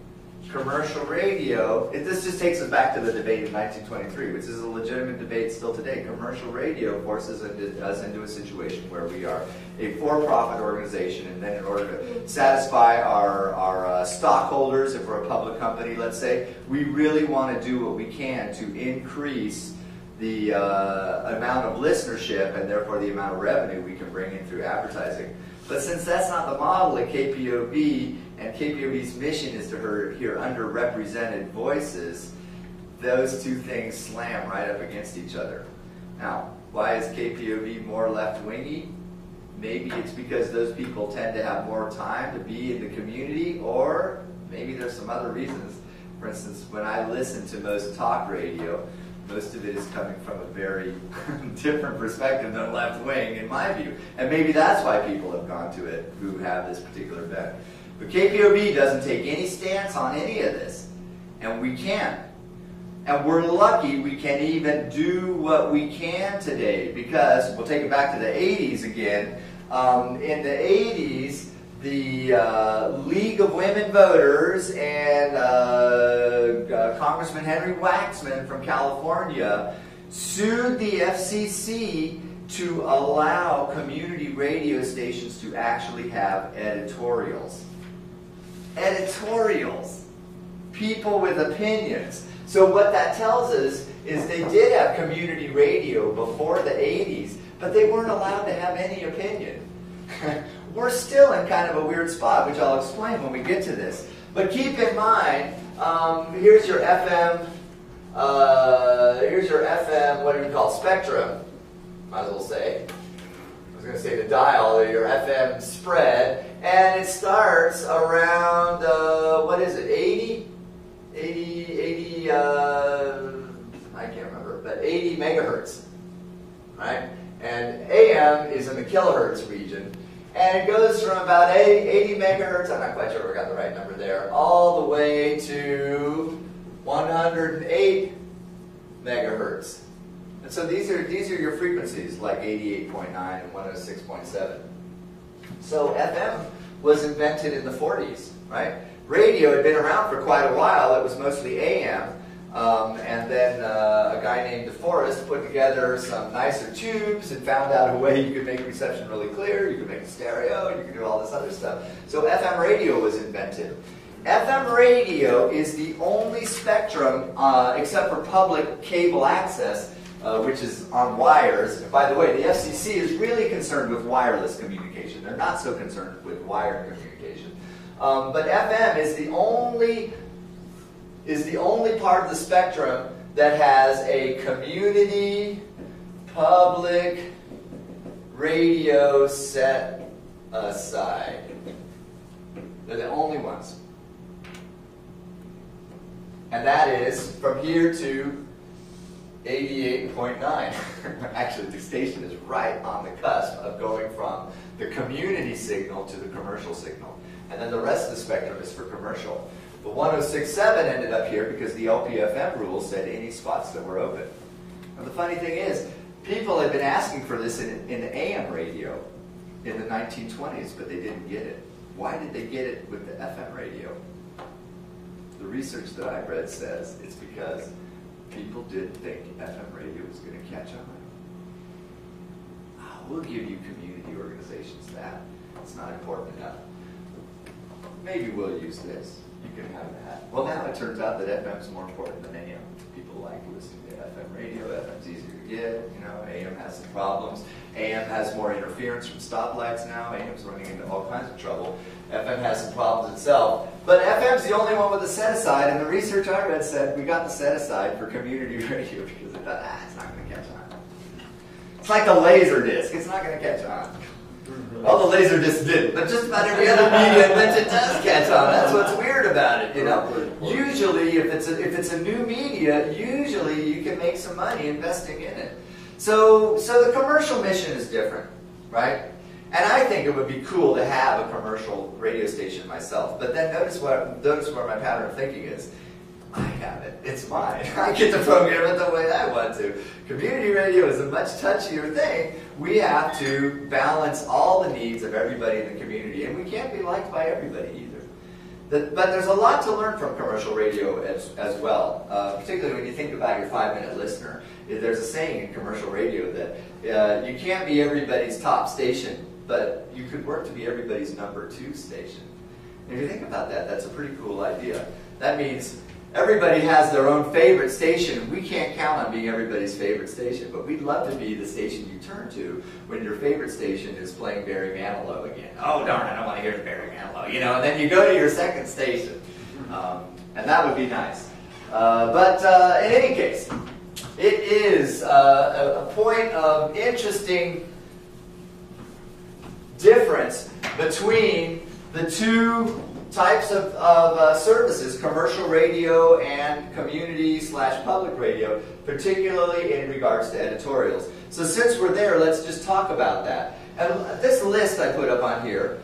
Commercial radio, this just takes us back to the debate in 1923, which is a legitimate debate still today. Commercial radio forces us into a situation where we are a for-profit organization, and then in order to satisfy our stockholders, if we're a public company, let's say, we really want to do what we can to increase the amount of listenership and therefore the amount of revenue we can bring in through advertising. But since that's not the model at KPOV, and KPOV's mission is to hear underrepresented voices, those two things slam right up against each other. Now, why is KPOV more left-wingy? Maybe it's because those people tend to have more time to be in the community, or maybe there's some other reasons. For instance, when I listen to most talk radio, most of it is coming from a very different perspective than left-wing, in my view. And maybe that's why people have gone to it who have this particular bent. But KPOV doesn't take any stance on any of this. And we can't. And we're lucky we can even do what we can today, because, we'll take it back to the 80s again. In the 80s, the League of Women Voters and Congressman Henry Waxman from California sued the FCC to allow community radio stations to actually have editorials. Editorials. People with opinions. So what that tells us is they did have community radio before the 80s, but they weren't allowed to have any opinion. We're still in kind of a weird spot, which I'll explain when we get to this. But keep in mind, here's your FM, what do we call spectrum, might as well say. I was going to say the dial, or your FM spread, and it starts around, what is it, 80, I can't remember, but 80 megahertz, right? And AM is in the kilohertz region. And it goes from about 80 megahertz, I'm not quite sure if I got the right number there, all the way to 108 megahertz. And so these are your frequencies, like 88.9 and 106.7. So FM was invented in the 40s, right? Radio had been around for quite a while. It was mostly AM. And then a guy guy named DeForest put together some nicer tubes and found out a way you could make reception really clear, you could make a stereo, you could do all this other stuff. So FM radio was invented. FM radio is the only spectrum, except for public cable access, which is on wires. And by the way, the FCC is really concerned with wireless communication. They're not so concerned with wired communication. But FM is the only part of the spectrum that has a community public radio set aside. They're the only ones. And that is from here to 88.9. Actually, the station is right on the cusp of going from the community signal to the commercial signal. And then the rest of the spectrum is for commercial. The 106.7 ended up here because the LPFM rule said any spots that were open. And the funny thing is, people had been asking for this in AM radio in the 1920s, but they didn't get it. Why did they get it with the FM radio? The research that I've read says it's because people didn't think FM radio was going to catch on. We'll give you community organizations that. It's not important enough. Maybe we'll use this. You can have that. Well, now it turns out that FM is more important than AM. People like listening to FM radio. FM's easier to get. You know, AM has some problems. AM has more interference from stoplights now. AM's running into all kinds of trouble. FM has some problems itself. But FM's the only one with a set-aside, and the research I read said we got the set-aside for community radio because they thought, it's not going to catch on. It's like the laser disc. It's not going to catch on. Well, the laser disc didn't, but just about every other media invented does catch on. That's what's weird about it, you know. Usually, if it's a new media, usually you can make some money investing in it. So the commercial mission is different, right? And I think it would be cool to have a commercial radio station myself. But then notice where my pattern of thinking is. I have it. It's mine. I get to program it the way I want to. Community radio is a much touchier thing. We have to balance all the needs of everybody in the community, and we can't be liked by everybody either. But there's a lot to learn from commercial radio as well, particularly when you think about your 5-minute listener. There's a saying in commercial radio that you can't be everybody's top station, but you could work to be everybody's number 2 station. And if you think about that, that's a pretty cool idea. That means everybody has their own favorite station. We can't count on being everybody's favorite station, but we'd love to be the station you turn to when your favorite station is playing Barry Manilow again. Oh, darn, I don't want to hear Barry Manilow. You know, and then you go to your second station. And that would be nice. But in any case, it is a point of interesting difference between the two types of services, commercial radio and community/public radio, particularly in regards to editorials. So since we're there, let's just talk about that. And this list I put up on here,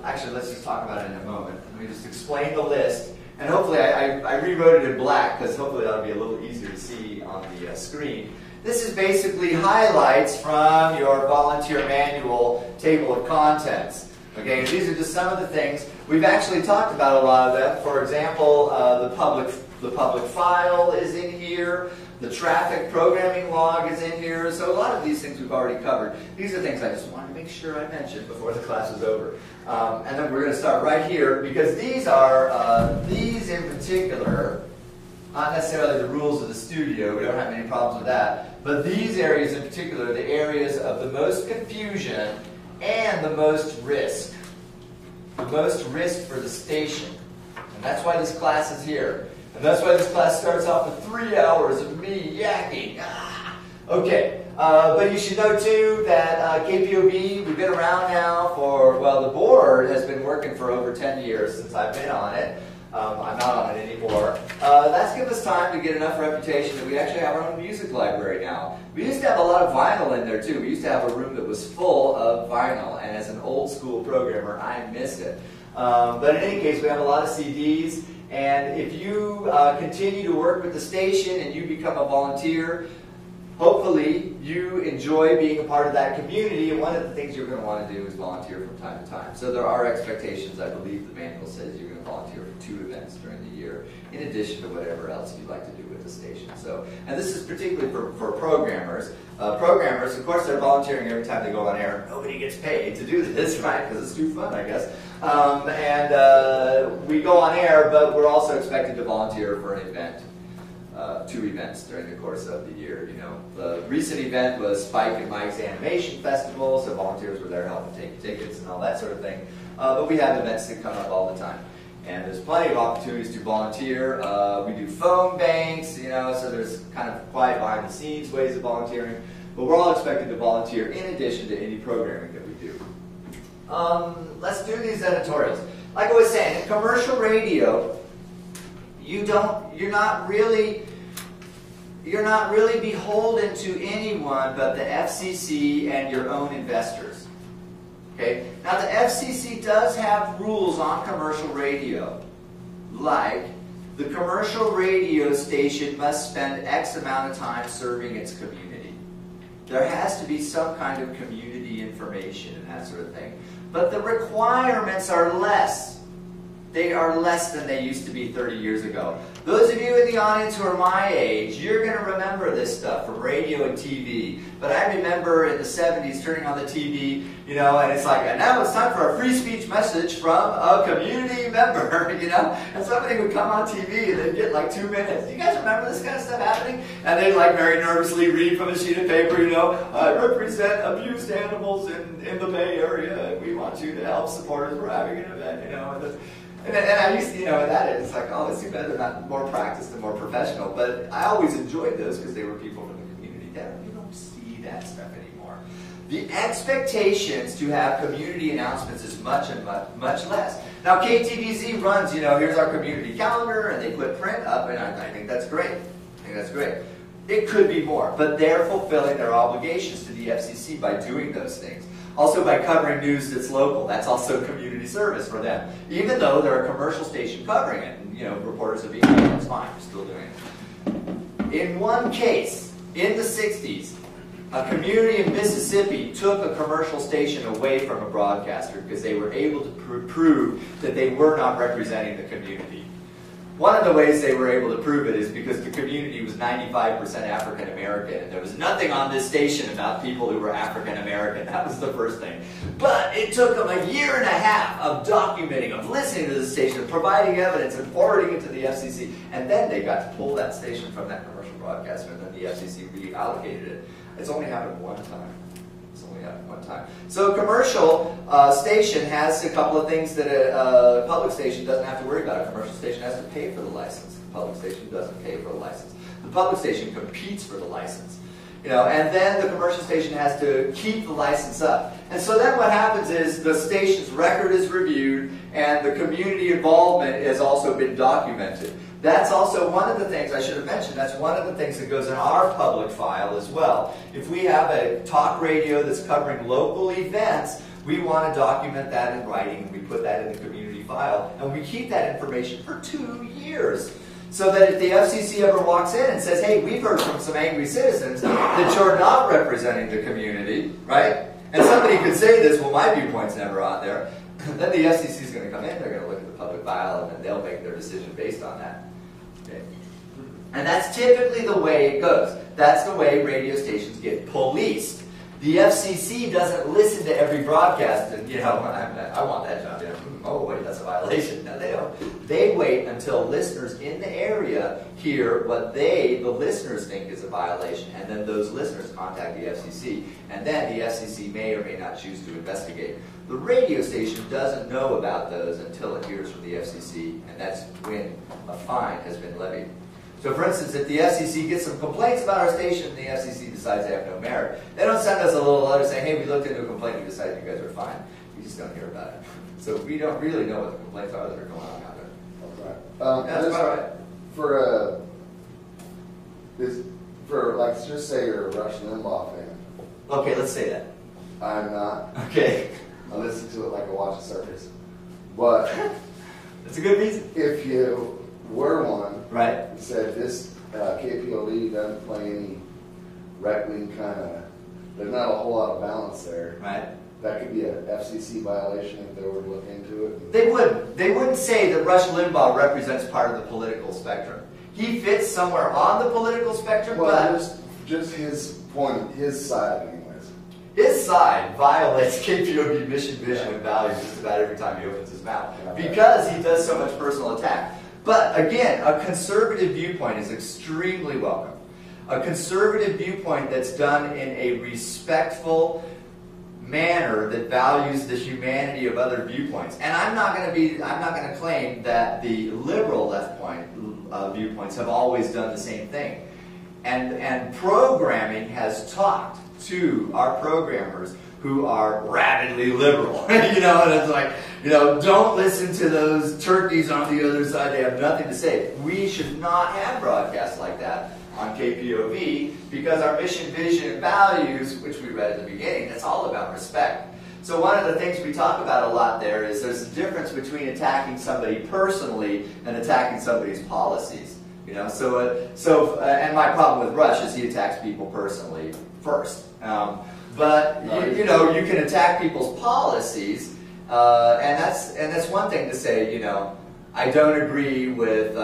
actually let's just talk about it in a moment. Let me just explain the list. And hopefully I rewrote it in black because hopefully that'll be a little easier to see on the screen. This is basically highlights from your volunteer manual table of contents. Okay, and these are just some of the things. We've actually talked about a lot of them. For example, the public file is in here. The traffic programming log is in here. So a lot of these things we've already covered. These are things I just wanted to make sure I mentioned before the class is over. And then we're going to start right here because these are, these in particular, not necessarily the rules of the studio. We don't have any problems with that. But these areas in particular are the areas of the most confusion and the most risk. The most risk for the station. And that's why this class is here. And that's why this class starts off with 3 hours of me yakking. Okay, but you should know too that KPOV, we've been around now for, well, the board has been working for over 10 years since I've been on it. I'm not on it anymore. That's given us time to get enough reputation that we actually have our own music library now. We used to have a lot of vinyl in there too. We used to have a room that was full of vinyl, and as an old school programmer, I miss it. But in any case, we have a lot of CDs, and if you continue to work with the station and you become a volunteer, hopefully you enjoy being a part of that community, and one of the things you're going to want to do is volunteer from time to time. So there are expectations. I believe the manual says you're going to volunteer for 2 events during the year, in addition to whatever else you'd like to do with the station. So, and this is particularly for programmers. Programmers, of course, they're volunteering every time they go on air. Nobody gets paid to do this, right? Because it's too fun, I guess. We go on air, but we're also expected to volunteer for an event. 2 events during the course of the year. You know, the recent event was Spike and Mike's Animation Festival, so volunteers were there helping take tickets and all that sort of thing. But we have events that come up all the time, and there's plenty of opportunities to volunteer. We do phone banks, you know, so there's kind of quiet behind the scenes ways of volunteering. But we're all expected to volunteer in addition to any programming that we do. Let's do these editorials. Like I was saying, in commercial radio, you're not really beholden to anyone but the FCC and your own investors. Okay? Now the FCC does have rules on commercial radio, like the commercial radio station must spend X amount of time serving its community. There has to be some kind of community information and that sort of thing. But the requirements are less. They are less than they used to be 30 years ago. Those of you in the audience who are my age, you're going to remember this stuff from radio and TV. But I remember in the 70s turning on the TV, you know, and it's like, and now it's time for a free speech message from a community member, you know? And somebody would come on TV and they'd get like 2 minutes. Do you guys remember this kind of stuff happening? And they'd like very nervously read from a sheet of paper, you know, I represent abused animals in the Bay Area, and we want you to help support us. We're having an event, you know. And I used to, you know, it's like, oh, it's too bad they're not more practiced and more professional. But I always enjoyed those because they were people from the community. You don't see that stuff anymore. The expectations to have community announcements is much less. Now, KTVZ runs, you know, here's our community calendar, and they put print up, and I think that's great. It could be more, but they're fulfilling their obligations to the FCC by doing those things. Also by covering news that's local. That's also community service for them. Even though they're a commercial station covering it, and, you know, reporters are being paid, that's fine, we're still doing it. In one case, in the 60s, a community in Mississippi took a commercial station away from a broadcaster because they were able to prove that they were not representing the community. One of the ways they were able to prove it is because the community was 95% African American, and there was nothing on this station about people who were African American. That was the first thing. But it took them 1.5 years of documenting, of listening to the station, of providing evidence, and forwarding it to the FCC, and then they got to pull that station from that commercial broadcaster, and then the FCC reallocated it. It's only happened one time. So a commercial station has a couple of things that a public station doesn't have to worry about. A commercial station has to pay for the license. The public station doesn't pay for the license. The public station competes for the license. You know, and then the commercial station has to keep the license up. And so then what happens is the station's record is reviewed and the community involvement has also been documented. That's also one of the things I should have mentioned. That's one of the things that goes in our public file as well. If we have a talk radio that's covering local events, we want to document that in writing, and we put that in the community file, and we keep that information for 2 years. So that if the FCC ever walks in and says, hey, we've heard from some angry citizens that you're not representing the community, right? And somebody could say this, well, my viewpoint's never out there. Then the FCC is going to come in, they're going to look at the public file, and then they'll make their decision based on that. Okay. And that's typically the way it goes. That's the way radio stations get policed. The FCC doesn't listen to every broadcast and, you know, I want that job. You know, oh, wait, that's a violation. No, they don't. They wait until listeners in the area hear what the listeners think is a violation, and then those listeners contact the FCC, and then the FCC may or may not choose to investigate. The radio station doesn't know about those until it hears from the FCC, and that's when a fine has been levied. So for instance, if the FCC gets some complaints about our station and the FCC decides they have no merit, they don't send us a little letter saying, hey, we looked into a complaint, we decided you guys are fine. We just don't hear about it. So we don't really know what the complaints are that are going on out there. Right. That's about right. For like, just say you're a Rush Limbaugh fan. Okay, let's say that. I'm not. Okay. I listen to it like I watch a circus. But that's a good reason. If you were one, right, and said this KPOV doesn't play any right-wing kind of, there's not a whole lot of balance there. Right? That could be a FCC violation if they were to look into it. They wouldn't. They wouldn't say that Rush Limbaugh represents part of the political spectrum. He fits somewhere on the political spectrum, Well, but just his point, his side anyways. his side violates KPOV mission, vision, and values just about every time he opens his mouth because he does so much personal attack. But again, a conservative viewpoint is extremely welcome. A conservative viewpoint that's done in a respectful manner that values the humanity of other viewpoints. And I'm not going to claim that the liberal left point viewpoints have always done the same thing. And programming has talked to our programmers who are rabidly liberal, and it's like, don't listen to those turkeys on the other side. They have nothing to say. We should not have broadcasts like that on KPOV because our mission, vision, and values, which we read at the beginning, that's all about respect. So one of the things we talk about a lot there is there's a difference between attacking somebody personally and attacking somebody's policies. And my problem with Rush is he attacks people personally first. But you can attack people's policies, and that's one thing to say. I don't agree with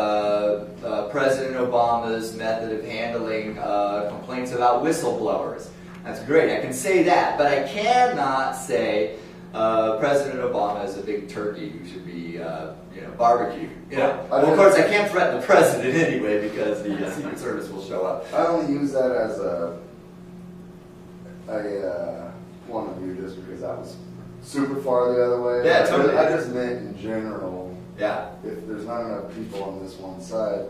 President Obama's method of handling complaints about whistleblowers. That's great. I can say that, but I cannot say President Obama is a big turkey who should be barbecued. Well, of course, I can't threaten the president anyway because the Secret Service will show up. I only use that as a point of view just because that was super far the other way. Yeah, totally. I just meant in general. Yeah. If there's not enough people on this one side,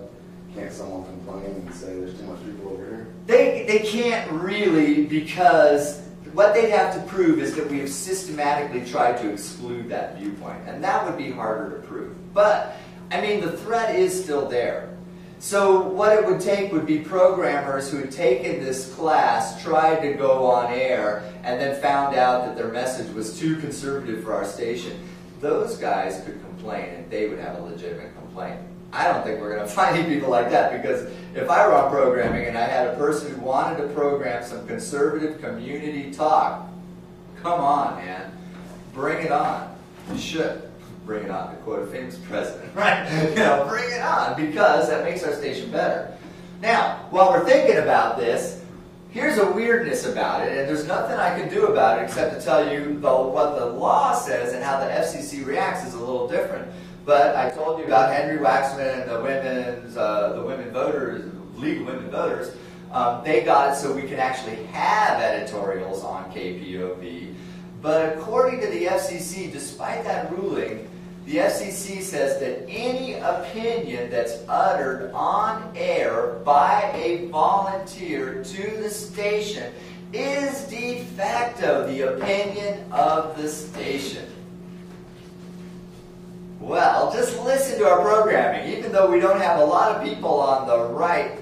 can't someone complain and say there's too much people over here? They can't really, because what they'd have to prove is that we have systematically tried to exclude that viewpoint, and that would be harder to prove. But, the threat is still there. So what it would take would be programmers who had taken this class, tried to go on air, and then found out that their message was too conservative for our station. Those guys could complain, and they would have a legitimate complaint. I don't think we're going to find any people like that, because if I were on programming and I had a person who wanted to program some conservative community talk, come on, man. Bring it on. You should. Bring it on, to quote a famous president, right? Bring it on, because that makes our station better. Now, while we're thinking about this, here's a weirdness about it, and there's nothing I can do about it except to tell you what the law says, and how the FCC reacts is a little different. But I told you about Henry Waxman and the women voters, League of Women Voters. They got it so we can actually have editorials on KPOV. But according to the FCC, despite that ruling, the FCC says that any opinion that's uttered on air by a volunteer to the station is de facto the opinion of the station. Well, just listen to our programming. Even though we don't have a lot of people on the right,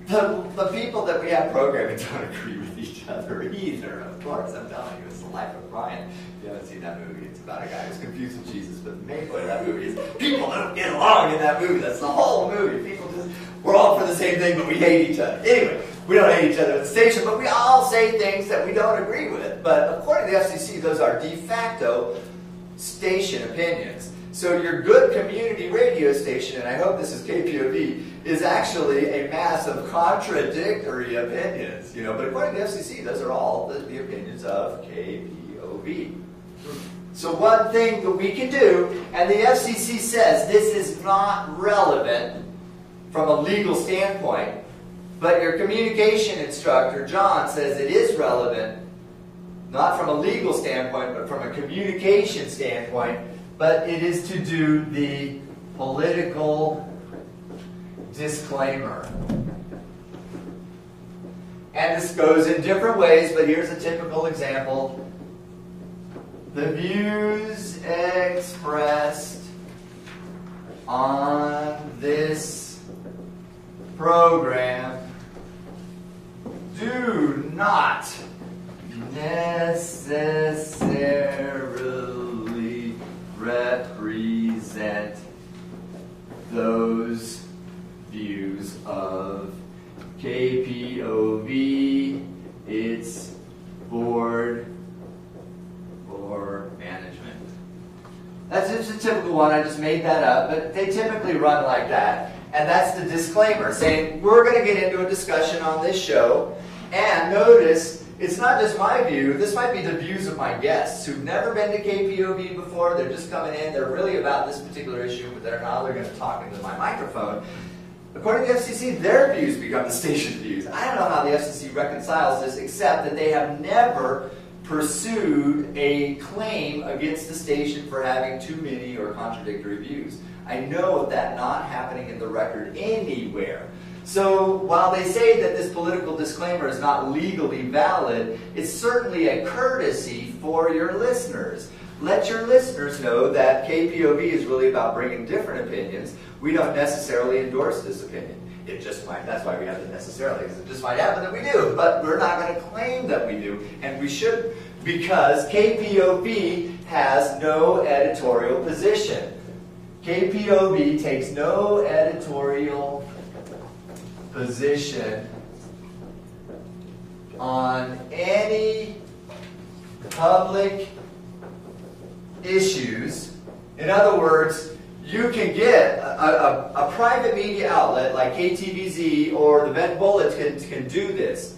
the people that we have programming don't agree with each other either. Of course, I'm telling you, it's the life of Brian. If you haven't seen that movie, it's about a guy who's confused with Jesus. But the main point of that movie is people don't get along in that movie. That's the whole movie. We're all for the same thing, but we hate each other. Anyway, we don't hate each other at the station, but we all say things that we don't agree with. But according to the FCC, those are de facto station opinions. So your good community radio station, and I hope this is KPOV, is actually a mass of contradictory opinions. But according to the FCC, those are all the opinions of KPOV. So one thing that we can do, and the FCC says this is not relevant from a legal standpoint, but your communication instructor, John, says it is relevant, not from a legal standpoint, but from a communication standpoint. But it is to do the political disclaimer. And this goes in different ways, but here's a typical example. The views expressed on this program do not necessarily represent those views of KPOV, it's board for management. That's just a typical one, I just made that up, but they typically run like that. And that's the disclaimer, saying we're going to get into a discussion on this show, and notice, it's not just my view, this might be the views of my guests who've never been to KPOV before, they're just coming in, they're really about this particular issue, but they're going to talk into my microphone. According to the FCC, their views become the station's views. I don't know how the FCC reconciles this, except that they have never pursued a claim against the station for having too many or contradictory views. I know of that not happening in the record anywhere. So while they say that this political disclaimer is not legally valid, it's certainly a courtesy for your listeners. Let your listeners know that KPOV is really about bringing different opinions. We don't necessarily endorse this opinion. It just might, that's why we have the necessarily, because it just might happen that we do, but we're not going to claim that we do, and we should, because KPOV has no editorial position. KPOV takes no editorial position on any public issues. In other words, you can get a private media outlet like KTVZ or the Bend Bulletin can do this.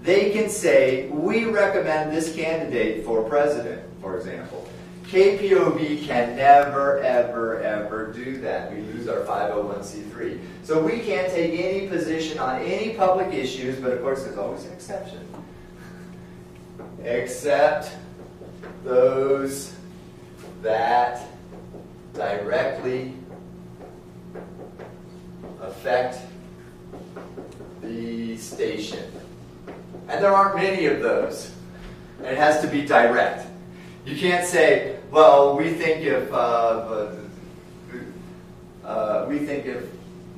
They can say, we recommend this candidate for president, for example. KPOV can never, ever, ever do that. We lose our 501c3. So we can't take any position on any public issues, but of course there's always an exception. Except those that directly affect the station. And there aren't many of those. And it has to be direct. You can't say, well, we think if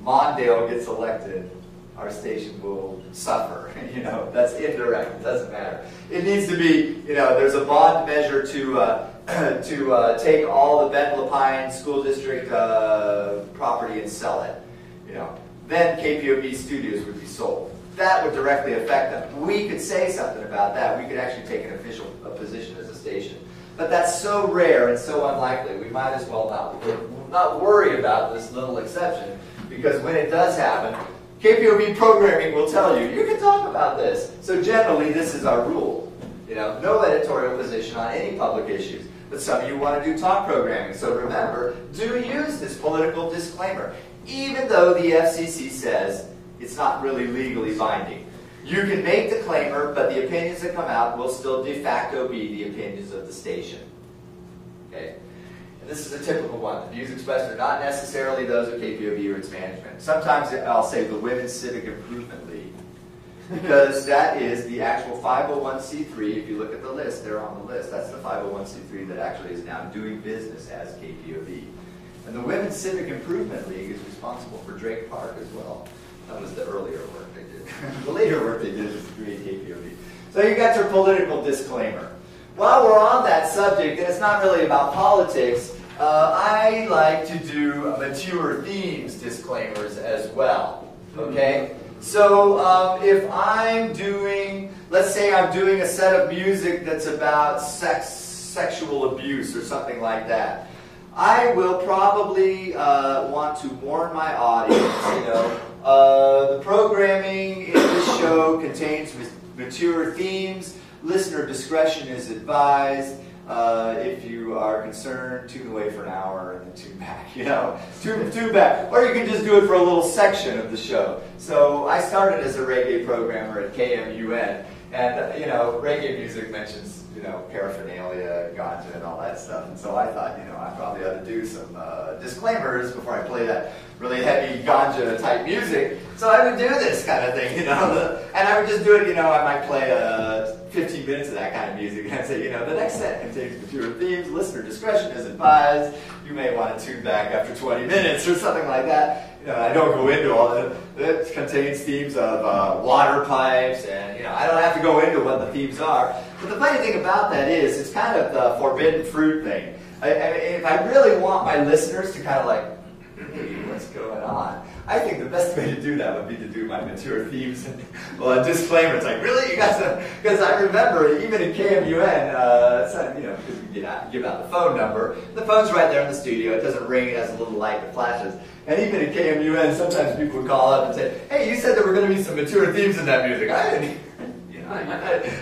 Mondale gets elected, our station will suffer. You know, that's indirect. It doesn't matter. It needs to be, you know, there's a bond measure to take all the Bend Lapine School District property and sell it. You know, then KPOV studios would be sold. That would directly affect them. We could say something about that. We could actually take an official position as a station. But that's so rare and so unlikely, we might as well not worry about this little exception, because when it does happen, KPOV programming will tell you, you can talk about this. So generally, this is our rule. You know, no editorial position on any public issues. But some of you want to do talk programming. So remember, do use this political disclaimer, even though the FCC says it's not really legally binding. You can make the claimer, but the opinions that come out will still de facto be the opinions of the station. Okay? And this is a typical one. The views expressed are not necessarily those of KPOV or its management. Sometimes I'll say the Women's Civic Improvement League, because that is the actual 501c3. If you look at the list, they're on the list. That's the 501c3 that actually is now doing business as KPOV. And the Women's Civic Improvement League is responsible for Drake Park as well. That was the earlier work they did. The later work they did is to create KPOV. So you got your political disclaimer. While we're on that subject, and it's not really about politics, I like to do mature themes disclaimers as well. Okay? So if I'm doing, let's say I'm doing a set of music that's about sexual abuse or something like that, I will probably want to warn my audience, you know, the programming in this show contains mature themes. Listener discretion is advised. If you are concerned, tune away for an hour and then tune back, you know. Tune back. Or you can just do it for a little section of the show. So I started as a reggae programmer at KMUN. And, you know, reggae music mentions, you know, paraphernalia, ganja, and all that stuff. And so I thought, you know, I probably ought to do some disclaimers before I play that really heavy ganja-type music. So I would do this kind of thing, you know. And I would just do it, you know, I might play 15 minutes of that kind of music. And I'd say, you know, the next set contains mature themes. Listener discretion is advised. You may want to tune back after 20 minutes or something like that. You know, I don't go into all that. It contains themes of water pipes, and you know, I don't have to go into what the themes are. But the funny thing about that is, it's kind of the forbidden fruit thing. If I really want my listeners to kind of like, hey, what's going on? I I think the best way to do that would be to do my mature themes. Well, a disclaimer, it's like, really? You guys, because I remember even in KMUN, because we give out the phone number, the phone's right there in the studio, it doesn't ring, it has a little light that flashes. And even at KMUN, sometimes people would call up and say, hey, you said there were going to be some mature themes in that music. I didn't.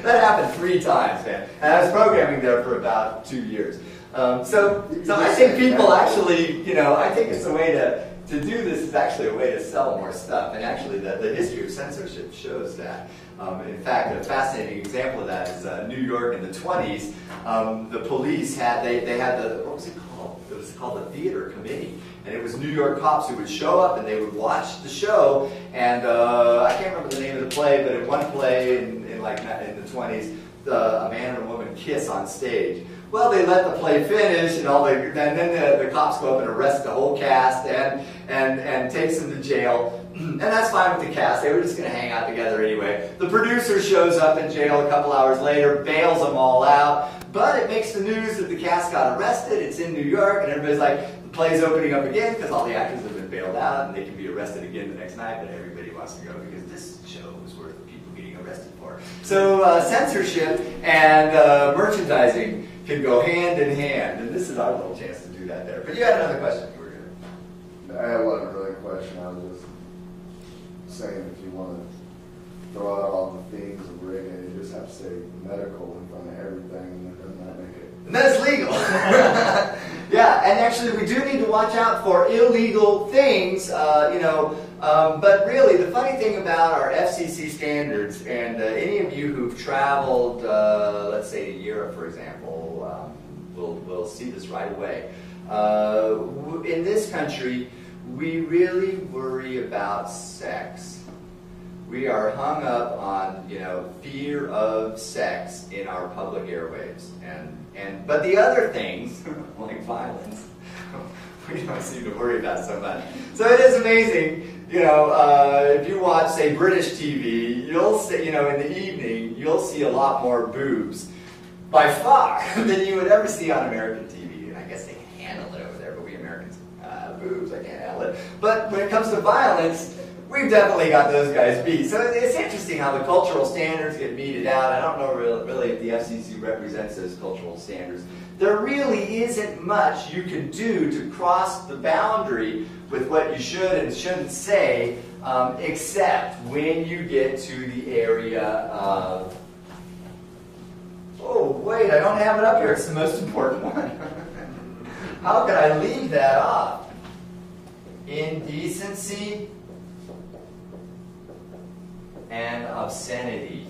That happened 3 times, man. And I was programming there for about 2 years. So I think people actually, I think it's a way to do this is actually a way to sell more stuff. And actually, the history of censorship shows that. In fact, a fascinating example of that is New York in the 20s. The police had, they had the, what was it called? It was called the Theater Committee. And it was New York cops who would show up and they would watch the show. And I can't remember the name of the play, but in one play in the 20s, a man and a woman kiss on stage. Well, they let the play finish, and then the cops go up and arrest the whole cast and takes them to jail. And that's fine with the cast. They were just going to hang out together anyway. The producer shows up in jail a couple hours later, bails them all out. But it makes the news that the cast got arrested. It's in New York, and everybody's like, the play's opening up again because all the actors have been bailed out, and they can be arrested again the next night. But everybody wants to go because this show is worth people getting arrested for. So censorship and merchandising can go hand in hand, and this is our little chance to do that there. But you had another question you were going I wasn't really a question. I was just saying if you want to throw out all the things of rigging, you just have to say medical in front of everything, and doesn't that make it? And then it's legal. Yeah, and actually we do need to watch out for illegal things, but really the funny thing about our FCC standards, and any of you who've traveled, let's say to Europe, for example, will see this right away. In this country, we really worry about sex. We are hung up on, fear of sex in our public airwaves, but the other things, like violence, we don't seem to worry about so much. So it is amazing, if you watch, say, British TV, you'll see, in the evening, you'll see a lot more boobs, by far, than you would ever see on American TV. I guess they can handle it over there, but we Americans, boobs, I can't handle it. But when it comes to violence, we've definitely got those guys beat. So it's interesting how the cultural standards get meted out. I don't know really if the FCC represents those cultural standards. There really isn't much you can do to cross the boundary with what you should and shouldn't say, except when you get to the area of, oh wait, I don't have it up here, it's the most important one. How could I leave that off? Indecency and obscenity.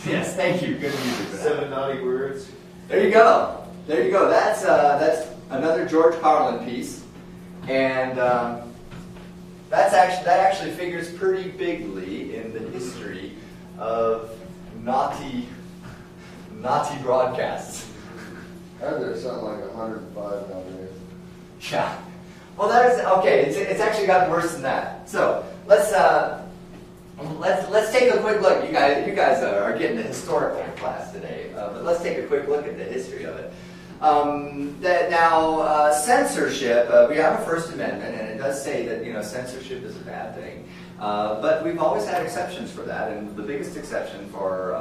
Yes, thank you. Good music for that. 7 naughty words. There you go. There you go. That's another George Carlin piece, and that actually figures pretty bigly in the history of naughty broadcasts. I heard there's something like 105 nowadays. Yeah. Well, that is okay. It's actually gotten worse than that. So let's take a quick look. You guys are getting a historical class today, but let's take a quick look at the history of it. Censorship. We have a First Amendment, and it does say that censorship is a bad thing. But we've always had exceptions for that, and the biggest exception for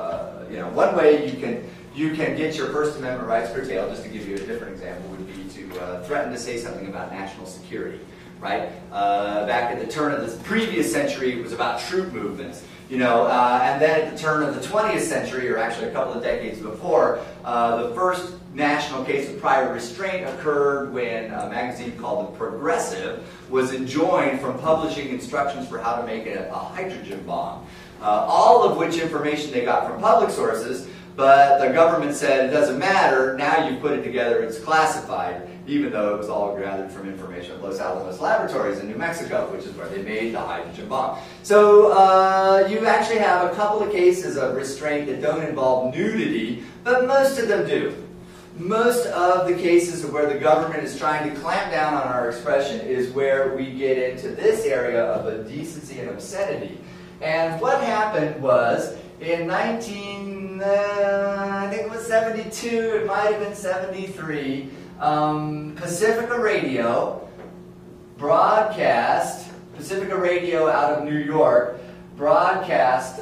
one way you can get your First Amendment rights curtailed. Just to give you a different example, would be to threaten to say something about national security. Right? Back at the turn of the previous century, it was about troop movements. And then at the turn of the 20th century, or actually a couple of decades before, the first national case of prior restraint occurred when a magazine called The Progressive was enjoined from publishing instructions for how to make a hydrogen bomb. All of which information they got from public sources, but the government said it doesn't matter, now you've put it together, it's classified, even though it was all gathered from information at Los Alamos Laboratories in New Mexico, which is where they made the hydrogen bomb. So you actually have a couple of cases of restraint that don't involve nudity, but most of them do. Most of the cases where the government is trying to clamp down on our expression is where we get into this area of indecency and obscenity. And what happened was, in I think it was 72, it might have been 73, Pacifica Radio broadcast Pacifica Radio out of New York broadcast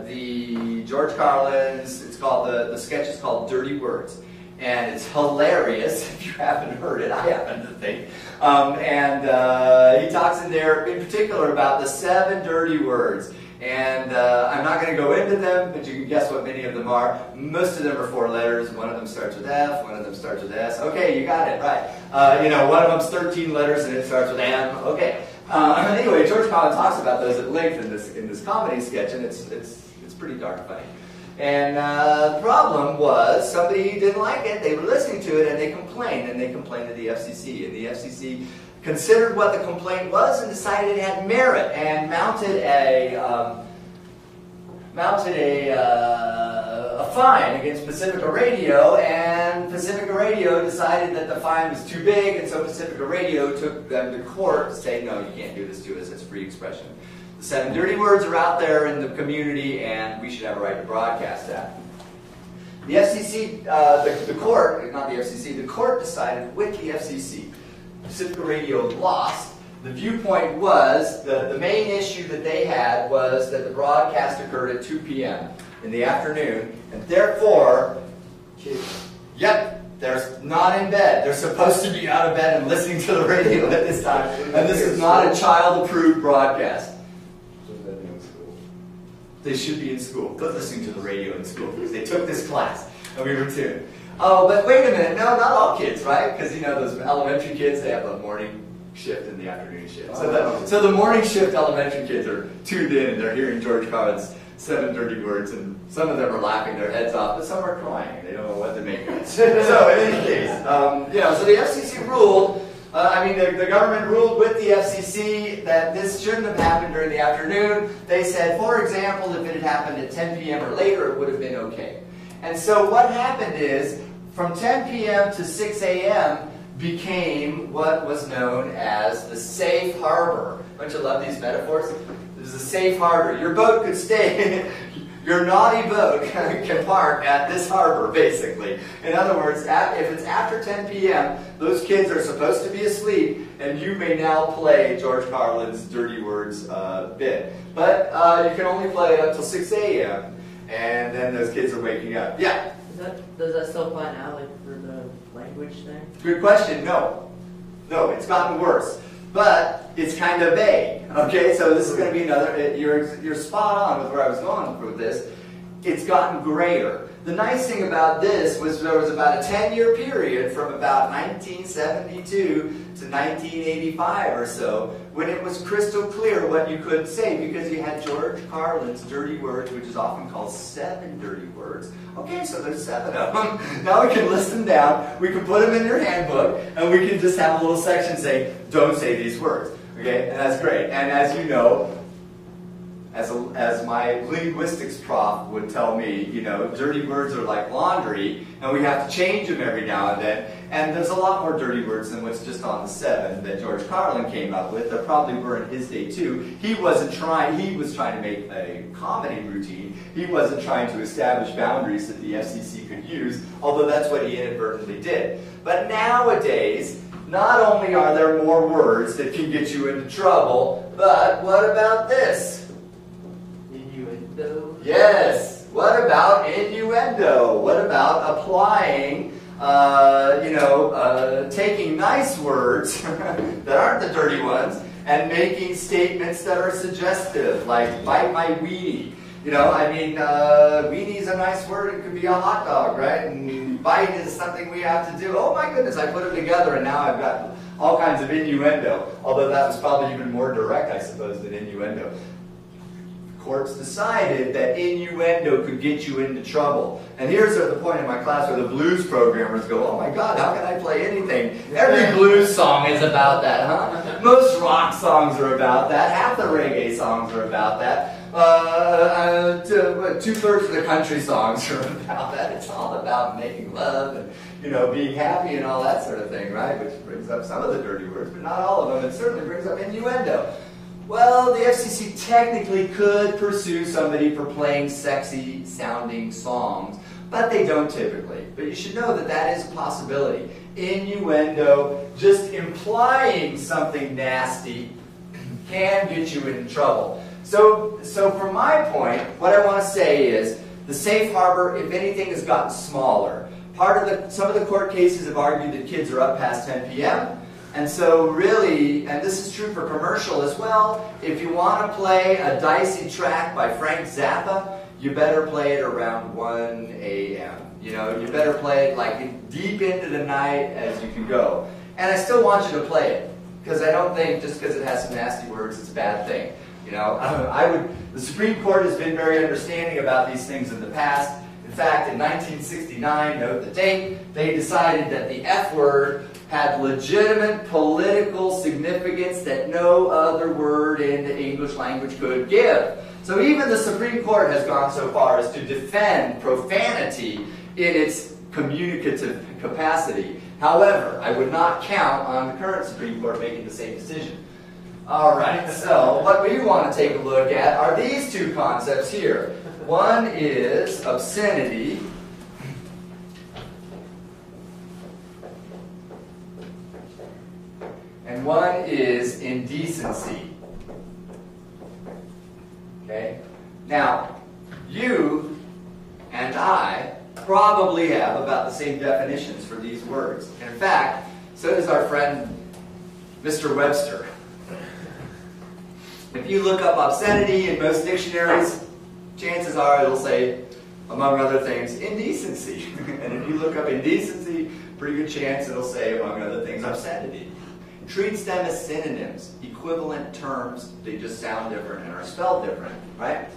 the George Carlin's, it's called, the sketch is called Dirty Words. And it's hilarious, if you haven't heard it, I happen to think. He talks in there, in particular, about the 7 dirty words. And I'm not going to go into them, but you can guess what many of them are. Most of them are 4 letters. One of them starts with F, one of them starts with S. Okay, you got it, right. One of them's 13 letters and it starts with M. Okay. Anyway, George Carlin talks about those at length in this comedy sketch, and it's pretty darn funny. And the problem was somebody didn't like it. They were listening to it and they complained to the FCC. And the FCC considered what the complaint was and decided it had merit and mounted a fine against Pacifica Radio. And Pacifica Radio decided that the fine was too big, and so Pacifica Radio took them to court to say, no, you can't do this to us. It's free expression. The 7 dirty words are out there in the community, and we should have a right to broadcast that. The FCC, the court, not the FCC, the court decided with the FCC. Pacifica Radio lost. The viewpoint was, the main issue that they had was that the broadcast occurred at 2 p.m. in the afternoon, and therefore, they're not in bed. They're supposed to be out of bed and listening to the radio at this time, and this is not a child-approved broadcast. They should be in school, but listening to the radio in school because they took this class and we were tuned. Oh, but wait a minute, no, not all kids, right? Because those elementary kids, they have the morning shift and the afternoon shift. So the morning shift elementary kids are tuned in and they're hearing George Carlin's 7 dirty words, and some of them are laughing their heads off, but some are crying. They don't know what to make of it. So in any case, so the FCC ruled. The government ruled with the FCC that this shouldn't have happened during the afternoon. They said, for example, if it had happened at 10 p.m. or later, it would have been okay. And so what happened is, from 10 p.m. to 6 a.m. became what was known as the safe harbor. Don't you love these metaphors? There's a safe harbor. Your boat could stay. Your naughty boat can park at this harbor, basically. In other words, if it's after 10 p.m., those kids are supposed to be asleep, and you may now play George Carlin's Dirty Words bit. But you can only play it up till 6 a.m., and then those kids are waking up. Yeah? Does that still apply now, like, for the language thing? Good question. No. No, it's gotten worse. But it's kind of vague. Okay, so this is going to be another. You're spot on with where I was going with this. It's gotten grayer. The nice thing about this was there was about a 10-year period from about 1972 to 1985 or so when it was crystal clear what you could say, because you had George Carlin's Dirty Words, which is often called 7 dirty words. Okay, so there's 7 of them. Now we can list them down, we can put them in your handbook, and we can just have a little section saying, don't say these words. Okay, and that's great. And as you know, as my linguistics prof would tell me, dirty words are like laundry, and we have to change them every now and then. And there's a lot more dirty words than what's just on the 7 that George Carlin came up with. There probably were in his day too. He was trying to make a comedy routine. He wasn't trying to establish boundaries that the FCC could use, although that's what he inadvertently did. But nowadays, not only are there more words that can get you into trouble, but what about this? Innuendo? Yes. What about innuendo? What about applying, taking nice words that aren't the dirty ones and making statements that are suggestive, like bite my weenie. Weenie is a nice word. It could be a hot dog, right? And bite is something we have to do. Oh my goodness, I put them together and now I've got all kinds of innuendo. Although that was probably even more direct, I suppose, than innuendo. Courts decided that innuendo could get you into trouble. And here's the point in my class where the blues programmers go, oh my God, how can I play anything? Every blues song is about that, huh? Most rock songs are about that. Half the reggae songs are about that. 2/3 of the country songs are about that. It's all about making love and being happy and all that sort of thing, right? Which brings up some of the dirty words, but not all of them. It certainly brings up innuendo. Well, the FCC technically could pursue somebody for playing sexy-sounding songs, but they don't typically. But you should know that that is a possibility. Innuendo, just implying something nasty, can get you in trouble. So from my point, what I want to say is the safe harbor, if anything, has gotten smaller. Some of the court cases have argued that kids are up past 10 p.m. And so really, and this is true for commercial as well, if you want to play a dicey track by Frank Zappa, you better play it around 1 a.m. You know, you better play it like deep into the night as you can go. And I still want you to play it, because I don't think just because it has some nasty words, it's a bad thing. You know, the Supreme Court has been very understanding about these things in the past. In fact, in 1969, note the date, they decided that the F word had legitimate political significance that no other word in the English language could give. So even the Supreme Court has gone so far as to defend profanity in its communicative capacity. However, I would not count on the current Supreme Court making the same decision. All right, so what we want to take a look at are these two concepts here. One is obscenity, and one is indecency. Okay? Now, you and I probably have about the same definitions for these words. And in fact, so does our friend Mr. Webster. If you look up obscenity in most dictionaries, chances are it'll say, among other things, indecency. And if you look up indecency, pretty good chance it'll say, among other things, obscenity. Treats them as synonyms, equivalent terms. They just sound different and are spelled different, right?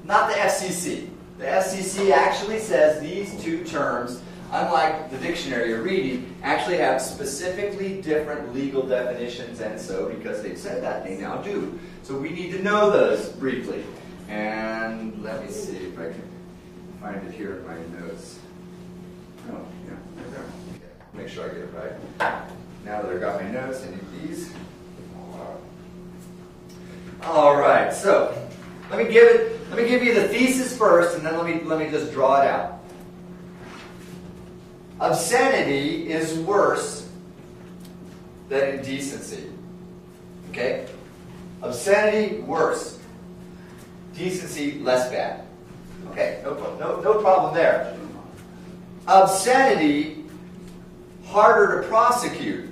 Not the FCC. The FCC actually says these two terms, unlike the dictionary you're reading, actually have specifically different legal definitions, and so because they've said that, they now do. So we need to know those briefly. And let me see if I can find it here in my notes. Oh, yeah, right there. Okay. Make sure I get it right. Now that I've got my notes, I need these. All right, so let me give you the thesis first, and then let me just draw it out. Obscenity is worse than indecency. Okay? Obscenity, worse. Decency, less bad. Okay, no problem there. Obscenity, harder to prosecute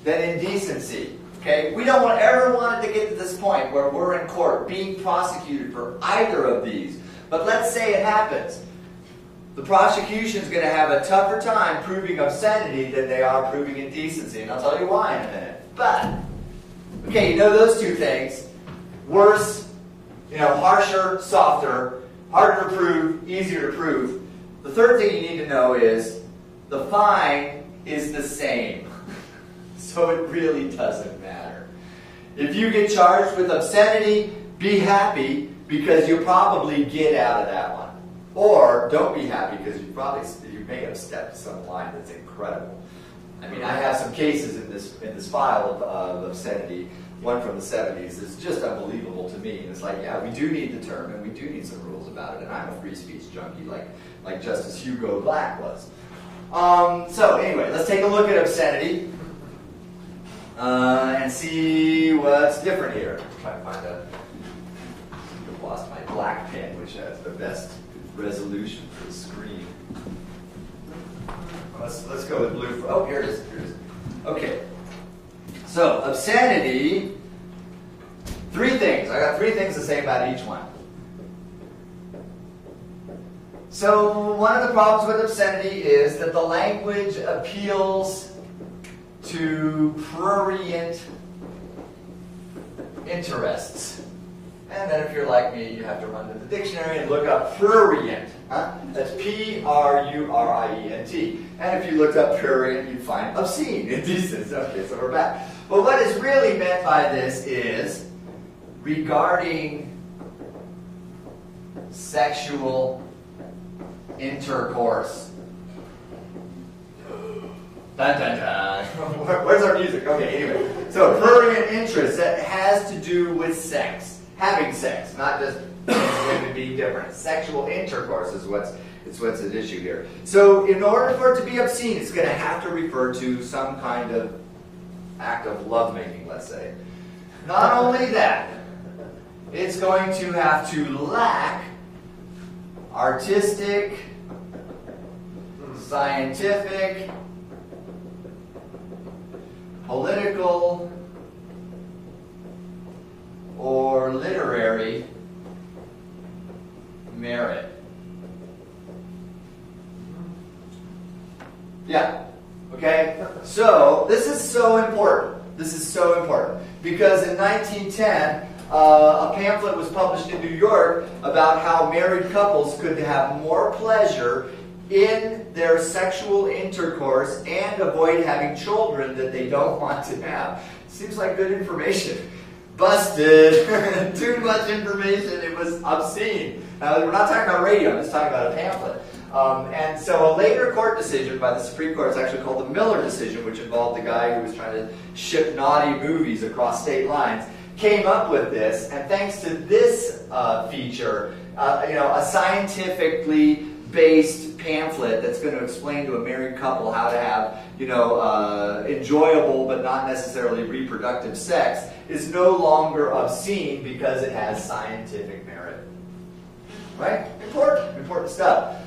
than indecency. Okay? We don't ever want it to get to this point where we're in court being prosecuted for either of these. But let's say it happens. The prosecution is going to have a tougher time proving obscenity than they are proving indecency. And I'll tell you why in a minute. But, okay, you know those two things. Worse, harsher, softer, harder to prove, easier to prove. The third thing you need to know is the fine is the same. So it really doesn't matter. If you get charged with obscenity, be happy because you'll probably get out of that one. Or don't be happy because you may have stepped some line that's incredible. I mean, I have some cases in this file of obscenity, one from the 70s, that's just unbelievable to me. And it's like, yeah, we do need the term and we do need some rules about it. And I'm a free speech junkie like Justice Hugo Black was. So anyway, let's take a look at obscenity and see what's different here. Try to find I've lost my black pen, which has the best resolution for the screen. Let's go with blue. Oh, here it is. Okay. So, obscenity, three things. I got three things to say about each one. So, one of the problems with obscenity is that the language appeals to prurient interests. And then if you're like me, you have to run to the dictionary and look up prurient. That's P-R-U-R-I-E-N-T. And if you looked up prurient, you'd find obscene, indecent. Okay, so we're back. But what is really meant by this is regarding sexual intercourse. Dun, dun, dun. Where's our music? Okay, anyway. So prurient interest, that has to do with sex. Having sex, not just women being different. Sexual intercourse is what's at issue here. So in order for it to be obscene, it's going to have to refer to some kind of act of lovemaking, let's say. Not only that, it's going to have to lack artistic, scientific, political, or literary merit. Yeah. Okay? So, this is so important. This is so important. Because in 1910, a pamphlet was published in New York about how married couples could have more pleasure in their sexual intercourse and avoid having children that they don't want to have. Seems like good information. Busted. Too much information. It was obscene. We're not talking about radio. I'm just talking about a pamphlet. And so a later court decision by the Supreme Court, it's actually called the Miller decision, which involved the guy who was trying to ship naughty movies across state lines, came up with this. And thanks to this feature, a scientifically based pamphlet that's going to explain to a married couple how to have, enjoyable but not necessarily reproductive sex is no longer obscene because it has scientific merit. Right? Important stuff.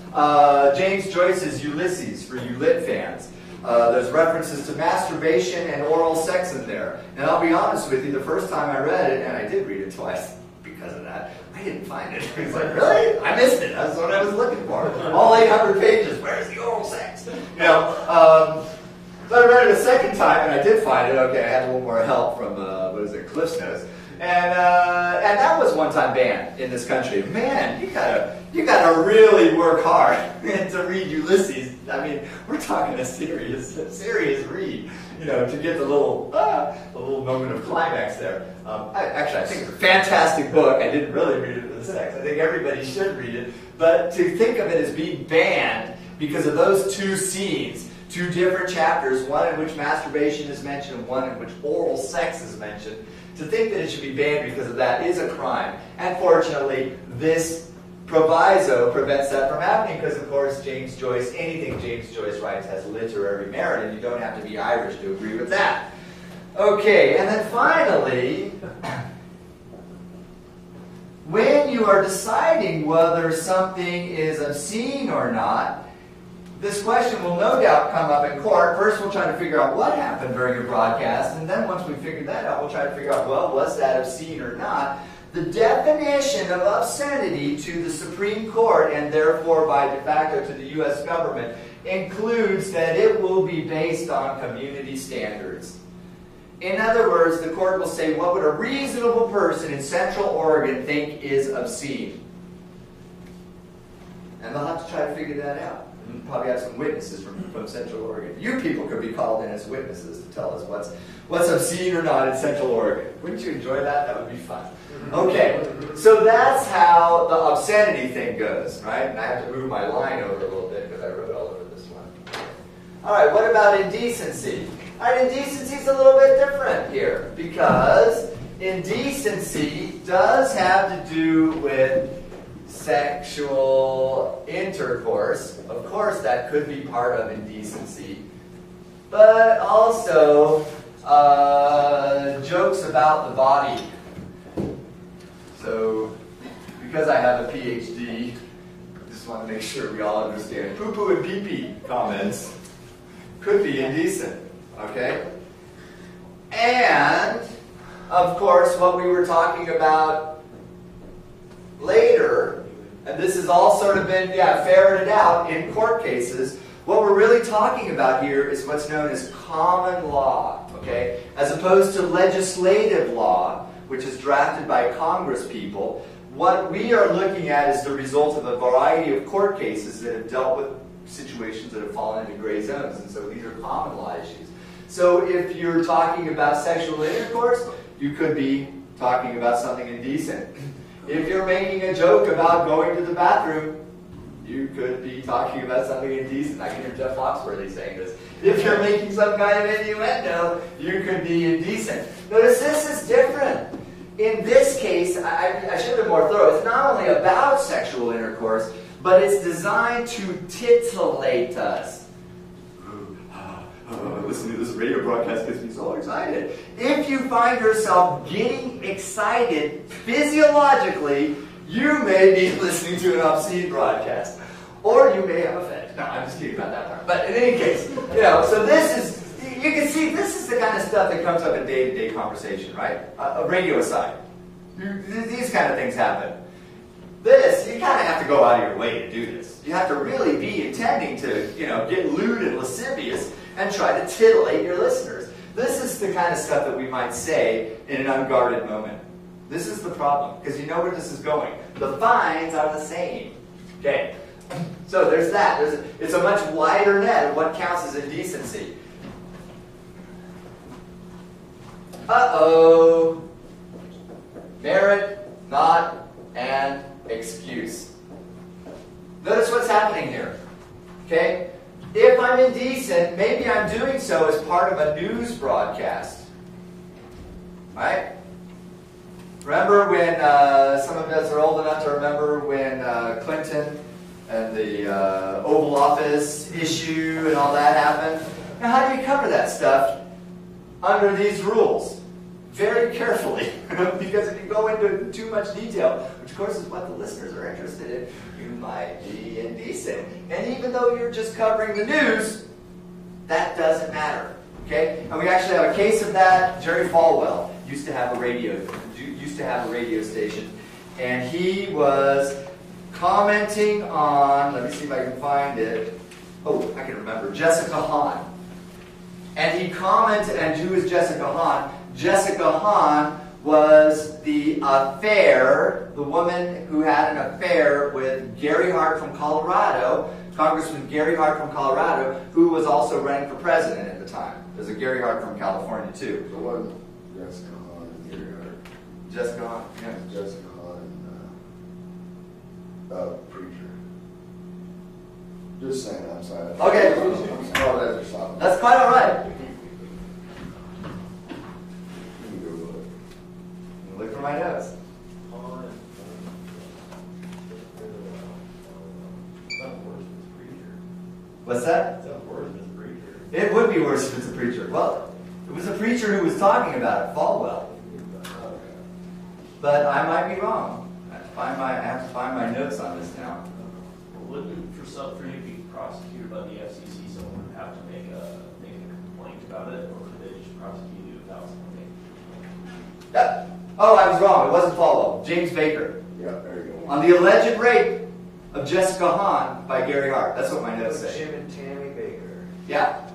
James Joyce's Ulysses, for you lit fans. There's references to masturbation and oral sex in there. And I'll be honest with you, the first time I read it, and I did read it twice because of that, I didn't find it. It's like, really? I missed it. That's what I was looking for. All 800 pages. Where's the oral sex? So I read it a second time, and I did find it. Okay, I had a little more help from, Cliff's Notes. And that was one time banned in this country. Man, you gotta really work hard to read Ulysses. I mean, we're talking a serious read, to get the little moment of climax there. I think it's a fantastic book. I didn't really read it for the sex. I think everybody should read it. But to think of it as being banned because of those two scenes, two different chapters, one in which masturbation is mentioned and one in which oral sex is mentioned, to think that it should be banned because of that is a crime. And fortunately, this proviso prevents that from happening because, of course, anything James Joyce writes has literary merit, and you don't have to be Irish to agree with that. Okay, and then finally, when you are deciding whether something is obscene or not, this question will no doubt come up in court. First, we'll try to figure out what happened during a broadcast, and then once we figure that out, we'll try to figure out, well, was that obscene or not? The definition of obscenity to the Supreme Court, and therefore by de facto to the U.S. government, includes that it will be based on community standards. In other words, the court will say, what would a reasonable person in Central Oregon think is obscene? And they'll have to try to figure that out. And probably have some witnesses from Central Oregon. You people could be called in as witnesses to tell us what's obscene or not in Central Oregon. Wouldn't you enjoy that? That would be fun. Okay, so that's how the obscenity thing goes, right? And I have to move my line over a little bit because I wrote all over this one. All right, what about indecency? All right, indecency is a little bit different here because indecency does have to do with sexual intercourse. Of course, that could be part of indecency. But also jokes about the body. So, because I have a PhD, I just want to make sure we all understand poo-poo and pee-pee comments could be indecent. Okay? And, of course, what we were talking about later, and this has all sort of been ferreted out in court cases, what we're really talking about here is what's known as common law, okay? As opposed to legislative law, which is drafted by Congress people, what we are looking at is the result of a variety of court cases that have dealt with situations that have fallen into gray zones, and so these are common law issues. So if you're talking about sexual intercourse, you could be talking about something indecent. If you're making a joke about going to the bathroom, you could be talking about something indecent. I can hear Jeff Foxworthy saying this. If you're making some kind of innuendo, you could be indecent. Notice this is different. In this case, I should have been more thorough. It's not only about sexual intercourse, but it's designed to titillate us. listening to this radio broadcast gets me so excited. If you find yourself getting excited physiologically, you may be listening to an obscene broadcast. Or you may have a fetish. No, I'm just kidding about that part. But in any case, so this is, you can see this is the kind of stuff that comes up in day-to-day conversation, right? A radio aside. These kind of things happen. This, you kind of have to go out of your way to do this. You have to really be intending to, get lewd and lascivious and try to titillate your listeners. This is the kind of stuff that we might say in an unguarded moment. This is the problem, because you know where this is going. The fines are the same. Okay, so there's that. It's a much wider net of what counts as indecency. Uh-oh. Merit, not an excuse. Notice what's happening here. Okay? If I'm indecent, maybe I'm doing so as part of a news broadcast. Right? Remember when, some of us are old enough to remember when Clinton and the Oval Office issue and all that happened? Now, how do you cover that stuff under these rules? Very carefully, because if you go into too much detail, which of course is what the listeners are interested in, you might be indecent. And even though you're just covering the news, that doesn't matter. Okay? And we actually have a case of that. Jerry Falwell used to have a radio station, and he was commenting on, let me see if I can find it. Oh, I can remember, Jessica Hahn. And he commented, and who is Jessica Hahn? Jessica Hahn was the woman who had an affair with Gary Hart from Colorado, Congressman Gary Hart from Colorado, who was also running for president at the time. There's a Gary Hart from California, too. So what? Jessica Hahn and Gary Hart. Jessica Hahn, yeah. Jessica Hahn and preacher. Just saying, I'm sorry. Okay. I'm sorry, that's something. That's quite all right. Look for my notes. What's that? It would be worse if it's a preacher. Well, it was a preacher who was talking about it, Falwell. But I might be wrong. I have to find my notes on this now. For you to be prosecuted by the FCC, someone would have to make a complaint about it, or could they just prosecute you without something? Oh, I was wrong. It wasn't Falwell. James Baker. Yeah, there you go. On the alleged rape of Jessica Hahn by Gary Hart. That's what my notes say. Jim and Tammy Baker. Yeah.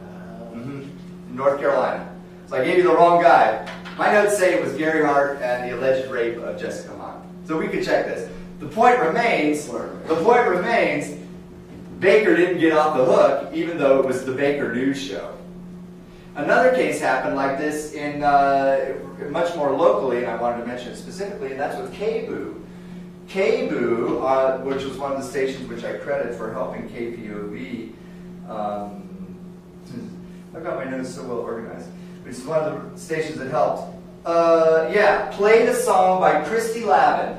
In North Carolina. So I gave you the wrong guy. My notes say it was Gary Hart and the alleged rape of Jessica Hahn. So we could check this. The point remains, Baker didn't get off the hook, even though it was the Baker News Show. Another case happened like this in much more locally, and I wanted to mention it specifically, and that's with kpov. kpov, which was one of the stations which I credit for helping KPOV. I've got my notes so well organized. Which is one of the stations that helped. Played a song by Christy Lavin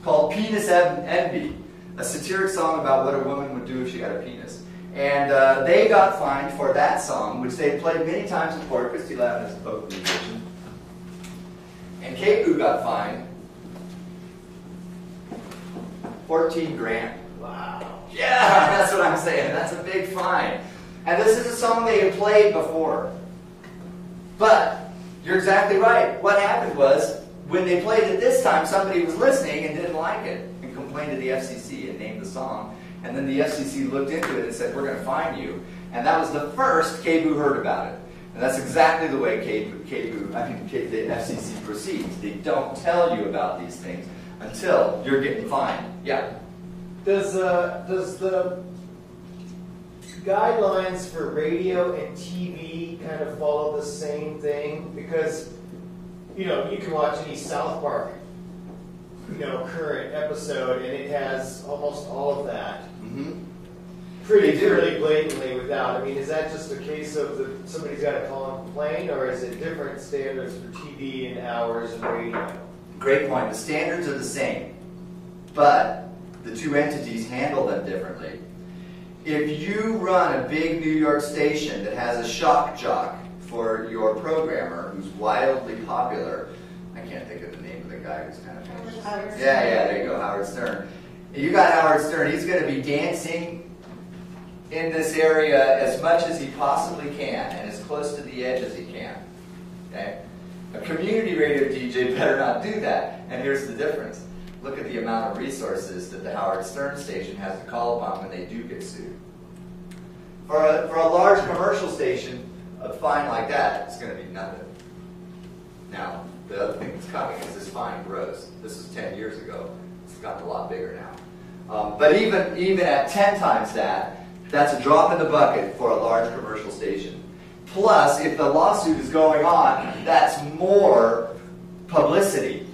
called Penis Envy, a satiric song about what a woman would do if she had a penis. And they got fined for that song, which they had played many times before. Christy Lavin is a folk musician. And kpov got fined $14,000. Wow. Yeah, that's what I'm saying. That's a big fine. And this is a song they had played before. But you're exactly right. What happened was, when they played it this time, somebody was listening and didn't like it and complained to the FCC and named the song. And then the FCC looked into it and said, we're going to fine you. And that was the first kpov heard about it. And that's exactly the way the FCC proceeds. They don't tell you about these things until you're getting fined. Yeah? Does the guidelines for radio and TV kind of follow the same thing? Because, you can watch any South Park, current episode, and it has almost all of that. Pretty blatantly without. Is that just a case of somebody's got to call and complain, or is it different standards for TV and hours and radio? Great point. The standards are the same, but the two entities handle them differently. if you run a big New York station that has a shock jock for your programmer who's wildly popular, I can't think of the name of the guy who's kind of famous. Howard Yeah, there you go, Howard Stern. You got Howard Stern, he's going to be dancing in this area as much as he possibly can and as close to the edge as he can. Okay? A community radio DJ better not do that. And here's the difference. Look at the amount of resources that the Howard Stern station has to call upon when they do get sued. For a large commercial station, a fine like that is going to be nothing. Now, the other thing that's coming is this fine grows. This was 10 years ago. It's gotten a lot bigger now. But even at 10 times that, that's a drop in the bucket for a large commercial station. Plus, if the lawsuit is going on, that's more publicity.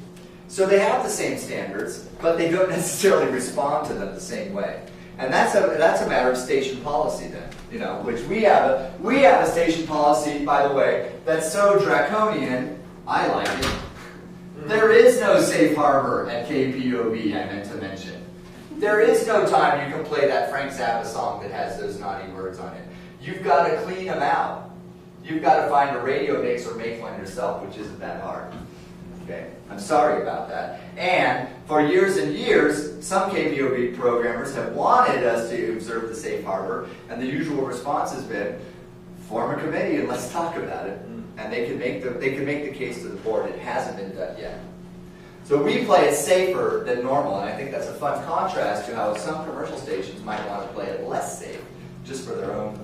So they have the same standards, but they don't necessarily respond to them the same way. And that's a matter of station policy then. You know, which we have a station policy, by the way, that's so draconian, I like it. There is no safe harbor at KPOV, I meant to mention. There is no time you can play that Frank Zappa song that has those naughty words on it. You've got to clean them out. You've got to find a radio mix or make one yourself, which isn't that hard. Okay, I'm sorry about that. And for years and years, some KPOV programmers have wanted us to observe the safe harbor, and the usual response has been, form a committee and let's talk about it. And they can make the case to the board. It hasn't been done yet. So we play it safer than normal, and I think that's a fun contrast to how some commercial stations might want to play it less safe, just for their own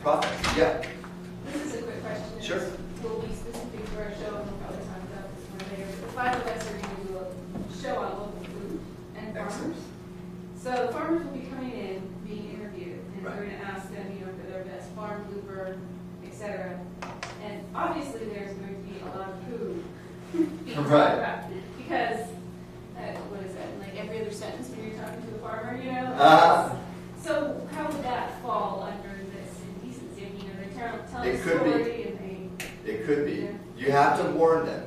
profit. Yeah. This is a quick question. Sure. Will be specific to our show, and we'll probably talk about this more later. But the five of us are going to do a show on local food and farmers. Excellent. So the farmers will be coming in, being interviewed, and Right. we're going to ask them, for their best farm blooper, etc. And obviously, there's going to be a lot of food being talked Right. about because what is that? Like every other sentence when you're talking to a farmer, So how would that fall under this indecency? They tell It a could be. story and they. It could be. Yeah. You have to warn them.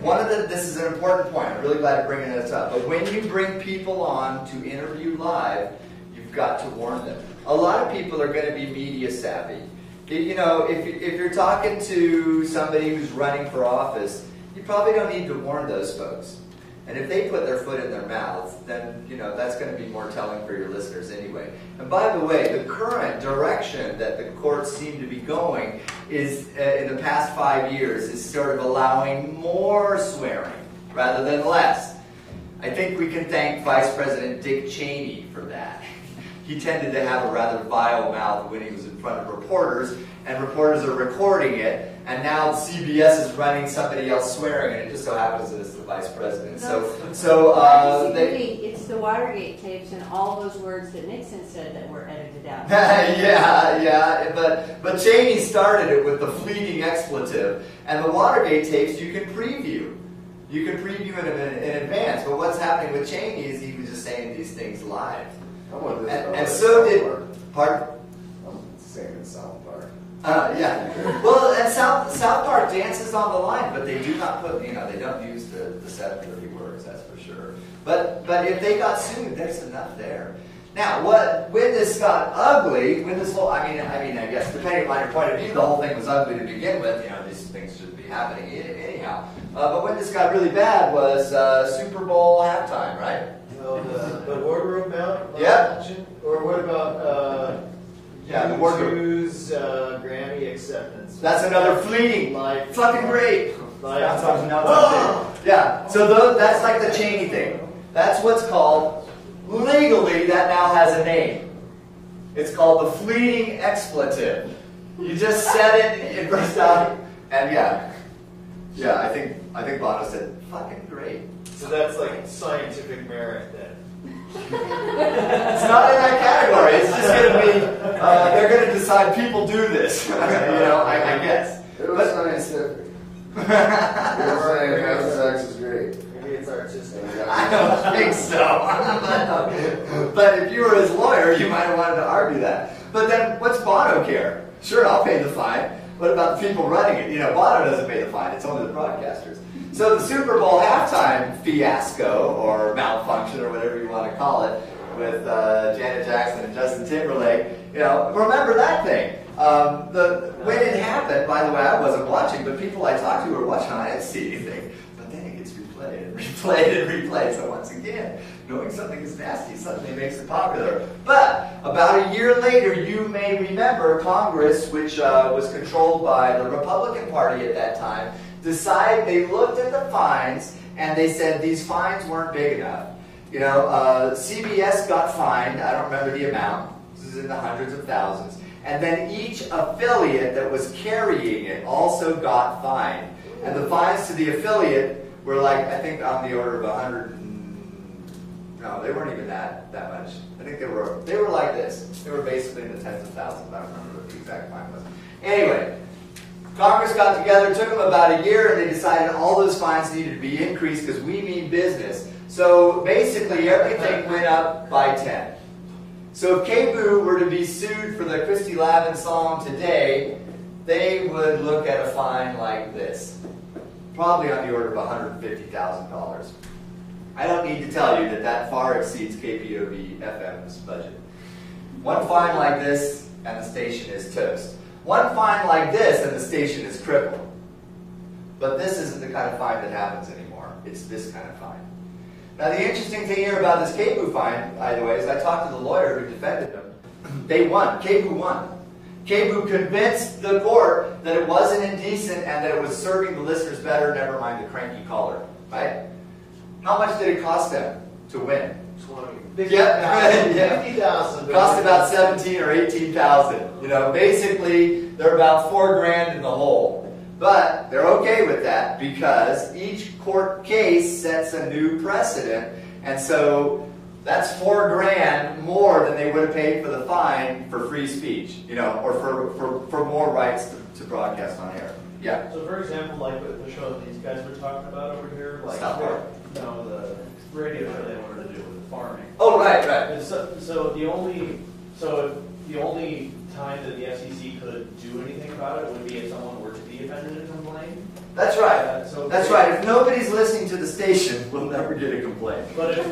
Okay. This is an important point. I'm really glad you're bringing this up. But when you bring people on to interview live, you've got to warn them. A lot of people are going to be media savvy. If you're talking to somebody who's running for office, you probably don't need to warn those folks. And if they put their foot in their mouth, then that's going to be more telling for your listeners anyway. And by the way, the current direction that the courts seem to be going is, in the past 5 years, is sort of allowing more swearing rather than less. I think we can thank Vice President Dick Cheney for that. He tended to have a rather vile mouth when he was in front of reporters, and reporters are recording it, and now CBS is running somebody else swearing, and it just so happens that it's the vice president. It's the Watergate tapes and all those words that Nixon said that were edited out. yeah, but Cheney started it with the fleeting expletive, and the Watergate tapes you can preview. You can preview it in advance, but what's happening with Cheney is he was just saying these things live. And so did, pardon? I'm saying in South Park. Yeah. Well, and South Park dances on the line, but they do not put, they don't use the 730 words, that's for sure. But if they got sued, there's enough there. Now, when this got ugly, I guess depending on your point of view, the whole thing was ugly to begin with. These things should be happening anyhow. But when this got really bad was Super Bowl halftime, right? The wardrobe mount? Yeah. Or what about the wardrobe. U2's Grammy acceptance? That's another fleeting. Like, fucking great. Like, Yeah. So that's like the Cheney thing. That's what's called, legally, that now has a name. It's called the fleeting expletive. You just said it, it burst out, and yeah, I think Bono said, fucking great. So that's like scientific merit then. It's not in that category. It's just going to be, they're going to decide people do this. I guess. It was scientific. You're saying having sex is great. Maybe it's artistic. I don't think so. But if you were his lawyer, you might have wanted to argue that. But then, what's Bono care? Sure, I'll pay the fine. What about the people running it? Bono doesn't pay the fine. It's only the broadcasters. So the Super Bowl halftime fiasco, or malfunction, or whatever you want to call it, with Janet Jackson and Justin Timberlake. You know, remember that thing. When it happened, by the way, I wasn't watching, but people I talked to were watching. I didn't see anything. But then it gets replayed and replayed and replayed. So once again, knowing something is nasty suddenly makes it popular. But about a year later, you may remember Congress, which was controlled by the Republican Party at that time, they looked at the fines and they said these fines weren't big enough. You know, CBS got fined. I don't remember the amount. This is in the hundreds of thousands. And then each affiliate that was carrying it also got fined. And the fines to the affiliate were like, I think on the order of 100. No, they weren't even that much. I think they were like this. They were basically in the tens of thousands. I don't remember what the exact fine was. Anyway, Congress got together, took them about a year, and they decided all those fines needed to be increased because we mean business. So basically everything went up by 10. So if kpov were to be sued for the Christy Lavin song today, they would look at a fine like this. Probably on the order of $150,000. I don't need to tell you that that far exceeds KPOV FM's budget. One fine like this, and the station is toast. One fine like this, and the station is crippled. But this isn't the kind of fine that happens anymore. It's this kind of fine. Now, the interesting thing here about this kpov fine, by the way, is I talked to the lawyer who defended them. They won. kpov won. kpov convinced the court that it wasn't indecent and that it was serving the listeners better, never mind the cranky caller. Right? How much did it cost them to win? 20. Yeah. 50,000. Cost about 17 or 18,000. You know, basically they're about $4,000 in the hole. But they're okay with that because each court case sets a new precedent, and so that's $4,000 more than they would have paid for the fine for free speech, you know, or for more rights to broadcast on air. Yeah. So, for example, like with the show that these guys were talking about over here, like no, the radio show they wanted to do with farming. Oh, right. And so the only time that the FCC could do anything about it would be if someone were to be offended and complain. That's right. So that's right. If nobody's listening to the station, we'll never get a complaint. But if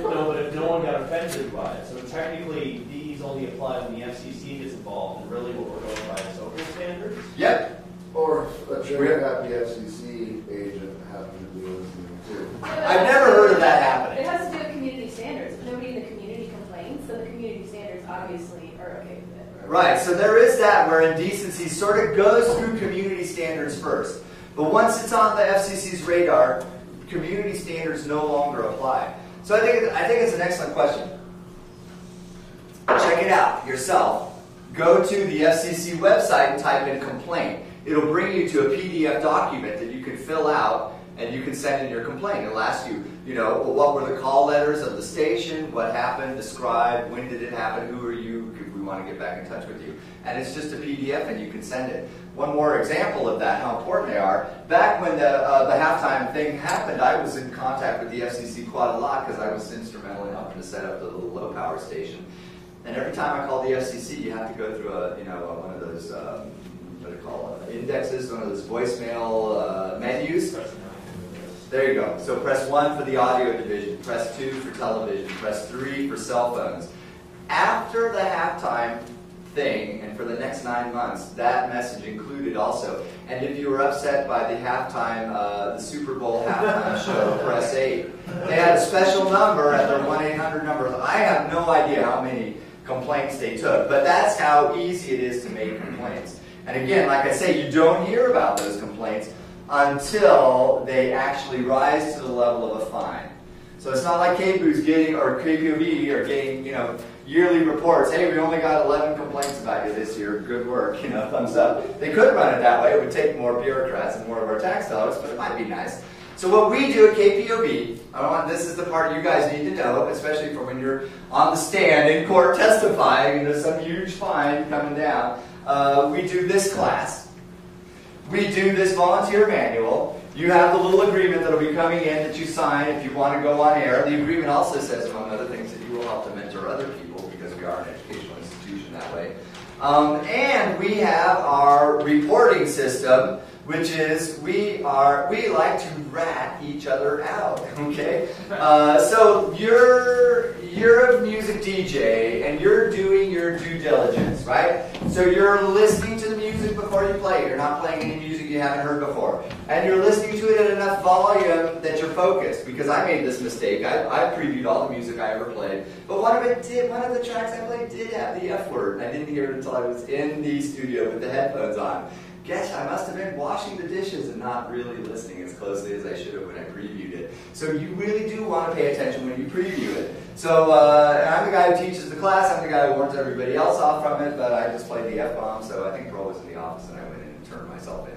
no one got offended by it, so technically these only apply when the FCC gets involved, and really what we're going by is social standards. Yep. Or a trigger happy FCC agent happened to be listening too. I've never heard of that happening. It has to do with community standards. If nobody in the community complains, so the community standards obviously are okay with it. Right, so there is that where indecency sort of goes through community standards first. But once it's on the FCC's radar, community standards no longer apply. So I think it's an excellent question. Check it out yourself. Go to the FCC website and type in complaint. It'll bring you to a PDF document that you can fill out and you can send in your complaint. It'll ask you, well, what were the call letters of the station, what happened, describe, when did it happen, who are you, if we want to get back in touch with you. And it's just a PDF and you can send it. One more example of that, how important they are. Back when the halftime thing happened, I was in contact with the FCC quite a lot because I was instrumental in helping to set up the little low power station. And every time I call the FCC, you have to go through one of those, what do you call it, indexes, one of those voicemail menus. There you go. So press 1 for the audio division, press 2 for television, press 3 for cell phones. After the halftime thing, and for the next 9 months, that message included also. And if you were upset by the halftime, the Super Bowl halftime show, press 8. They had a special number at their 1-800 number. I have no idea how many complaints they took, but that's how easy it is to make complaints. And again, like I say, you don't hear about those complaints until they actually rise to the level of a fine. So it's not like KPOV are getting, yearly reports. Hey, we only got 11 complaints about you this year. Good work, thumbs up. They could run it that way. It would take more bureaucrats and more of our tax dollars, but it might be nice. So what we do at KPOV, this is the part you guys need to know, especially for when you're on the stand in court testifying and there's some huge fine coming down. We do this class. We do this volunteer manual. You have the little agreement that will be coming in that you sign if you want to go on air. The agreement also says, among other things, that you will help to mentor other people because we are an educational institution that way. And we have our reporting system, which is we like to rat each other out. Okay, so you're a music DJ and you're doing your due diligence, right? So you're listening to the music before you play it. You're not playing any music you haven't heard before. And you're listening to it at enough volume that you're focused. Because I made this mistake. I previewed all the music I ever played. But one of the tracks I played did have the F word. I didn't hear it until I was in the studio with the headphones on. Guess I must have been washing the dishes and not really listening as closely as I should have when I previewed it. So you really do want to pay attention when you preview it. So I'm the guy who teaches the class. I'm the guy who warns everybody else off from it, but I just played the F-bomb, so I think Pearl was in the office and I went in and turned myself in.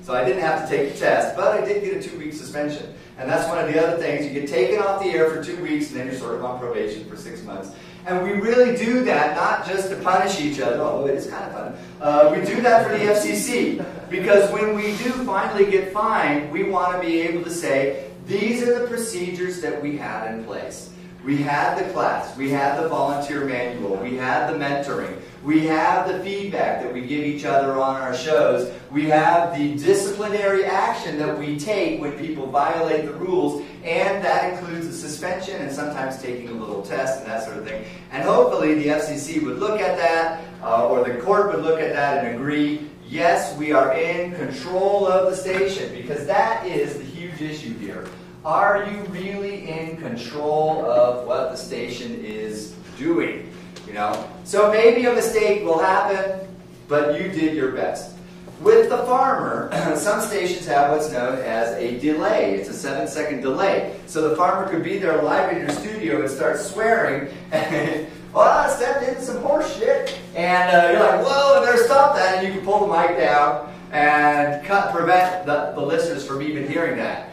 So I didn't have to take the test, but I did get a 2-week suspension. And that's one of the other things. You get taken off the air for 2 weeks and then you're sort of on probation for 6 months. And we really do that not just to punish each other, although it is kind of fun. We do that for the FCC because when we do finally get fined, we want to be able to say, these are the procedures that we had in place. We had the class, we had the volunteer manual, we had the mentoring, we have the feedback that we give each other on our shows, we have the disciplinary action that we take when people violate the rules, and that includes a suspension and sometimes taking a little test and that sort of thing. And hopefully the FCC would look at that, or the court would look at that and agree, yes, we are in control of the station, because that is the huge issue here. Are you really in control of what the station is doing? You know? So maybe a mistake will happen, but you did your best. With the farmer, some stations have what's known as a delay. It's a 7-second delay. So the farmer could be there live in your studio and start swearing, and well, I stepped into some horse shit. And you're like, whoa, I better stop that. And you can pull the mic down and prevent the listeners from even hearing that.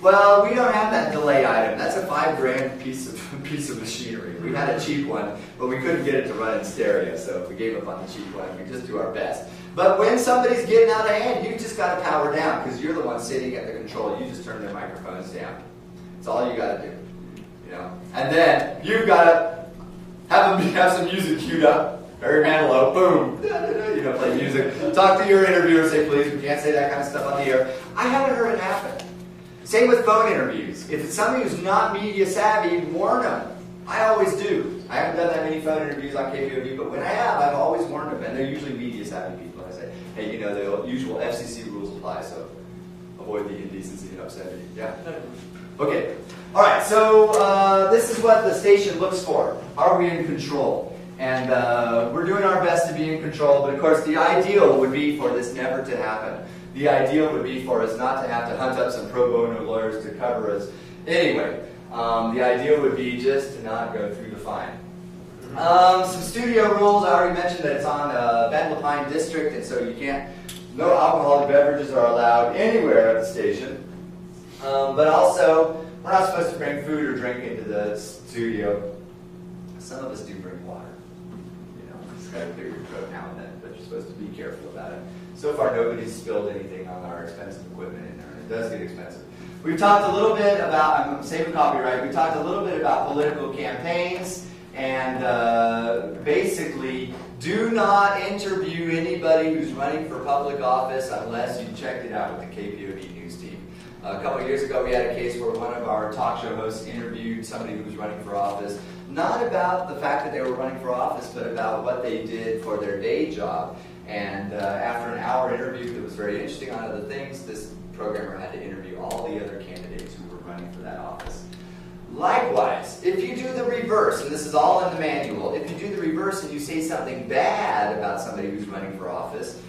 Well, we don't have that delay item. That's a $5,000 piece of machinery. We had a cheap one, but we couldn't get it to run in stereo, so we gave up on the cheap one. We just do our best. But when somebody's getting out of hand, you just got to power down because you're the one sitting at the control. You just turn their microphones down. That's all you got to do, you know. And then you've got to have some music queued up. Barry Manilow, boom, you know, play music. Talk to your interviewer, say, please, we can't say that kind of stuff on the air. I haven't heard it happen. Same with phone interviews. If it's somebody who's not media savvy, warn them. I always do. I haven't done that many phone interviews on KPOV, but when I have, I've always warned them. And they're usually media savvy people. I say, hey, you know, the usual FCC rules apply, so avoid the indecency and obscenity. Yeah? Okay. All right, so this is what the station looks for. Are we in control? And we're doing our best to be in control, but of course the ideal would be for this never to happen. The ideal would be for us not to have to hunt up some pro bono lawyers to cover us. Anyway, the ideal would be just to not go through the fine. Some studio rules. I already mentioned that it's on Ben Lapine District, and so you can't, no alcoholic beverages are allowed anywhere at the station. But also, we're not supposed to bring food or drink into the studio. Some of us do bring water. You know, you just got to clear your throat now and then, but you're supposed to be careful about it. So far, nobody's spilled anything on our expensive equipment in there. It does get expensive. We've talked a little bit about, I'm saving copyright, we talked a little bit about political campaigns, and basically, do not interview anybody who's running for public office unless you checked it out with the KPOV news team. A couple of years ago, we had a case where one of our talk show hosts interviewed somebody who was running for office, not about the fact that they were running for office, but about what they did for their day job. And after an hour interview that was very interesting on other things, this programmer had to interview all the other candidates who were running for that office. Likewise, if you do the reverse, and this is all in the manual, if you do the reverse and you say something bad about somebody who's running for office,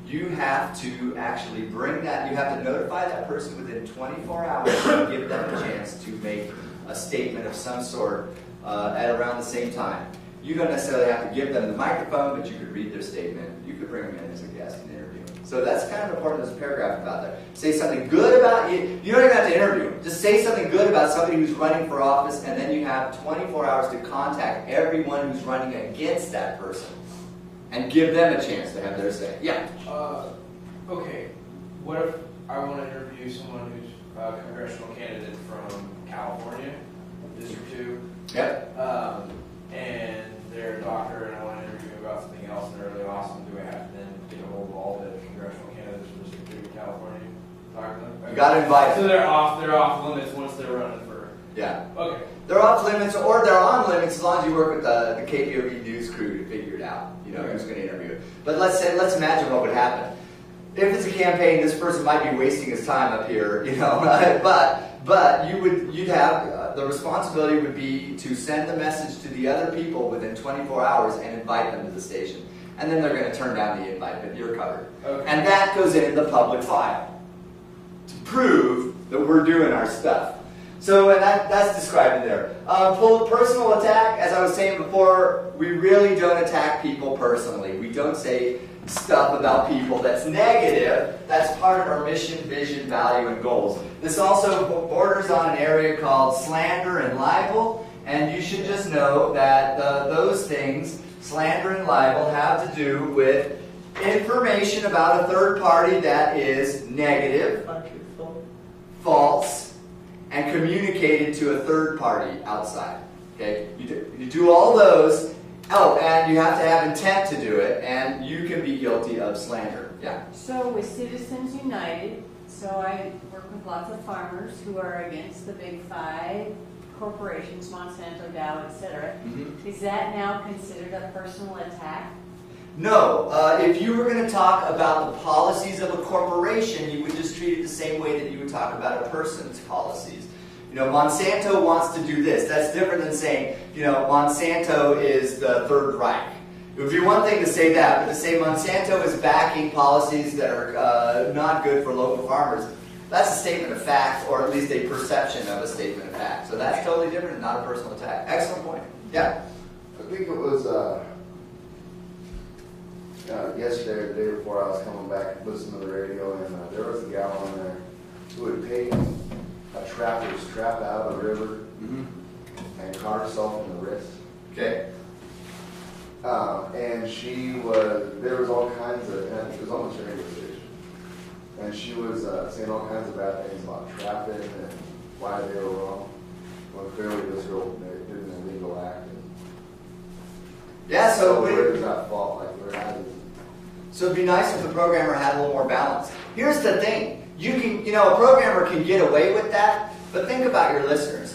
you have to actually bring that, you have to notify that person within 24 hours and give them a chance to make a statement of some sort at around the same time. You don't necessarily have to give them the microphone, but you could read their statement. You could bring them in as a guest and interview them. So that's kind of important, there's a paragraph about that. Say something good about you. You don't even have to interview them. Just say something good about somebody who's running for office, and then you have 24 hours to contact everyone who's running against that person and give them a chance to have their say. Yeah? Okay. What if I want to interview someone who's a congressional candidate from California, District 2? Yep. And they're a doctor, and I want to interview them about something else, and they're really awesome. Do I have to then get a hold of all the congressional candidates from District 2 in California? Talk to them? You got to invite So them. they're off limits once they're running for. Yeah. Okay. They're off limits, or they're on limits as long as you work with the KPOV news crew to figure it out. You know, who's going to interview it. But let's imagine what would happen. If it's a campaign, this person might be wasting his time up here, you know. but you'd have the responsibility would be to send the message to the other people within 24 hours and invite them to the station. And then they're going to turn down the invite, but you're covered. Okay. And that goes into the public file to prove that we're doing our stuff. So, and that's described in there. Personal attack, as I was saying before, we really don't attack people personally. We don't say stuff about people that's negative. That's part of our mission, vision, value, and goals. This also borders on an area called slander and libel, and you should just know that those things, slander and libel, have to do with information about a third party that is negative, Untruthful. false, and communicated to a third party outside. Okay, you do all those. Oh, and you have to have intent to do it, and you can be guilty of slander. Yeah. So with Citizens United, so I work with lots of farmers who are against the big five corporations, Monsanto, Dow, etc. Mm-hmm. Is that now considered a personal attack? No. If you were going to talk about the policies of a corporation, you would just treat it the same way that you would talk about a person's policies. You know, Monsanto wants to do this. That's different than saying, you know, Monsanto is the Third Reich. It would be one thing to say that, but to say Monsanto is backing policies that are not good for local farmers, that's a statement of fact, or at least a perception of a statement of fact. So that's totally different, not a personal attack. Excellent point. Yeah? I think it was yesterday or the day before I was coming back listening to the radio, and there was a gal on there who had taken a trapper's trap out of the river and caught herself in the wrist. Okay. And there was all kinds of, and it was almost a radio station, and she was saying all kinds of bad things about trapping and why they were wrong. Well, clearly this girl did an illegal act. Yeah, so where does that fall? Like, where has it? So it'd be nice if the programmer had a little more balance. Here's the thing. A programmer can get away with that, but think about your listeners.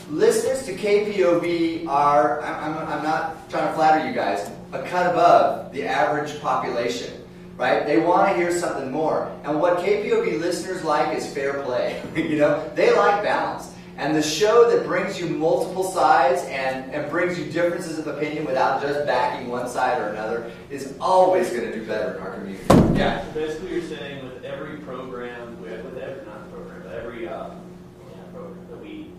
Listeners to KPOV are, I'm not trying to flatter you guys, a cut above the average population, right? They want to hear something more. And what KPOV listeners like is fair play. They like balance. And the show that brings you multiple sides and brings you differences of opinion without just backing one side or another is always going to do better in our community. Yeah. So basically you're saying with every program, every program that we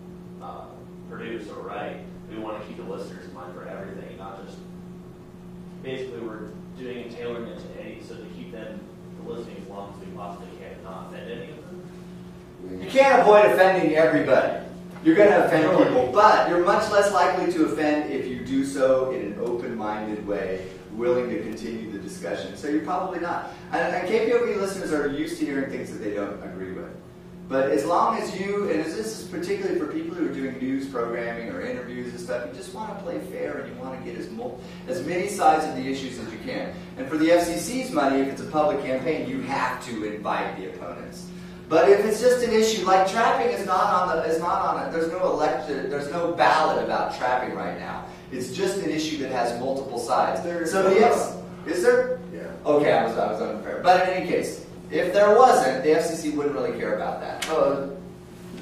produce or write, we want to keep the listeners in mind for everything, not just, basically we're doing and tailoring it to any, so to keep them listening as long as we possibly can and not offend any of them. You can't avoid offending everybody. You're going to offend people, but you're much less likely to offend if you do so in an open-minded way, willing to continue the discussion. So you're probably not. And KPOV listeners are used to hearing things that they don't agree with. But as long as you, and this is particularly for people who are doing news programming or interviews and stuff, you just want to play fair and you want to get as many sides of the issues as you can. And for the FCC's money, if it's a public campaign, you have to invite the opponents. But if it's just an issue like trapping there's no ballot about trapping right now. It's just an issue that has multiple sides. Is there? Yeah. Okay, I was unfair. But in any case, if there wasn't, the FCC wouldn't really care about that.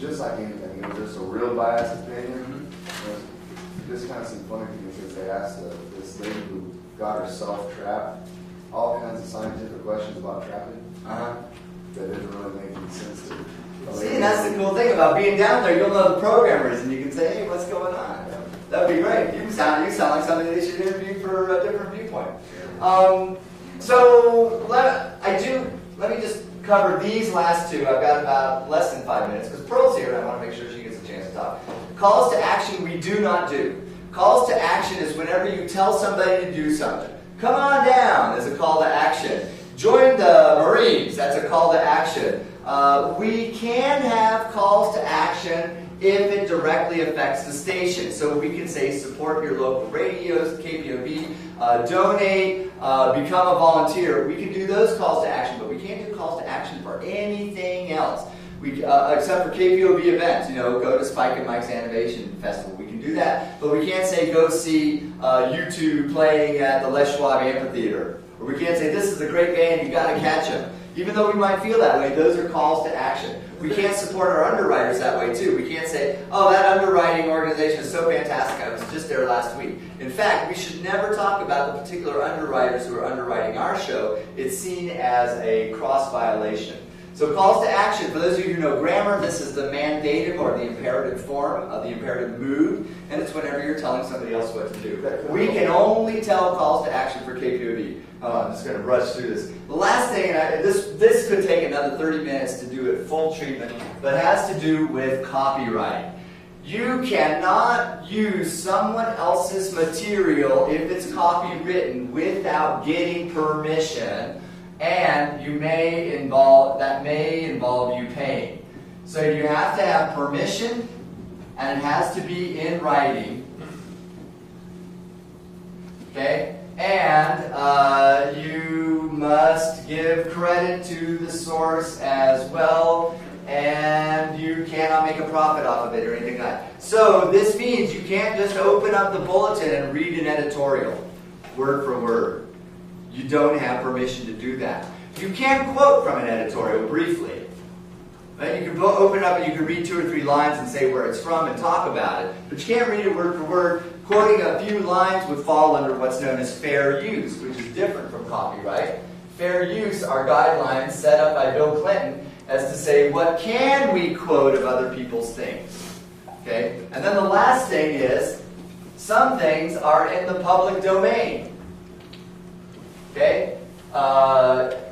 Just like anything, just a real biased opinion. It just kind of seemed funny to me because they asked this lady who got herself trapped all kinds of scientific questions about trapping. That didn't really make any sense to me. See, and that's the cool thing about being down there. You'll know the programmers, and you can say, "Hey, what's going on?" That'd be great. You sound like somebody they should interview for a different viewpoint. Let me just cover these last two. I've got about less than 5 minutes because Pearl's here, and I want to make sure she gets a chance to talk. Calls to action we do not do. Calls to action is whenever you tell somebody to do something. Come on down is a call to action. Join the Marines, that's a call to action. We can have calls to action if it directly affects the station. So we can say support your local radios, KPOV, donate, become a volunteer. We can do those calls to action, but we can't do calls to action for anything else. Except for KPOV events, go to Spike and Mike's Animation Festival. We can do that, but we can't say go see U2 playing at the Les Schwab Amphitheater. Or we can't say this is a great band, you got to catch them. Even though we might feel that way, those are calls to action. We can't support our underwriters that way too. We can't say, oh, that underwriting organization is so fantastic, I was just there last week. In fact, we should never talk about the particular underwriters who are underwriting our show. It's seen as a cross violation. So calls to action, for those of you who know grammar, this is the mandative or the imperative form of the imperative mood, and it's whenever you're telling somebody else what to do. We can only tell calls to action for KPOV. I'm just going to rush through this. The last thing, and this could take another 30 minutes to do it full treatment, but it has to do with copyright. You cannot use someone else's material if it's copywritten without getting permission, and that may involve you paying. So you have to have permission, and it has to be in writing. Okay? And you must give credit to the source as well, and you cannot make a profit off of it or anything like that. So this means you can't just open up the bulletin and read an editorial, word for word. You don't have permission to do that. You can quote from an editorial briefly. Right? You can open it up and you can read 2 or 3 lines and say where it's from and talk about it, but you can't read it word for word. Quoting a few lines would fall under what's known as fair use, which is different from copyright. Fair use are guidelines set up by Bill Clinton as to say, what can we quote of other people's things? Okay? And then the last thing is, some things are in the public domain. Okay?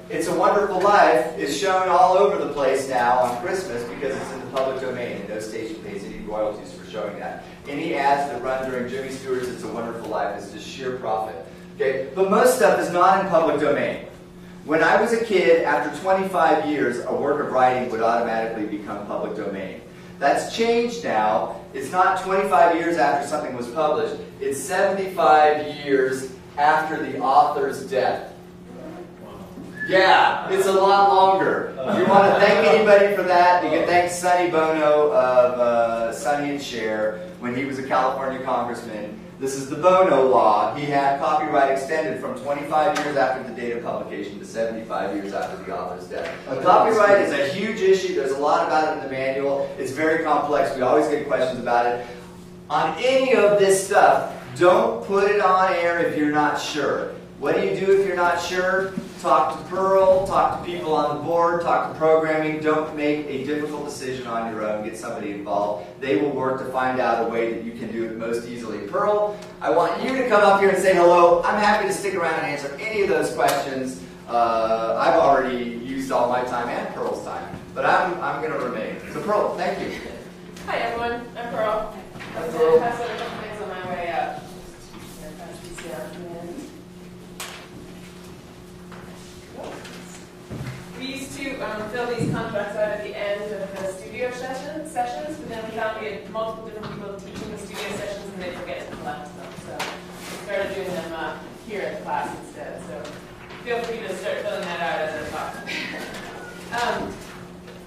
It's a Wonderful Life is shown all over the place now on Christmas because it's in the public domain and no station pays any royalties for showing that. Any ads that run during Jimmy Stewart's It's a Wonderful Life is just sheer profit. Okay? But most stuff is not in public domain. When I was a kid, after 25 years, a work of writing would automatically become public domain. That's changed now. It's not 25 years after something was published. It's 75 years after the author's death. Yeah, it's a lot longer. If you want to thank anybody for that, you can thank Sonny Bono of Sonny and Cher when he was a California congressman. This is the Bono law. He had copyright extended from 25 years after the date of publication to 75 years after the author's death. Copyright is a huge issue. There's a lot about it in the manual. It's very complex. We always get questions about it. On any of this stuff, don't put it on air if you're not sure. What do you do if you're not sure? Talk to Pearl, talk to people on the board, talk to programming. Don't make a difficult decision on your own. Get somebody involved. They will work to find out a way that you can do it most easily. Pearl, I want you to come up here and say hello. I'm happy to stick around and answer any of those questions. I've already used all my time and Pearl's time, but I'm going to remain. So Pearl, thank you. Hi everyone, I'm Pearl. Hi, I'm Pearl. going to pass out a couple things on my way up. We used to fill these contracts out at the end of the studio sessions, but then we found we had multiple different people teaching the studio sessions and they'd forget to collect them. So we started doing them here at the class instead. So feel free to start filling that out as I talk.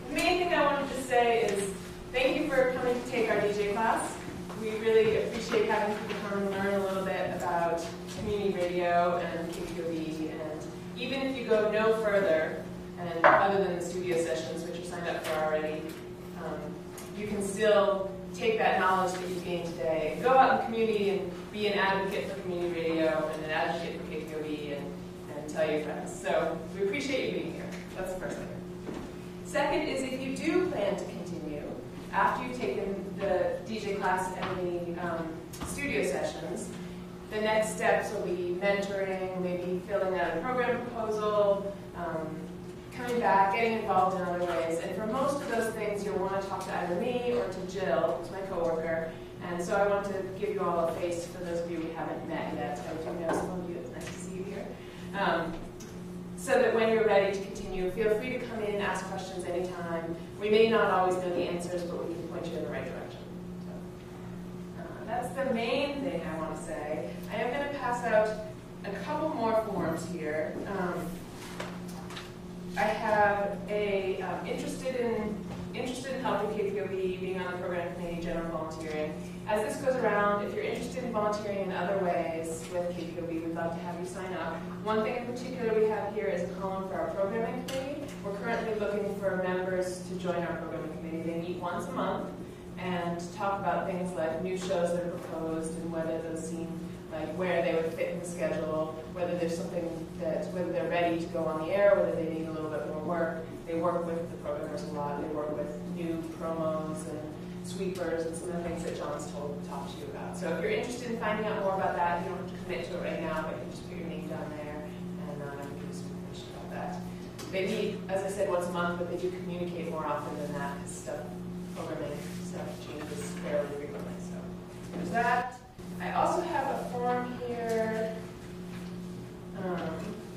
The main thing I wanted to say is thank you for coming to take our DJ class. We really appreciate having people come and learn a little bit about community radio and KPOV. And even if you go no further, and other than the studio sessions, which you signed up for already, you can still take that knowledge that you've gained today and go out in the community and be an advocate for community radio and an advocate for KPOV and tell your friends. So we appreciate you being here. That's the first thing. Second is if you do plan to continue, after you've taken the DJ class and the studio sessions, the next steps will be mentoring, maybe filling out a program proposal, coming back, getting involved in other ways. And for most of those things, you'll want to talk to either me or to Jill, who's my coworker. And so I want to give you all a face for those of you we haven't met yet. I do know some of you. It's nice to see you here. So that when you're ready to continue, feel free to come in and ask questions anytime. We may not always know the answers, but we can point you in the right direction. So, that's the main thing I want to say. I am going to pass out a couple more forms here. I have a interested in as this goes around, if you're interested in volunteering in other ways with kpov, we'd love to have you sign up. One thing in particular we have here is a column for our programming committee. We're currently looking for members to join our programming committee. They meet once a month and talk about things like new shows that are proposed and whether those seem like where they would fit in the schedule, whether there's something that, whether they're ready to go on the air, whether they need a little bit more work. They work with the programmers a lot. They work with new promos and sweepers and some of the things that John's talked to you about. So if you're interested in finding out more about that, you don't have to commit to it right now, but you can just put your name down there and give you some information about that. They meet, as I said, once a month, but they do communicate more often than that because programming stuff changes fairly frequently. So there's that. I also have a form here,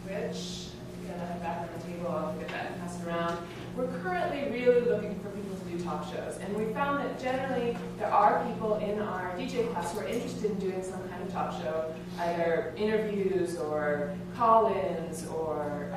which I got back on the table. I'll get that and pass it around. We're currently really looking for people to do talk shows, and we found that generally there are people in our DJ class who are interested in doing some kind of talk show, either interviews or call-ins, or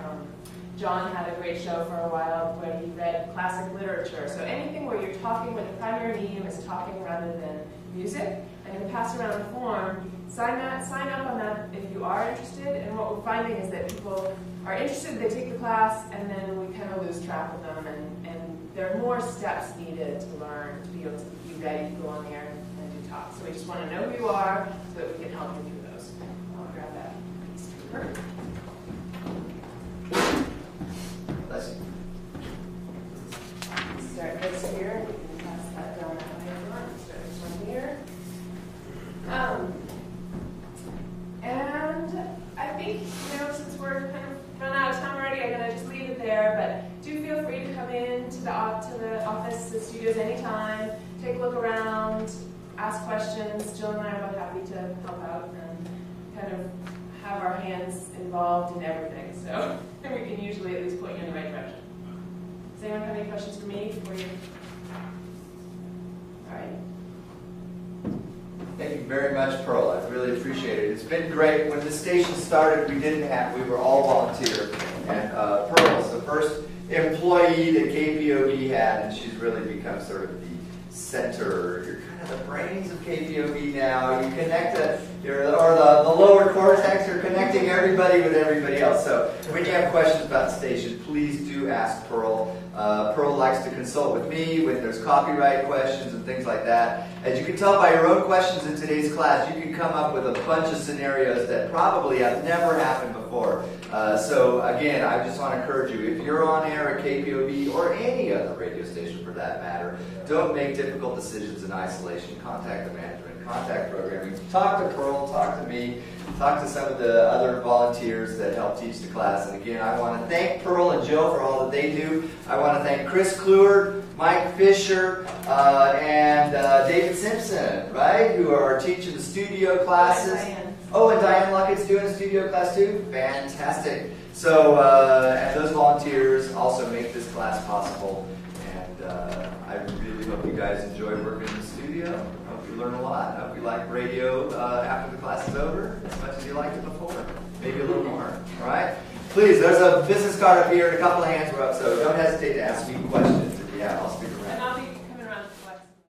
John had a great show for a while where he read classic literature. So anything where you're talking, where the primary medium is talking rather than music. I'm going to pass around the form. Sign up on that if you are interested. And what we're finding is that people are interested, they take the class, and then we kind of lose track of them. And there are more steps needed to learn to be able to be ready to go on the air and do talks. So we just want to know who you are so that we can help you through those. I'll grab that piece of paper. Bless you. Start this here. You can pass that down that way if you want. Start this one here. And I think, since we're kind of run out of time already, I'm going to just leave it there. But do feel free to come in to the office, the studios anytime. Take a look around, ask questions. Jill and I are both happy to help out and kind of have our hands involved in everything. So we can usually at least point you in the right direction. Does anyone have any questions for me before you? All right. Thank you very much, Pearl. I really appreciate it. It's been great. When the station started, we were all volunteer. And Pearl is the first employee that KPOV had, and she's really become sort of the center. You're kind of the brains of KPOV now. You connect the lower cortex. You're connecting everybody with everybody else. So when you have questions about the station, please do ask Pearl. Pearl likes to consult with me when there's copyright questions and things like that. As you can tell by your own questions in today's class, you can come up with a bunch of scenarios that probably have never happened before. So again, I just want to encourage you, if you're on air at KPOV or any other radio station for that matter, don't make difficult decisions in isolation. Contact the management, contact programming, talk to Pearl, talk to me, talk to some of the other volunteers that help teach the class. And again, I want to thank Pearl and Jill for all that they do. I want to thank Chris Kluwer, Mike Fisher, and David Simpson, right, who are teaching the studio classes. Diane. Oh, and Diane Luckett's doing a studio class too? Fantastic. So, and those volunteers also make this class possible. And I really hope you guys enjoy working in the studio. I hope you learn a lot. I hope you like radio after the class is over as much as you liked it before. Maybe a little more. All right? Please, there's a business card up here and a couple of hands were up, so don't hesitate to ask me questions.